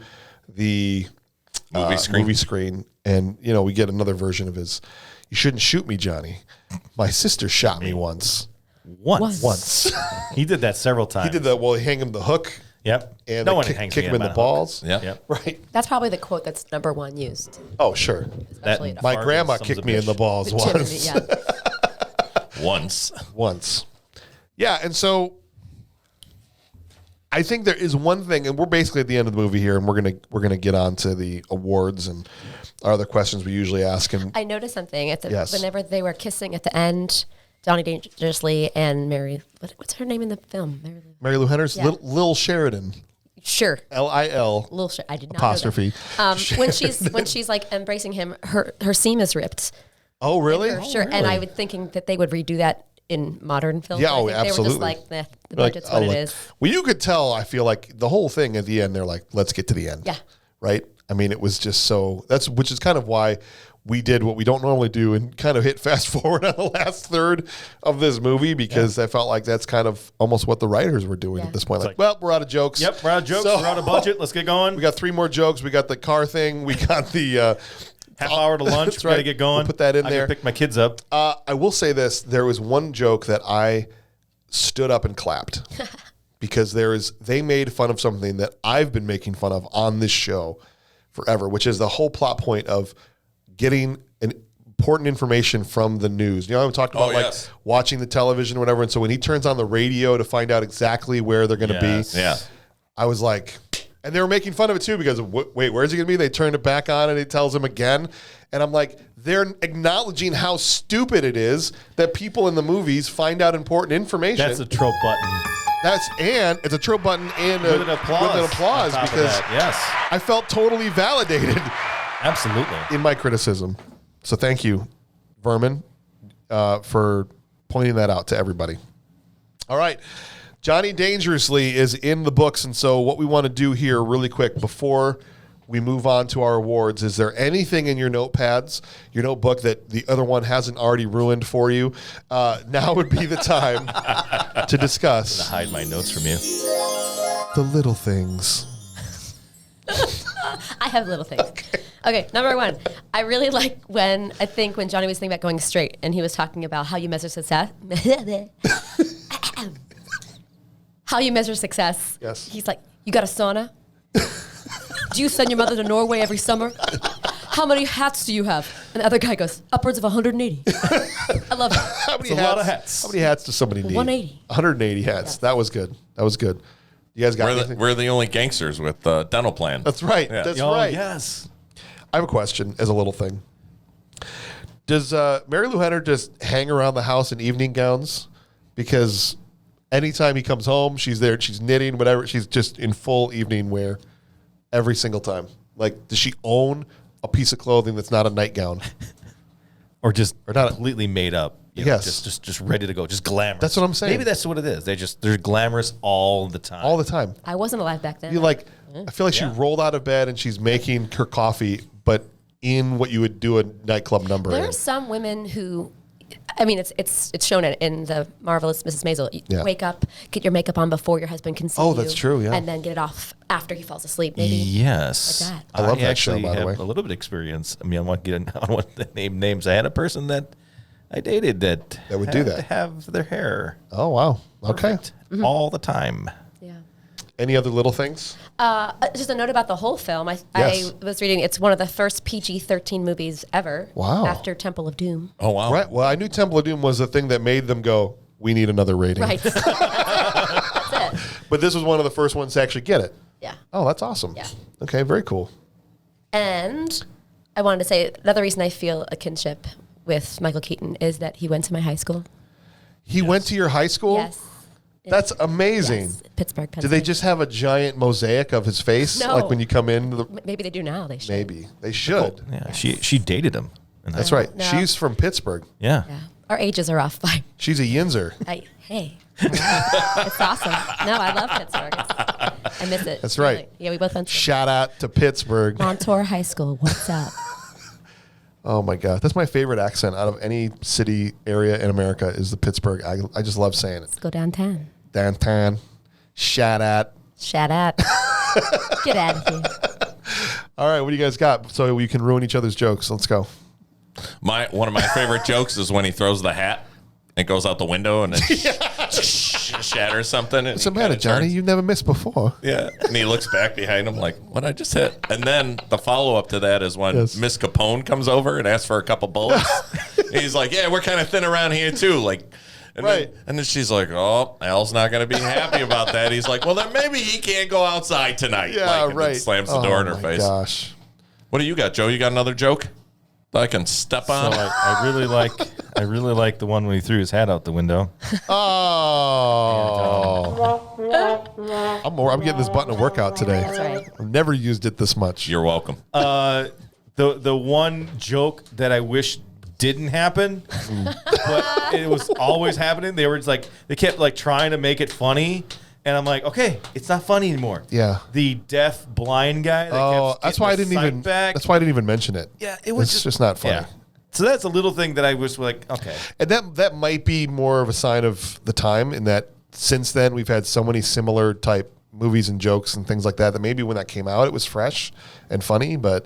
Speaker 1: the
Speaker 2: Movie screen.
Speaker 1: And, we get another version of his, you shouldn't shoot me, Johnny. My sister shot me once. Once.
Speaker 3: He did that several times.
Speaker 1: He did that. Well, he hang him the hook.
Speaker 3: Yep.
Speaker 1: And
Speaker 3: no
Speaker 1: they
Speaker 3: one
Speaker 1: kick,
Speaker 3: hangs
Speaker 1: kick
Speaker 3: me
Speaker 1: him in
Speaker 3: on
Speaker 1: the
Speaker 3: a hook.
Speaker 1: balls.
Speaker 2: Yep.
Speaker 3: Yep.
Speaker 1: Right.
Speaker 4: That's probably the quote that's number one used.
Speaker 1: Oh, sure.
Speaker 4: Especially at
Speaker 1: My
Speaker 3: Fart
Speaker 1: grandma
Speaker 3: sons
Speaker 1: kicked
Speaker 3: of
Speaker 1: me in
Speaker 3: bitch.
Speaker 1: the balls
Speaker 4: Jiminy,
Speaker 1: once.
Speaker 4: yeah.
Speaker 2: Once.
Speaker 1: Yeah, and so I think there is one thing, and we're basically at the end of the movie here, and we're gonna get on to the awards and our other questions we usually ask. And
Speaker 4: I noticed something
Speaker 1: Yes.
Speaker 4: whenever they were kissing at the end, Johnny Dangerously and Mary. What's her name in the film?
Speaker 1: Marilu Henner's
Speaker 4: Yeah.
Speaker 1: Lil Sheridan,
Speaker 4: Sure.
Speaker 1: Lil
Speaker 4: Little shit. I did not
Speaker 1: apostrophe.
Speaker 4: know that. When she's like embracing him, her seam is ripped.
Speaker 1: Oh, really?
Speaker 4: For sure. And I was thinking that they would redo that in modern films.
Speaker 1: Yeah,
Speaker 4: I
Speaker 1: oh,
Speaker 4: think They were
Speaker 1: absolutely.
Speaker 4: just like, the
Speaker 1: Like,
Speaker 4: budget's
Speaker 1: oh,
Speaker 4: what
Speaker 1: look.
Speaker 4: it is.
Speaker 1: Well, you could tell. I feel like the whole thing at the end, they're like, "Let's get to the end."
Speaker 4: Yeah.
Speaker 1: Right. I mean, it was just so. Which is kind of why we did what we don't normally do and kind of hit fast forward on the last third of this movie because I felt like that's kind of almost what the writers were doing at this point. Like, well, we're out of jokes.
Speaker 3: Yep. We're out of jokes.
Speaker 1: So-
Speaker 3: We're out of budget. Let's get going.
Speaker 1: We got 3 more jokes. We got the car thing. We got the
Speaker 3: Half hour to lunch.
Speaker 1: That's
Speaker 3: We got to
Speaker 1: right.
Speaker 3: get going.
Speaker 1: We'll put that in
Speaker 3: I
Speaker 1: there.
Speaker 3: can pick my kids up.
Speaker 1: I will say this. There was one joke that I stood up and clapped because they made fun of something that I've been making fun of on this show forever, which is the whole plot point of getting an important information from the news. You know, I'm talking about like watching the television or whatever. And so when he turns on the radio to find out exactly where they're going to be, I was like, and they were making fun of it too because, wait, where's he going to be? They turned it back on and he tells him again. And I'm like, they're acknowledging how stupid it is that people in the movies find out important information.
Speaker 3: That's a trope button.
Speaker 1: And it's a trope button and
Speaker 3: With an applause on top of
Speaker 1: because
Speaker 3: that, yes.
Speaker 1: I felt totally validated
Speaker 3: Absolutely.
Speaker 1: in my criticism. So thank you, Vermin, for pointing that out to everybody. All right. Johnny Dangerously is in the books. And so what we want to do here really quick before we move on to our awards, is there anything in your notepads, your notebook, that the other one hasn't already ruined for you? Now would be the time to discuss.
Speaker 3: I'm gonna hide my notes from you.
Speaker 1: The little things.
Speaker 4: I have little things. Okay, number one. I really like when Johnny was thinking about going straight and he was talking about how you measure success. How you measure success.
Speaker 1: Yes.
Speaker 4: He's like, you got a sauna? Do you send your mother to Norway every summer? How many hats do you have? And the other guy goes, upwards of 180. I love that.
Speaker 1: How many
Speaker 3: It's a lot of hats.
Speaker 1: How many hats does somebody need?
Speaker 4: 180.
Speaker 1: 180 hats. That was good. That was good. You guys got anything?
Speaker 2: We're the only gangsters with dental plan.
Speaker 1: That's right.
Speaker 2: Yeah.
Speaker 1: That's
Speaker 3: Oh,
Speaker 1: right.
Speaker 3: yes.
Speaker 1: I have a question as a little thing. Does Marilu Henner just hang around the house in evening gowns? Because anytime he comes home, she's there, she's knitting, whatever. She's just in full evening wear every single time. Like, does she own a piece of clothing that's not a nightgown?
Speaker 3: Or just
Speaker 1: Or not-
Speaker 3: completely made up. You know,
Speaker 1: Yes.
Speaker 3: just ready to go. Just glamorous.
Speaker 1: That's what I'm saying.
Speaker 3: Maybe that's what it is. They're glamorous all the time.
Speaker 1: All the time.
Speaker 4: I wasn't alive back then.
Speaker 1: You like, I feel like she
Speaker 3: Yeah.
Speaker 1: rolled out of bed and she's making her coffee, but in what you would do a nightclub number
Speaker 4: There
Speaker 1: in.
Speaker 4: are some women who, I mean, it's shown in the Marvelous Mrs. Maisel. You
Speaker 1: Yeah.
Speaker 4: wake up, get your makeup on before your husband can see you.
Speaker 1: Oh, that's true, yeah.
Speaker 4: And then get it off after he falls asleep, maybe.
Speaker 3: Yes.
Speaker 4: Like that.
Speaker 1: I love that show,
Speaker 3: actually
Speaker 1: by the
Speaker 3: have
Speaker 1: way.
Speaker 3: a little bit of experience. I mean, I want to name names. I had a person that I dated that
Speaker 1: would
Speaker 3: had
Speaker 1: do that.
Speaker 3: to have their hair
Speaker 1: Oh, wow. Okay.
Speaker 3: perfect all the time.
Speaker 4: Yeah.
Speaker 1: Any other little things?
Speaker 4: Just a note about the whole film.
Speaker 1: Yes.
Speaker 4: I was reading, it's one of the first PG-13 movies ever.
Speaker 1: Wow.
Speaker 4: After Temple of Doom.
Speaker 2: Oh, wow.
Speaker 1: Right. Well, I knew Temple of Doom was the thing that made them go, we need another rating.
Speaker 4: Right. That's it.
Speaker 1: But this was one of the first ones to actually get it.
Speaker 4: Yeah.
Speaker 1: Oh, that's awesome.
Speaker 4: Yeah.
Speaker 1: Okay, very cool.
Speaker 4: And I wanted to say another reason I feel a kinship with Michael Keaton is that he went to my high school.
Speaker 1: He went to your high school?
Speaker 4: Yes.
Speaker 1: That's amazing.
Speaker 4: Yes. Pittsburgh,
Speaker 1: Do they
Speaker 4: Pennsylvania.
Speaker 1: just have a giant mosaic of his face?
Speaker 4: No.
Speaker 1: Like when you come in?
Speaker 4: Maybe they do now. They should.
Speaker 1: Maybe. They should.
Speaker 3: Yeah, she dated him. And
Speaker 1: That's right.
Speaker 4: No.
Speaker 1: She's from Pittsburgh.
Speaker 3: Yeah.
Speaker 4: Yeah. Our ages are off by.
Speaker 1: She's a Yinzer.
Speaker 4: Hey. It's awesome. No, I love Pittsburgh. I miss it.
Speaker 1: That's right.
Speaker 4: Really. Yeah, we both went to
Speaker 1: Shout out to Pittsburgh.
Speaker 4: Montour High School. What's up?
Speaker 1: Oh my God. That's my favorite accent out of any city area in America is the Pittsburgh. I just love saying it.
Speaker 4: Let's go downtown.
Speaker 1: Downtown. Shout out.
Speaker 4: Shout out. Get out of here.
Speaker 1: All right. What do you guys got? So we can ruin each other's jokes. Let's go.
Speaker 2: One of my favorite jokes is when he throws the hat and goes out the window and then shatters something. And
Speaker 1: What's the
Speaker 2: he
Speaker 1: matter,
Speaker 2: kinda
Speaker 1: Johnny?
Speaker 2: turns-
Speaker 1: You've never missed before.
Speaker 2: Yeah, and he looks back behind him like, "What I just hit?" And then the follow up to that is when
Speaker 1: Yes.
Speaker 2: Miss Capone comes over and asks for a couple bullets. He's like, "Yeah, we're kind of thin around here too." Like, and
Speaker 1: Right.
Speaker 2: then she's like, "Oh, Al's not going to be happy about that." He's like, "Well, then maybe he can't go outside tonight."
Speaker 1: Yeah,
Speaker 2: Like, and then
Speaker 1: right.
Speaker 2: slams the door in her
Speaker 1: my
Speaker 2: face.
Speaker 1: Gosh.
Speaker 2: What do you got, Joe? You got another joke that I can step
Speaker 3: So
Speaker 2: on?
Speaker 3: I really like the one when he threw his hat out the window.
Speaker 1: Oh. I'm getting this button to work out today.
Speaker 4: That's right.
Speaker 1: I've never used it this much.
Speaker 2: You're welcome.
Speaker 3: The one joke that I wish didn't happen, but it was always happening. They kept like trying to make it funny, and I'm like, okay, it's not funny anymore.
Speaker 1: Yeah.
Speaker 3: The deaf blind guy. That
Speaker 1: Oh,
Speaker 3: kept
Speaker 1: that's
Speaker 3: getting
Speaker 1: why I
Speaker 3: the
Speaker 1: didn't
Speaker 3: sight
Speaker 1: even.
Speaker 3: back.
Speaker 1: That's why I didn't even mention it.
Speaker 3: Yeah, it was
Speaker 1: It's just not funny.
Speaker 3: Yeah. So that's a little thing that I was like, okay.
Speaker 1: And that might be more of a sign of the time in that since then we've had so many similar type movies and jokes and things like that maybe when that came out it was fresh and funny, but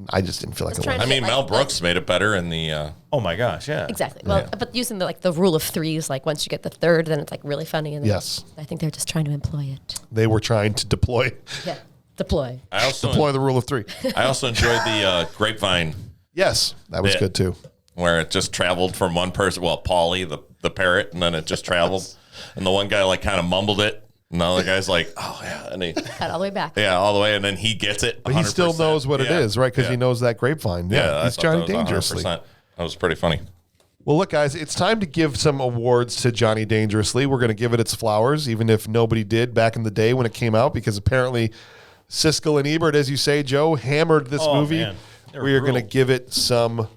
Speaker 1: I just didn't feel like it
Speaker 4: trying
Speaker 1: was.
Speaker 4: to
Speaker 2: I mean,
Speaker 4: like,
Speaker 2: Mel Brooks made it better in the.
Speaker 3: Oh my gosh, yeah.
Speaker 4: Exactly. Well, but using the rule of threes, like once you get the third, then it's like really funny. And then
Speaker 1: Yes.
Speaker 4: I think they're just trying to employ it.
Speaker 1: They were trying to deploy
Speaker 4: Deploy.
Speaker 2: I also
Speaker 1: the rule of 3.
Speaker 2: I also enjoyed the Grapevine
Speaker 1: Yes, that was
Speaker 2: bit,
Speaker 1: good too.
Speaker 2: where it just traveled from one person. Well, Paulie, the parrot, and then it just traveled, and the one guy like kind of mumbled it, and the other guy's like, "Oh yeah," and he
Speaker 4: Cut all the way back.
Speaker 2: all the way, and then he gets it.
Speaker 1: But he still
Speaker 2: 100%.
Speaker 1: knows what it is, right? Because
Speaker 2: Yeah.
Speaker 1: he knows that grapevine.
Speaker 2: Yeah, I
Speaker 1: he's
Speaker 2: thought
Speaker 1: Johnny
Speaker 2: that was
Speaker 1: Dangerously.
Speaker 2: 100%. That was pretty funny.
Speaker 1: Well, look, guys, it's time to give some awards to Johnny Dangerously. We're going to give it its flowers, even if nobody did back in the day when it came out, because apparently Siskel and Ebert, as you say, Joe, hammered this movie.
Speaker 3: Man. They were
Speaker 1: We are going to
Speaker 3: brutal.
Speaker 1: give it some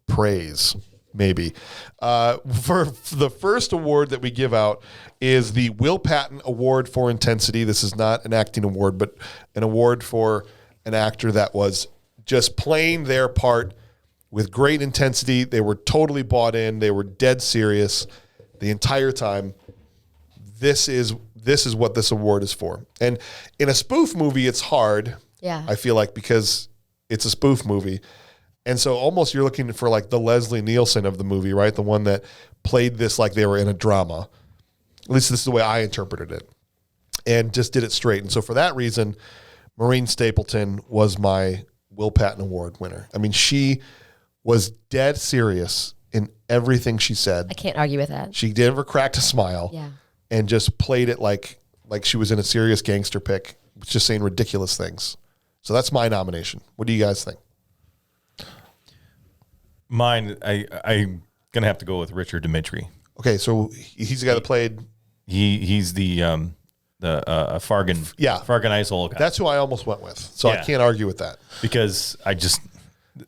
Speaker 1: praise, maybe. For the first award that we give out is the Will Patton Award for Intensity. This is not an acting award, but an award for an actor that was just playing their part with great intensity. They were totally bought in. They were dead serious the entire time. This is what this award is for. And in a spoof movie, it's hard.
Speaker 4: Yeah.
Speaker 1: I feel like, because it's a spoof movie. And so almost you're looking for like the Leslie Nielsen of the movie, right? The one that played this like they were in a drama. At least this is the way I interpreted it. And just did it straight. And so for that reason, Maureen Stapleton was my Will Patton Award winner. I mean, she was dead serious in everything she said.
Speaker 4: I can't argue with that.
Speaker 1: She never cracked a smile.
Speaker 4: Yeah.
Speaker 1: And just played it like she was in a serious gangster pick, just saying ridiculous things. So that's my nomination. What do you guys think?
Speaker 3: Mine, I'm going to have to go with Richard Dimitri.
Speaker 1: Okay, so he's the guy that played.
Speaker 3: He's the Fargan,
Speaker 1: Yeah.
Speaker 3: Fargan Isol guy.
Speaker 1: That's who I almost went with. So I
Speaker 3: Yeah.
Speaker 1: can't argue with that.
Speaker 3: Because I just,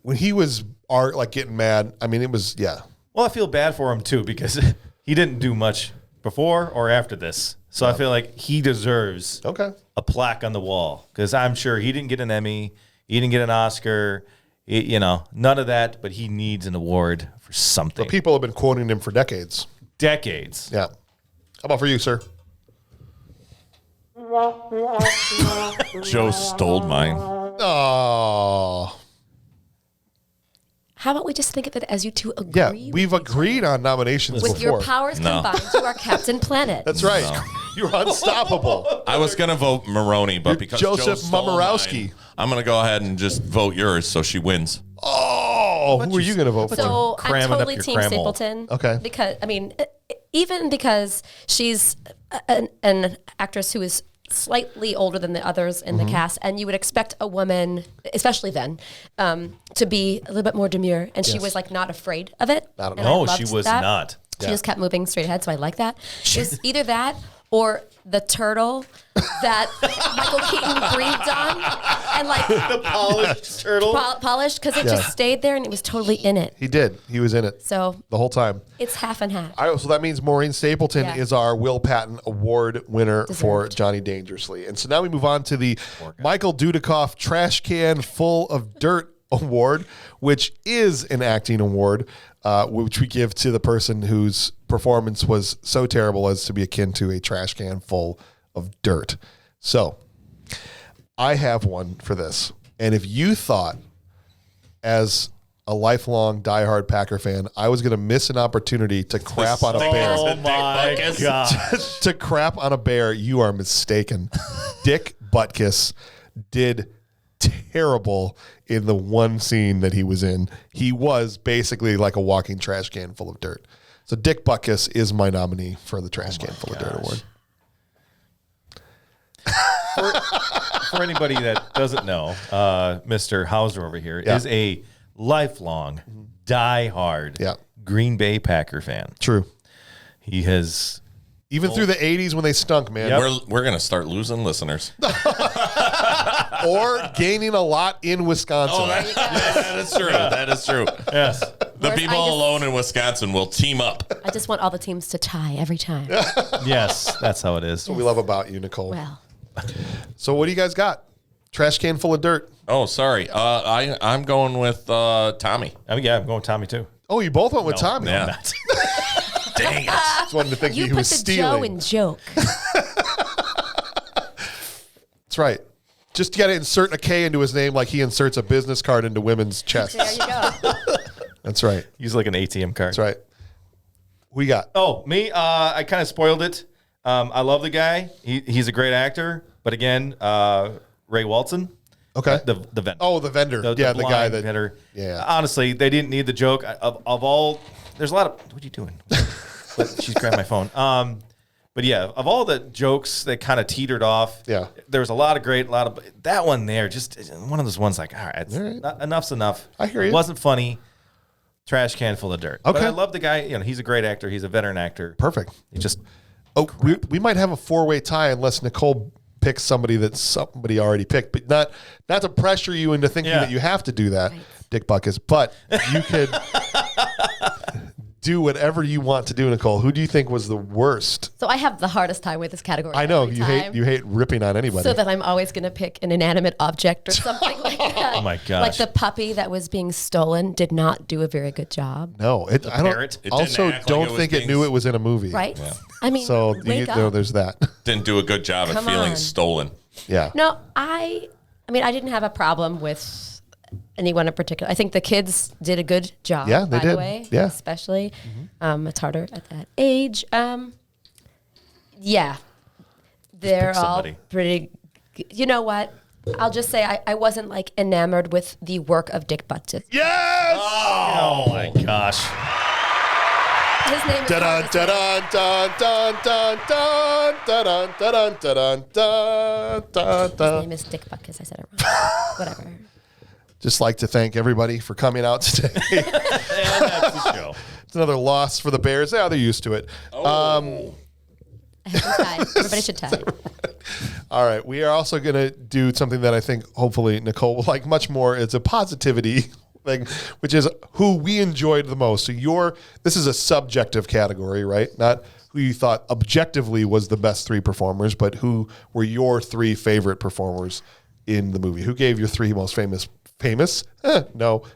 Speaker 1: When he was like getting mad, I mean, it was, yeah.
Speaker 3: well, I feel bad for him too, because he didn't do much before or after this. So I feel like he deserves
Speaker 1: Okay.
Speaker 3: a plaque on the wall, because I'm sure he didn't get an Emmy, he didn't get an Oscar, none of that, but he needs an award for something.
Speaker 1: But people have been quoting him for decades.
Speaker 3: Decades.
Speaker 1: Yeah. How about for you, sir?
Speaker 2: Joe stole mine.
Speaker 1: Oh,
Speaker 4: How about we just think of it as you two agree?
Speaker 1: yeah.
Speaker 4: with
Speaker 1: We've
Speaker 4: each
Speaker 1: agreed on nominations
Speaker 4: With
Speaker 1: before.
Speaker 4: your powers
Speaker 2: No.
Speaker 4: combined, you are Captain Planet.
Speaker 1: That's right. You're unstoppable.
Speaker 2: I was gonna vote Maroney, but because Joe
Speaker 1: Joseph
Speaker 2: stole
Speaker 1: Momorowski.
Speaker 2: mine, I'm gonna go ahead and just vote yours so she wins.
Speaker 1: Oh, who are you going to vote for?
Speaker 4: So I'm
Speaker 3: cramming up
Speaker 4: totally
Speaker 3: your
Speaker 4: Team
Speaker 3: cram hole.
Speaker 4: Stapleton.
Speaker 1: Okay.
Speaker 4: Because, I mean, even because she's an actress who is slightly older than the others in the cast, and you would expect a woman, especially then, to be a little bit more demure, and she was like not afraid of it.
Speaker 1: Not at
Speaker 4: And
Speaker 1: all.
Speaker 4: I
Speaker 3: No, she
Speaker 4: loved
Speaker 3: was
Speaker 4: that.
Speaker 3: not.
Speaker 4: She just kept moving straight ahead, so I like that. It was either that or the turtle that Michael Keaton breathed on, and like
Speaker 3: The polished turtle.
Speaker 4: polished, because it just stayed there and it was totally in it.
Speaker 1: He did. He was in it
Speaker 4: So
Speaker 1: the whole time.
Speaker 4: it's half and half.
Speaker 1: All right, so that means Maureen Stapleton
Speaker 4: Yeah.
Speaker 1: is our Will Patton Award winner for
Speaker 4: Deserved.
Speaker 1: Johnny Dangerously. And so now we move on to the Michael Dudikoff Trash Can Full of Dirt Award, which is an acting award, which we give to the person whose performance was so terrible as to be akin to a trash can full of dirt. So I have one for this. And if you thought, as a lifelong diehard Packer fan, I was going to miss an opportunity to crap on a bear,
Speaker 3: Oh my god!
Speaker 1: to crap on a bear, you are mistaken. Dick Butkus did terrible in the one scene that he was in. He was basically like a walking trash can full of dirt. So Dick Butkus is my nominee for the Trash Can Full of Dirt Award.
Speaker 3: For anybody that doesn't know, Mr. Hauser over here
Speaker 1: Yeah.
Speaker 3: is a lifelong, die-hard
Speaker 1: Yeah.
Speaker 3: Green Bay Packer fan.
Speaker 1: True.
Speaker 3: He has
Speaker 1: Even through the 80s when they stunk, man.
Speaker 3: Yep.
Speaker 2: We're gonna start losing listeners.
Speaker 1: Or gaining a lot in Wisconsin.
Speaker 2: That is true. That is true.
Speaker 3: yes.
Speaker 2: The
Speaker 4: Whereas
Speaker 2: people
Speaker 4: I just-
Speaker 2: alone in Wisconsin will team up.
Speaker 4: I just want all the teams to tie every time.
Speaker 3: Yes, that's how it is.
Speaker 1: What we love about you, Nicole.
Speaker 4: Well,
Speaker 1: So what do you guys got? Trash can full of dirt.
Speaker 2: Oh, sorry. I'm going with Tommy.
Speaker 3: I mean, yeah, I'm going Tommy too.
Speaker 1: Oh, you both went with
Speaker 3: No,
Speaker 1: Tommy.
Speaker 2: Yeah.
Speaker 3: I'm not.
Speaker 2: Dang it.
Speaker 1: Just wanted to think
Speaker 4: you
Speaker 1: he
Speaker 4: put
Speaker 1: was
Speaker 4: the
Speaker 1: stealing.
Speaker 4: Joe in joke.
Speaker 1: That's right. Just got to insert a K into his name like he inserts a business card into women's chests.
Speaker 4: There you go.
Speaker 1: That's right.
Speaker 3: Use like an ATM card.
Speaker 1: That's right. Who you got?
Speaker 3: Oh, me? I kind of spoiled it. I love the guy. He's a great actor. But again, Ray Walton.
Speaker 1: Okay.
Speaker 3: The vendor.
Speaker 1: Oh, the vendor. The guy
Speaker 3: blind
Speaker 1: that.
Speaker 3: vendor.
Speaker 1: Yeah.
Speaker 3: Honestly, they didn't need the joke. Of all, there's a lot of. What are you doing? She's grabbed my phone. But yeah, of all the jokes that kind of teetered off, there was a lot of that one there. Just one of those ones like, all right, enough's enough.
Speaker 1: I hear you.
Speaker 3: It wasn't funny. Trash can full of dirt.
Speaker 1: Okay.
Speaker 3: But I love the guy. He's a great actor. He's a veteran actor.
Speaker 1: Perfect.
Speaker 3: He just.
Speaker 1: Oh, we might have a 4-way tie unless Nicole picks somebody that somebody already picked, but not to pressure you into thinking that you have to do that, Dick Buckus. But you could do whatever you want to do, Nicole. Who do you think was the worst?
Speaker 4: So I have the hardest time with this category.
Speaker 1: I know
Speaker 4: every
Speaker 1: you
Speaker 4: time.
Speaker 1: hate ripping on anybody.
Speaker 4: So that I'm always going to pick an inanimate object or something like that.
Speaker 3: Oh my gosh.
Speaker 4: Like the puppy that was being stolen did not do a very good job.
Speaker 1: No, I don't.
Speaker 3: parrot?
Speaker 2: It
Speaker 1: Also,
Speaker 2: didn't act like
Speaker 1: don't
Speaker 2: it was
Speaker 1: think it
Speaker 2: being
Speaker 1: knew it was in a movie.
Speaker 4: Right? Yeah. I mean,
Speaker 1: So
Speaker 4: wake up.
Speaker 1: there's that.
Speaker 2: Didn't do a good job at
Speaker 4: Come
Speaker 2: feeling
Speaker 4: on.
Speaker 2: stolen.
Speaker 1: Yeah.
Speaker 4: No, I mean, I didn't have a problem with anyone in particular. I think the kids did a good job.
Speaker 1: Yeah, they
Speaker 4: by
Speaker 1: did.
Speaker 4: The way,
Speaker 1: Yeah.
Speaker 4: especially. It's harder at that age. Yeah, they're all
Speaker 3: somebody.
Speaker 4: pretty. You know what? I'll just say I wasn't like enamored with the work of Dick Buckus.
Speaker 1: Yes.
Speaker 3: Oh my gosh.
Speaker 4: His name is
Speaker 1: Dun
Speaker 4: Harvest
Speaker 1: dun
Speaker 4: Man.
Speaker 1: dun dun dun dun dun dun dun dun dun
Speaker 4: His
Speaker 1: dun.
Speaker 4: name is Dick Buckus. I said it wrong. Whatever.
Speaker 1: Just like to thank everybody for coming out today.
Speaker 3: And that's the show.
Speaker 1: It's another loss for the Bears. Yeah, they're used to it.
Speaker 4: I have to tie. Everybody should tie.
Speaker 1: All right. We are also going to do something that I think hopefully Nicole will like much more. It's a positivity thing, which is who we enjoyed the most. So this is a subjective category, right? Not who you thought objectively was the best 3 performers, but who were your 3 favorite performers in the movie. Who gave your 3 most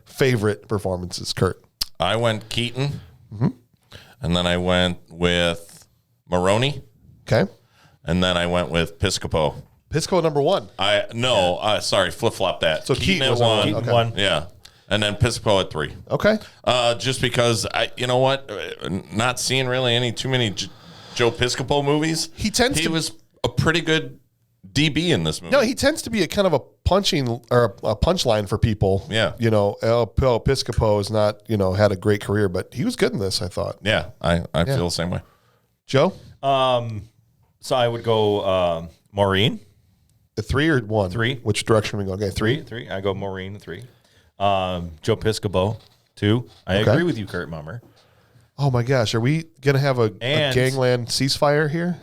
Speaker 1: favorite performances, Kurt?
Speaker 2: I went Keaton, and then I went with Maroney,
Speaker 1: Okay.
Speaker 2: and then I went with Piscopo.
Speaker 1: Pisco number 1.
Speaker 2: Sorry, flip-flop that.
Speaker 1: So Keaton was
Speaker 2: at
Speaker 1: on
Speaker 2: 1.
Speaker 3: Keaton
Speaker 1: Okay.
Speaker 3: won.
Speaker 2: Yeah. And then Piscopo at 3.
Speaker 1: Okay.
Speaker 2: Just because, you know what? Not seeing really too many Joe Piscopo movies.
Speaker 1: He
Speaker 2: was a pretty good DB in this movie.
Speaker 1: No, he tends to be a kind of a punching or a punchline for people.
Speaker 2: Yeah.
Speaker 1: El Piscopo has not, had a great career, but he was good in this, I thought.
Speaker 2: Yeah, I feel the same way.
Speaker 1: Joe?
Speaker 3: So I would go Maureen.
Speaker 1: A 3 or 1?
Speaker 3: 3.
Speaker 1: Which direction are we going? Okay, 3.
Speaker 3: 3. I go Maureen 3. Joe Piscopo 2. I
Speaker 1: Okay.
Speaker 3: agree with you, Kurt Mummer.
Speaker 1: Oh my gosh, are we going to have a
Speaker 3: And-
Speaker 1: gangland ceasefire here?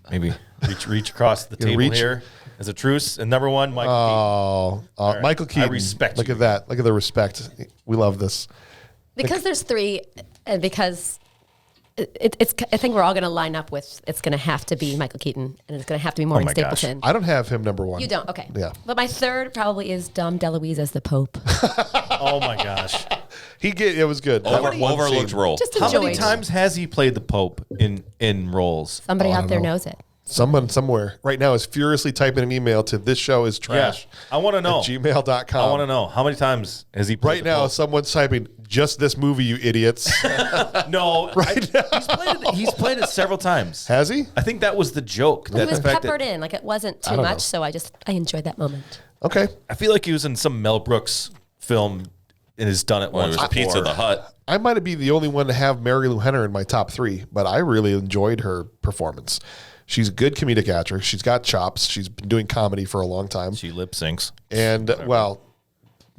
Speaker 3: Maybe reach across the table
Speaker 1: reach-
Speaker 3: here as a truce. And number 1, Michael
Speaker 1: Oh, Michael Keaton.
Speaker 3: respect
Speaker 1: Look
Speaker 3: you.
Speaker 1: at that. Look at the respect. We love this.
Speaker 4: Because there's 3, and because it's, I think we're all going to line up with it's going to have to be Michael Keaton, and it's going to have to be Maureen
Speaker 3: my gosh.
Speaker 4: Stapleton.
Speaker 1: I don't have him number 1.
Speaker 4: You don't, okay.
Speaker 1: Yeah.
Speaker 4: But my 3rd probably is Dom DeLuise as the Pope.
Speaker 3: Oh my gosh.
Speaker 1: It was good. That one
Speaker 2: Overlooked
Speaker 1: scene.
Speaker 2: role.
Speaker 4: Just
Speaker 3: How
Speaker 4: enjoyed.
Speaker 3: many times has he played the Pope in roles?
Speaker 4: Somebody
Speaker 1: I
Speaker 4: out
Speaker 1: don't
Speaker 4: there
Speaker 1: know.
Speaker 4: knows it.
Speaker 1: Someone somewhere right now is furiously typing an email to this show is trash.
Speaker 3: I want to
Speaker 1: at
Speaker 3: know.
Speaker 1: gmail.com.
Speaker 3: I want to know how many times has he played
Speaker 1: Right
Speaker 3: the
Speaker 1: now,
Speaker 3: Pope?
Speaker 1: someone's typing just this movie, you idiots.
Speaker 3: No, he's played it several times.
Speaker 1: Has he?
Speaker 3: I think that was the joke.
Speaker 4: He was
Speaker 3: the fact
Speaker 4: peppered
Speaker 3: that-
Speaker 4: in. Like it wasn't too
Speaker 1: don't
Speaker 4: much,
Speaker 1: know.
Speaker 4: so I enjoyed that moment.
Speaker 1: Okay.
Speaker 3: I feel like he was in some Mel Brooks film and has done it
Speaker 2: Well, it
Speaker 3: once
Speaker 2: was
Speaker 3: before.
Speaker 2: Pizza the Hut.
Speaker 1: I might be the only one to have Marilu Henner in my top 3, but I really enjoyed her performance. She's a good comedic actress. She's got chops. She's been doing comedy for a long time.
Speaker 3: She lip syncs.
Speaker 1: And, well,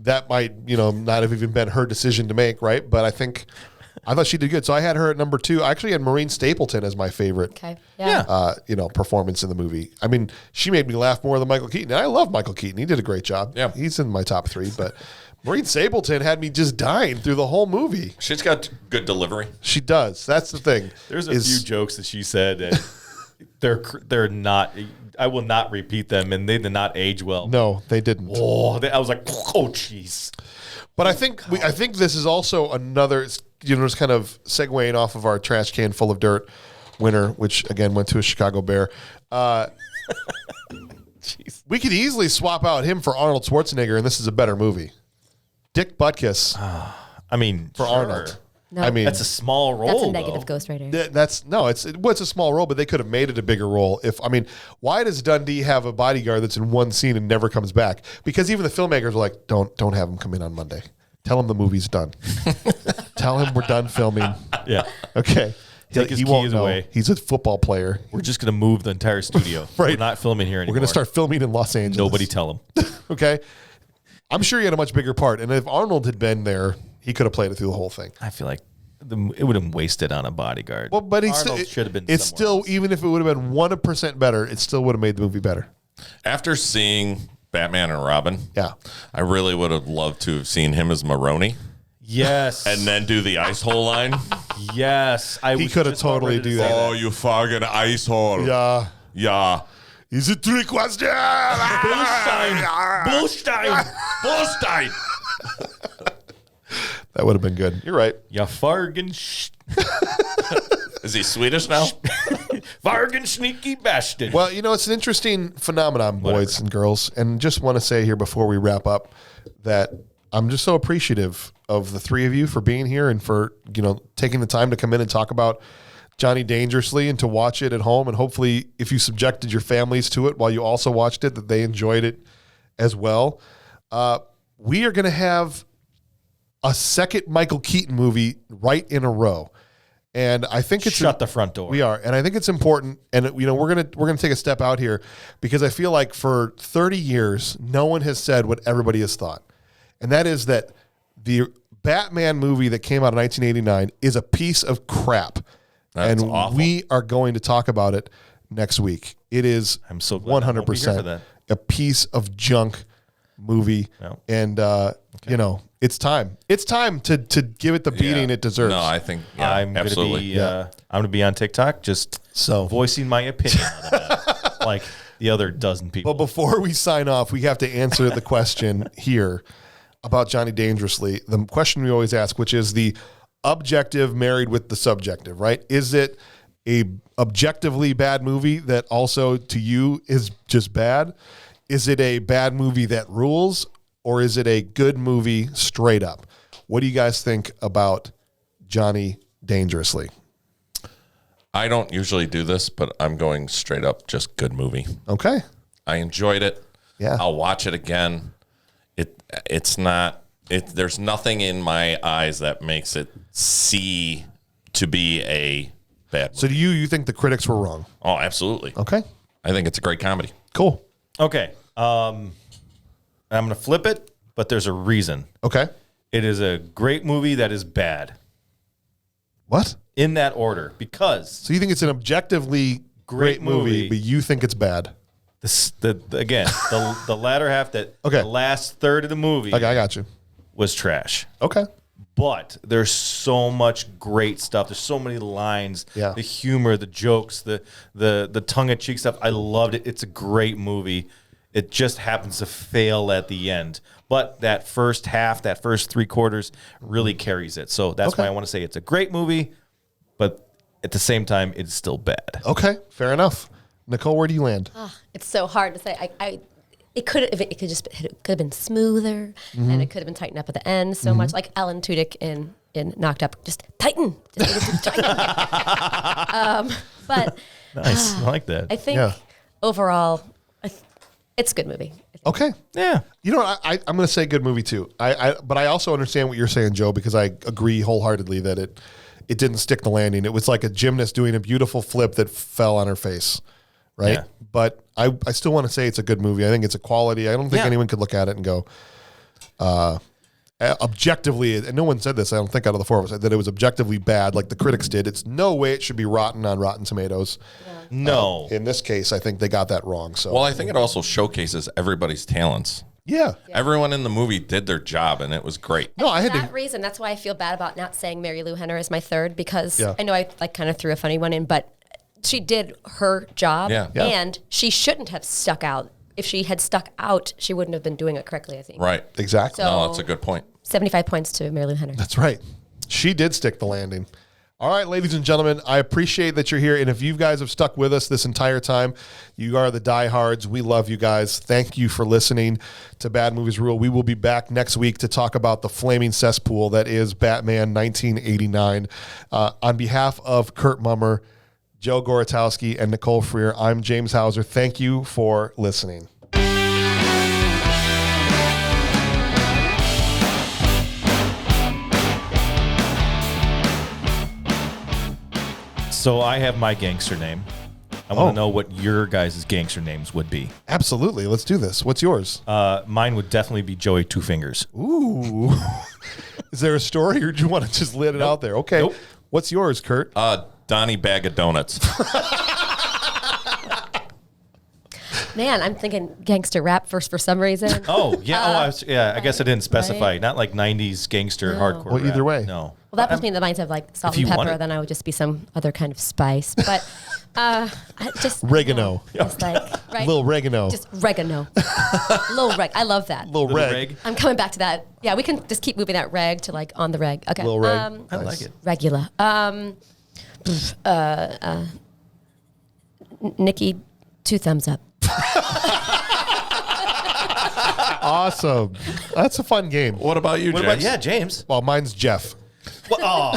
Speaker 1: that might, not have even been her decision to make, right? But I thought she did good. So I had her at number 2. I actually had Maureen Stapleton as my favorite.
Speaker 4: Okay. Yeah.
Speaker 1: Performance in the movie. I mean, she made me laugh more than Michael Keaton. And I love Michael Keaton. He did a great job.
Speaker 2: Yeah.
Speaker 1: He's in my top 3. But Maureen Stapleton had me just dying through the whole movie.
Speaker 2: She's got good delivery.
Speaker 1: She does. That's the thing.
Speaker 3: There's a few jokes that she said that they're not. I will not repeat them, and they did not age well.
Speaker 1: No, they didn't.
Speaker 3: I was like, oh, jeez.
Speaker 1: But I think this is also another, just kind of segueing off of our trash can full of dirt winner, which again went to a Chicago Bear.
Speaker 3: Jeez.
Speaker 1: We could easily swap out him for Arnold Schwarzenegger, and this is a better movie. Dick Butkus
Speaker 3: I mean,
Speaker 1: for Arnold.
Speaker 4: No.
Speaker 1: I mean,
Speaker 3: That's a small role.
Speaker 4: That's a negative
Speaker 3: though.
Speaker 4: Ghost Rider.
Speaker 1: it's a small role, but they could have made it a bigger role. Why does Dundee have a bodyguard that's in one scene and never comes back? Because even the filmmakers were like, don't have him come in on Monday. Tell him the movie's done. Tell him we're done filming.
Speaker 3: Yeah.
Speaker 1: Okay.
Speaker 3: Take his
Speaker 1: he won't
Speaker 3: keys
Speaker 1: know.
Speaker 3: away.
Speaker 1: He's a football player.
Speaker 3: We're just going to move the entire studio.
Speaker 1: Right.
Speaker 3: We're not filming here anymore.
Speaker 1: We're going to start filming in Los Angeles.
Speaker 3: Nobody tell him.
Speaker 1: Okay. I'm sure he had a much bigger part. And if Arnold had been there, he could have played it through the whole thing.
Speaker 3: I feel like it would have been wasted on a bodyguard.
Speaker 1: Well, but
Speaker 3: Arnold should have been.
Speaker 1: It's
Speaker 3: somewhere
Speaker 1: still,
Speaker 3: else.
Speaker 1: even if it would have been 1% better, it still would have made the movie better.
Speaker 2: After seeing Batman and Robin,
Speaker 1: Yeah.
Speaker 2: I really would have loved to have seen him as Maroni
Speaker 3: Yes.
Speaker 2: and then do the ice hole line.
Speaker 3: yes.
Speaker 1: He could have totally do that.
Speaker 2: Oh, you fucking ice hole.
Speaker 1: Yeah.
Speaker 2: Yeah.
Speaker 1: Is it 3 questions?
Speaker 3: Bullstein.
Speaker 2: Bullstein.
Speaker 1: That would have been good. You're right.
Speaker 3: Ja, Fargen,
Speaker 2: Is he Swedish now?
Speaker 3: Fargen sneaky bastard.
Speaker 1: Well, it's an interesting phenomenon, boys and girls. And just want to say here before we wrap up that I'm just so appreciative of the three of you for being here and for, taking the time to come in and talk about Johnny Dangerously and to watch it at home. And hopefully if you subjected your families to it while you also watched it, that they enjoyed it as well. We are going to have a second Michael Keaton movie right in a row. And I think it's
Speaker 3: Shut the front door.
Speaker 1: We are, and I think it's important. And we're gonna take a step out here because I feel like for 30 years, no one has said what everybody has thought, and that is that the Batman movie that came out in 1989 is a piece of crap,
Speaker 2: That's
Speaker 1: and
Speaker 2: awful.
Speaker 1: we are going to talk about it next week. It is
Speaker 3: I'm so glad I won't be here for
Speaker 1: 100%
Speaker 3: that.
Speaker 1: a piece of junk movie,
Speaker 3: No.
Speaker 1: and it's time. It's time to give it the beating
Speaker 2: Yeah.
Speaker 1: it deserves.
Speaker 2: No, I think
Speaker 3: I'm
Speaker 2: absolutely.
Speaker 3: I'm gonna be on TikTok just voicing my opinion on that, like the other dozen people.
Speaker 1: But before we sign off, we have to answer the question here about Johnny Dangerously. The question we always ask, which is the objective married with the subjective, right? Is it a objectively bad movie that also to you is just bad? Is it a bad movie that rules? Or is it a good movie straight up? What do you guys think about Johnny Dangerously?
Speaker 2: I don't usually do this, but I'm going straight up just good movie.
Speaker 1: Okay.
Speaker 2: I enjoyed it.
Speaker 1: Yeah.
Speaker 2: I'll watch it again. It's not there's nothing in my eyes that makes it see to be a bad movie.
Speaker 1: So do you think the critics were wrong?
Speaker 2: Oh, absolutely.
Speaker 1: Okay.
Speaker 2: I think it's a great comedy.
Speaker 1: Cool.
Speaker 3: Okay. I'm going to flip it, but there's a reason.
Speaker 1: Okay.
Speaker 3: It is a great movie that is bad
Speaker 1: What?
Speaker 3: in that order because
Speaker 1: So you think it's an objectively great movie,
Speaker 3: movie.
Speaker 1: but you think it's bad?
Speaker 3: the latter half,
Speaker 1: Okay.
Speaker 3: the last third of the movie
Speaker 1: Okay, I got you.
Speaker 3: was trash.
Speaker 1: Okay.
Speaker 3: But there's so much great stuff. There's so many lines,
Speaker 1: Yeah.
Speaker 3: the humor, the jokes, the tongue-in-cheek stuff. I loved it. It's a great movie. It just happens to fail at the end. But that first half, that first three quarters really carries it. So that's
Speaker 1: Okay.
Speaker 3: why I want to say it's a great movie, but at the same time, it's still bad.
Speaker 1: Okay. Fair enough. Nicole, where do you land?
Speaker 4: It's so hard to say. It could have been smoother, and it could have been tightened up at the end so much. Like Alan Tudyk in Knocked Up, just tighten, just tighten. But
Speaker 3: Nice. I like that.
Speaker 4: I think
Speaker 1: Yeah.
Speaker 4: overall, it's a good movie.
Speaker 1: Okay.
Speaker 3: Yeah.
Speaker 1: I'm going to say good movie too. But I also understand what you're saying, Joe, because I agree wholeheartedly that it didn't stick the landing. It was like a gymnast doing a beautiful flip that fell on her face, right?
Speaker 3: Yeah.
Speaker 1: But I still want to say it's a good movie. I think it's a quality. I don't think
Speaker 3: Yeah.
Speaker 1: anyone could look at it and go, objectively, and no one said this, I don't think out of the four of us, that it was objectively bad like the critics did. It's no way it should be rotten on Rotten Tomatoes.
Speaker 3: No.
Speaker 1: In this case, I think they got that wrong. So,
Speaker 2: Well, I think it also showcases everybody's talents.
Speaker 1: yeah.
Speaker 2: Everyone in the movie did their job, and it was great.
Speaker 1: No, I had
Speaker 4: For that
Speaker 1: to.
Speaker 4: reason, that's why I feel bad about not saying Marilu Henner is my third, because
Speaker 1: Yeah.
Speaker 4: I know I kind of threw a funny one in, but she did her job,
Speaker 2: Yeah.
Speaker 1: Yeah.
Speaker 4: and she shouldn't have stuck out. If she had stuck out, she wouldn't have been doing it correctly, I think.
Speaker 2: Right.
Speaker 1: Exactly.
Speaker 4: So-
Speaker 2: No, that's a good point.
Speaker 4: 75 points to Marilu Henner.
Speaker 1: That's right. She did stick the landing. All right, ladies and gentlemen, I appreciate that you're here. And if you guys have stuck with us this entire time, you are the diehards. We love you guys. Thank you for listening to Bad Movies Rule. We will be back next week to talk about the flaming cesspool that is Batman 1989. On behalf of Kurt Mummer, Joe Goratowski, and Nicole Freer, I'm James Hauser. Thank you for listening.
Speaker 3: So I have my gangster name. I want to know what your guys' gangster names would be.
Speaker 1: Absolutely. Let's do this. What's yours?
Speaker 3: Mine would definitely be Joey Two Fingers.
Speaker 1: Ooh. Is there a story, or do you want to just let it out there? Okay.
Speaker 3: Nope.
Speaker 1: What's yours, Kurt?
Speaker 2: Donnie Bag of Donuts.
Speaker 4: Man, I'm thinking gangster rap first for some reason.
Speaker 3: Oh, yeah. I guess I didn't specify.
Speaker 4: Right?
Speaker 3: Not like 90s gangster hardcore
Speaker 1: Well, either
Speaker 3: rap.
Speaker 1: way.
Speaker 3: No.
Speaker 4: Well, that puts me in the mindset of like salt
Speaker 3: If
Speaker 4: and
Speaker 3: you want
Speaker 4: pepper.
Speaker 3: it.
Speaker 4: Then I would just be some other kind of spice. But just
Speaker 1: Regano.
Speaker 4: Just like right,
Speaker 1: Little Regano.
Speaker 4: just regano. Little reg. I love that.
Speaker 1: Little reg.
Speaker 4: I'm coming back to that. Yeah, we can just keep moving that reg to like on the reg. Okay.
Speaker 1: Little reg.
Speaker 3: I like it.
Speaker 4: Regula. Nikki, 2 thumbs up.
Speaker 1: Awesome. That's a fun game.
Speaker 2: What about you,
Speaker 3: What
Speaker 2: James?
Speaker 3: about, yeah, James?
Speaker 1: Well, mine's Jeff.
Speaker 3: Oh.